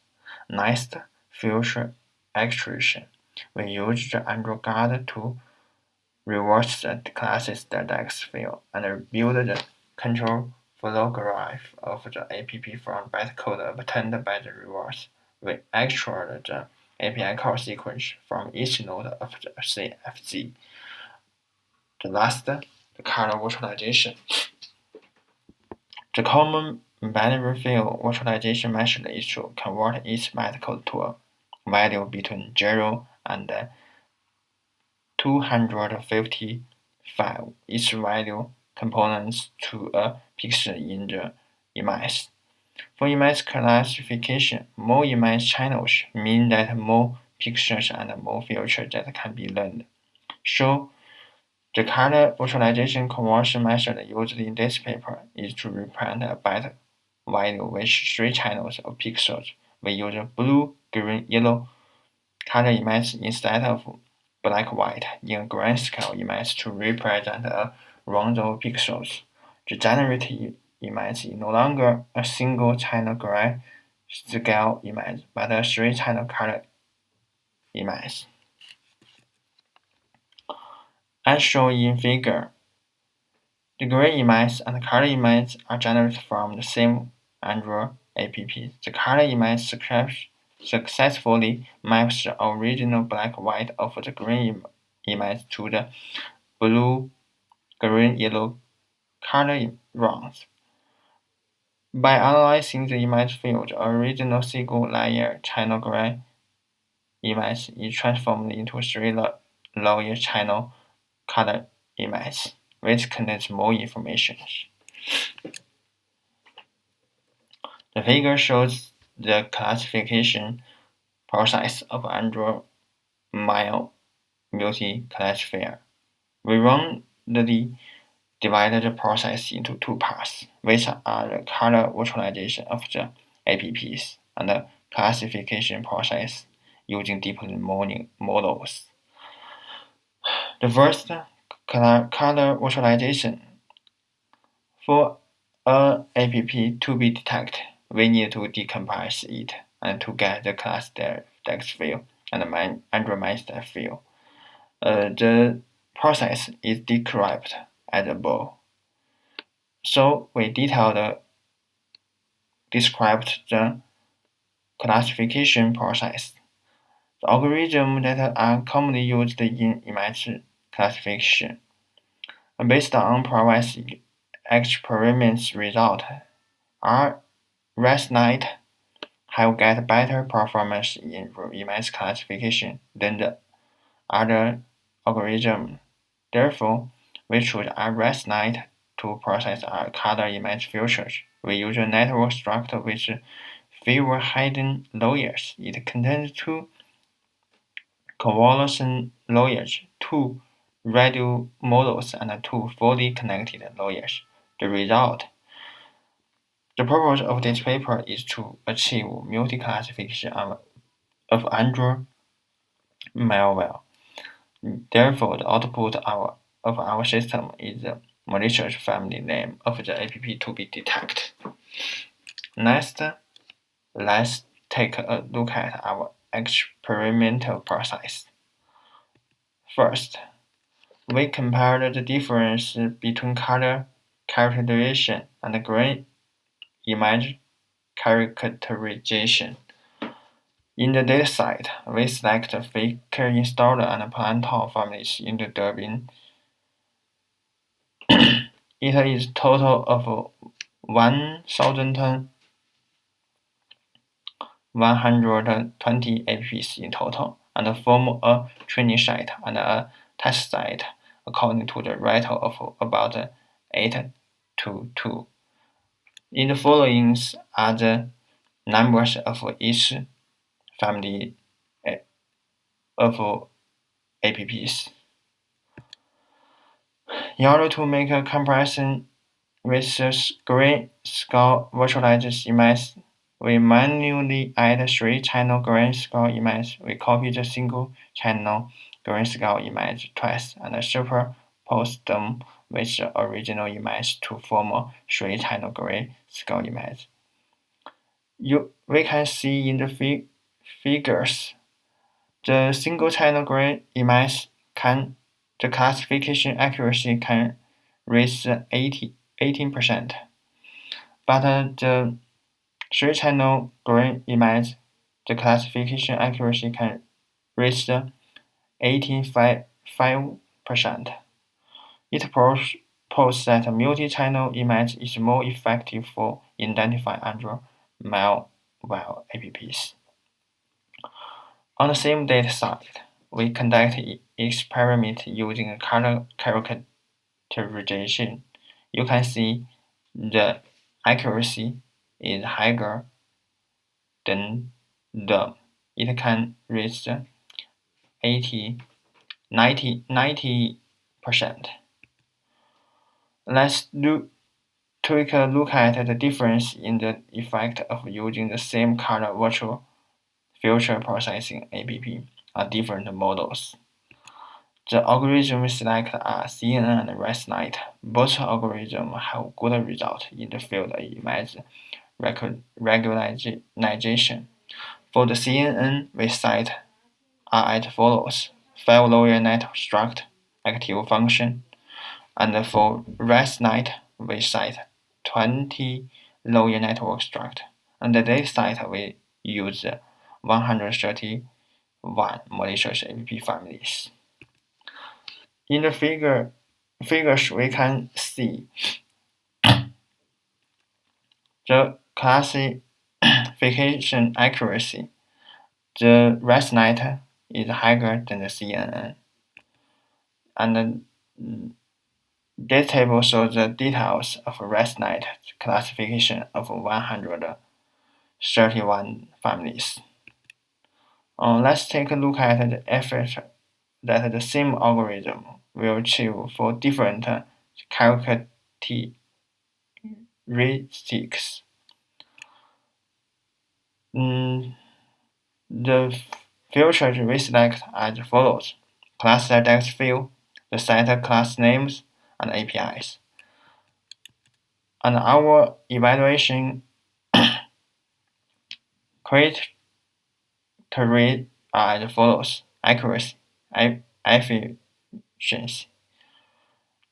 Next, feature extraction. We use the Android guard to reverse the classes DEX file and build the control flow graph of the APP from bytecode obtained by the reverse. We extract the API call sequence from each node of the CFG. The last, the color virtualization. The common binary field virtualization method is to convert each bytecode to a value between 0 and 255, each value components to a pixel in the EMIS. For EMIS classification, more EMIS channels mean that more pixels and more features that can be learned. So, the color virtualization conversion method used in this paper is to represent a byte value with 3 channels of pixels. We use blue, green, yellow color EMIS instead of black-white in grayscale EMIS to represent a range of pixels. The generated EMIS is no longer a single channel grayscale EMIS, but a 3-channel color EMIS. As shown in figure, the gray EMIS and color EMIS are generated from the same Android app. The color EMIS successfully maps the original black-white of the green EMIS to the blue, green, yellow color rounds. By analyzing the EMIS field, the original single layer channel gray EMIS is transformed into 3-layer channel color EMIS, which contains more information. The figure shows the classification process of Android multi-classifier. We randomly divide the process into 2 parts, which are the color virtualization of the apps and the classification process using deep learning models. The first, color virtualization. For an app to be detected, we need to decompose it and to get the class text field and randomized field. The process is described as above. So we described the classification process. The algorithms that are commonly used in image classification based on previous experiments result are ResNet have get better performance in image classification than the other algorithm. Therefore, we choose ResNet to process our color image features. We use a network structure with fewer hidden layers. It contains 2 convolution layers, 2 radio models, and 2 fully connected layers. The purpose of this paper is to achieve multi-classification of Android malware. Therefore, the output of our system is the malicious family name of the app to be detected. Next, let's take a look at our experimental process. First, we compared the difference between color characterization and green image characterization. In the dataset, we select Faker installer and Plantor families in the Durbin. It is a total of 1,120 apps in total, and form a training set and a test set according to the ratio of about 8 to 2. In the following are the numbers of each family of apps. In order to make a comparison with the grayscale virtualized image, we manually add 3-channel grayscale image. We copy the single-channel grayscale image twice and superpose them with the original image to form a 3-channel grayscale image. We can see in the figures the single-channel gray image the classification accuracy can reach 18%. but the three-channel gray image, the classification accuracy can reach 85%. It proves that a multi-channel image is more effective for identifying Android malware apps. On the same data set, we conduct experiment using color characterization. You can see the accuracy is higher than the. It can reach 90%. Let's take a look at the difference in the effect of using the same color virtual feature processing app on different models. The algorithms select are CNN and ResNet. Both algorithms have good results in the field of image regularization. For the CNN, we cite are as follows: 5 lower network struct, active function, and for ResNet, we cite 20 lower network struct, and the data set we use 131 malicious app families. In the figures, we can see the classification accuracy. The ResNet is higher than the CNN, and this table shows the details of ResNet classification of 131 families. Let's take a look at the effect that the same algorithm will achieve for different characteristics. The features we select are as follows: class depth field, the set class names, and APIs. And our evaluation criteria are as follows: accuracy, efficiency.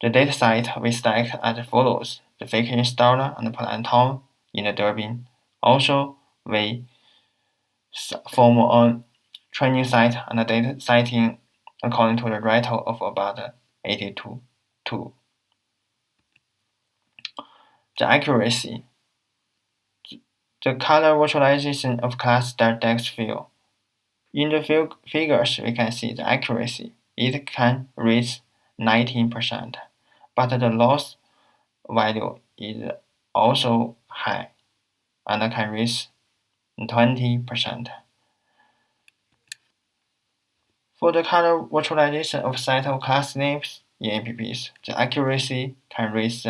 The dataset we select as follows: the fake installer and Planton in the Durbin. Also, we form a training set and a data setting according to the rate of about 82. The accuracy. The color virtualization of class depth field. In the figures, we can see the accuracy. It can reach 19%, but the loss value is also high and can reach 20%. For the color virtualization of set of class names in apps, the accuracy can reach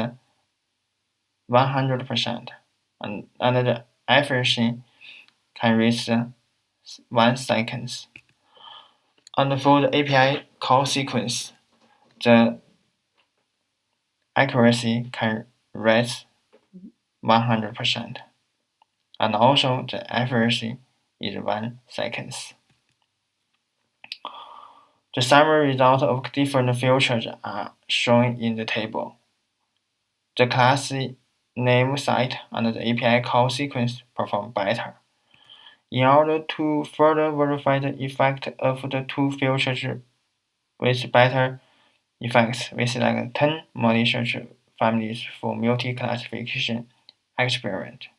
100%, and the efficiency can reach 1 second. And for the API call sequence, the accuracy can reach 100%, and also the efficiency is 1 second. The summary results of different features are shown in the table. The class name set and the API call sequence perform better. In order to further verify the effect of the two features with better effects, we select 10 malicious families for multi-classification experiment.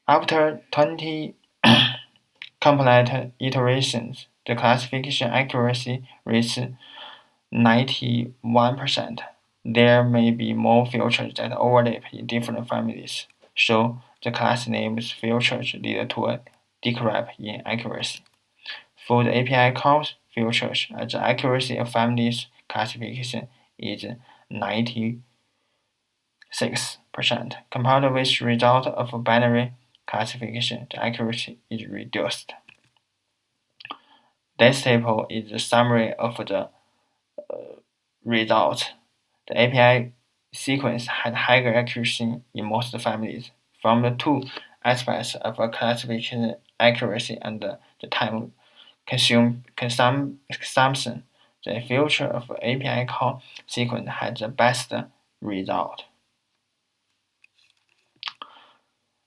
After 20 complete iterations, the classification accuracy reached 91%. There may be more features that overlap in different families, so the class names features lead to a decrease in accuracy. For the API calls features, the accuracy of families classification is 96%, compared with result of binary classification, the accuracy is reduced. This table is the summary of the results. The API sequence had higher accuracy in most families. From the two aspects of classification accuracy and the time consumption, the feature of API call sequence had the best result.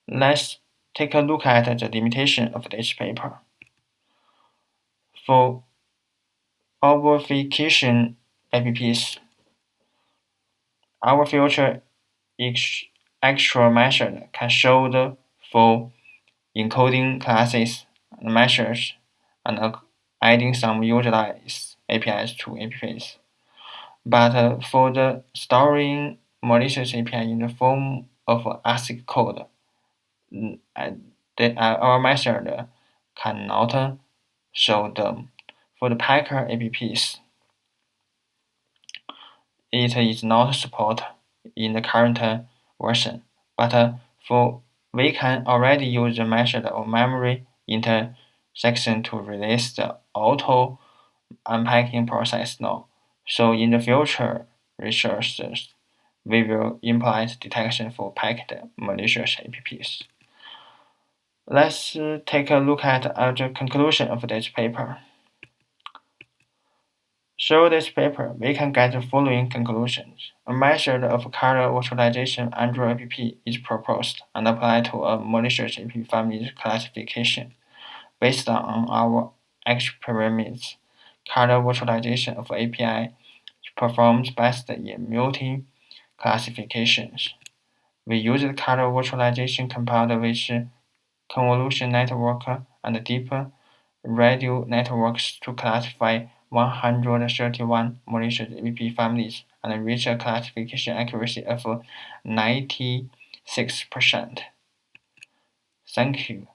Let's take a look at the limitation of this paper. For obfuscation apps, our future actual method can show the full encoding classes and measures and adding some utilized APIs to APIs. But for the storing malicious API in the form of ASIC code, our method cannot show them. For the Packer apps, it is not supported in the current version, but we can already use the method of memory intersection to release the auto unpacking process now. So in the future resources, we will implement detection for packed malicious apps. Let's take a look at the conclusion of this paper. Through this paper, we can get the following conclusions. A method of color virtualization Android app is proposed and applied to a malicious app family classification. Based on our experiments, color virtualization of API performs best in multi-classifications. We use the color virtualization compound with convolution network and deep radio networks to classify 131 malicious app families and reach a classification accuracy of 96%. Thank you.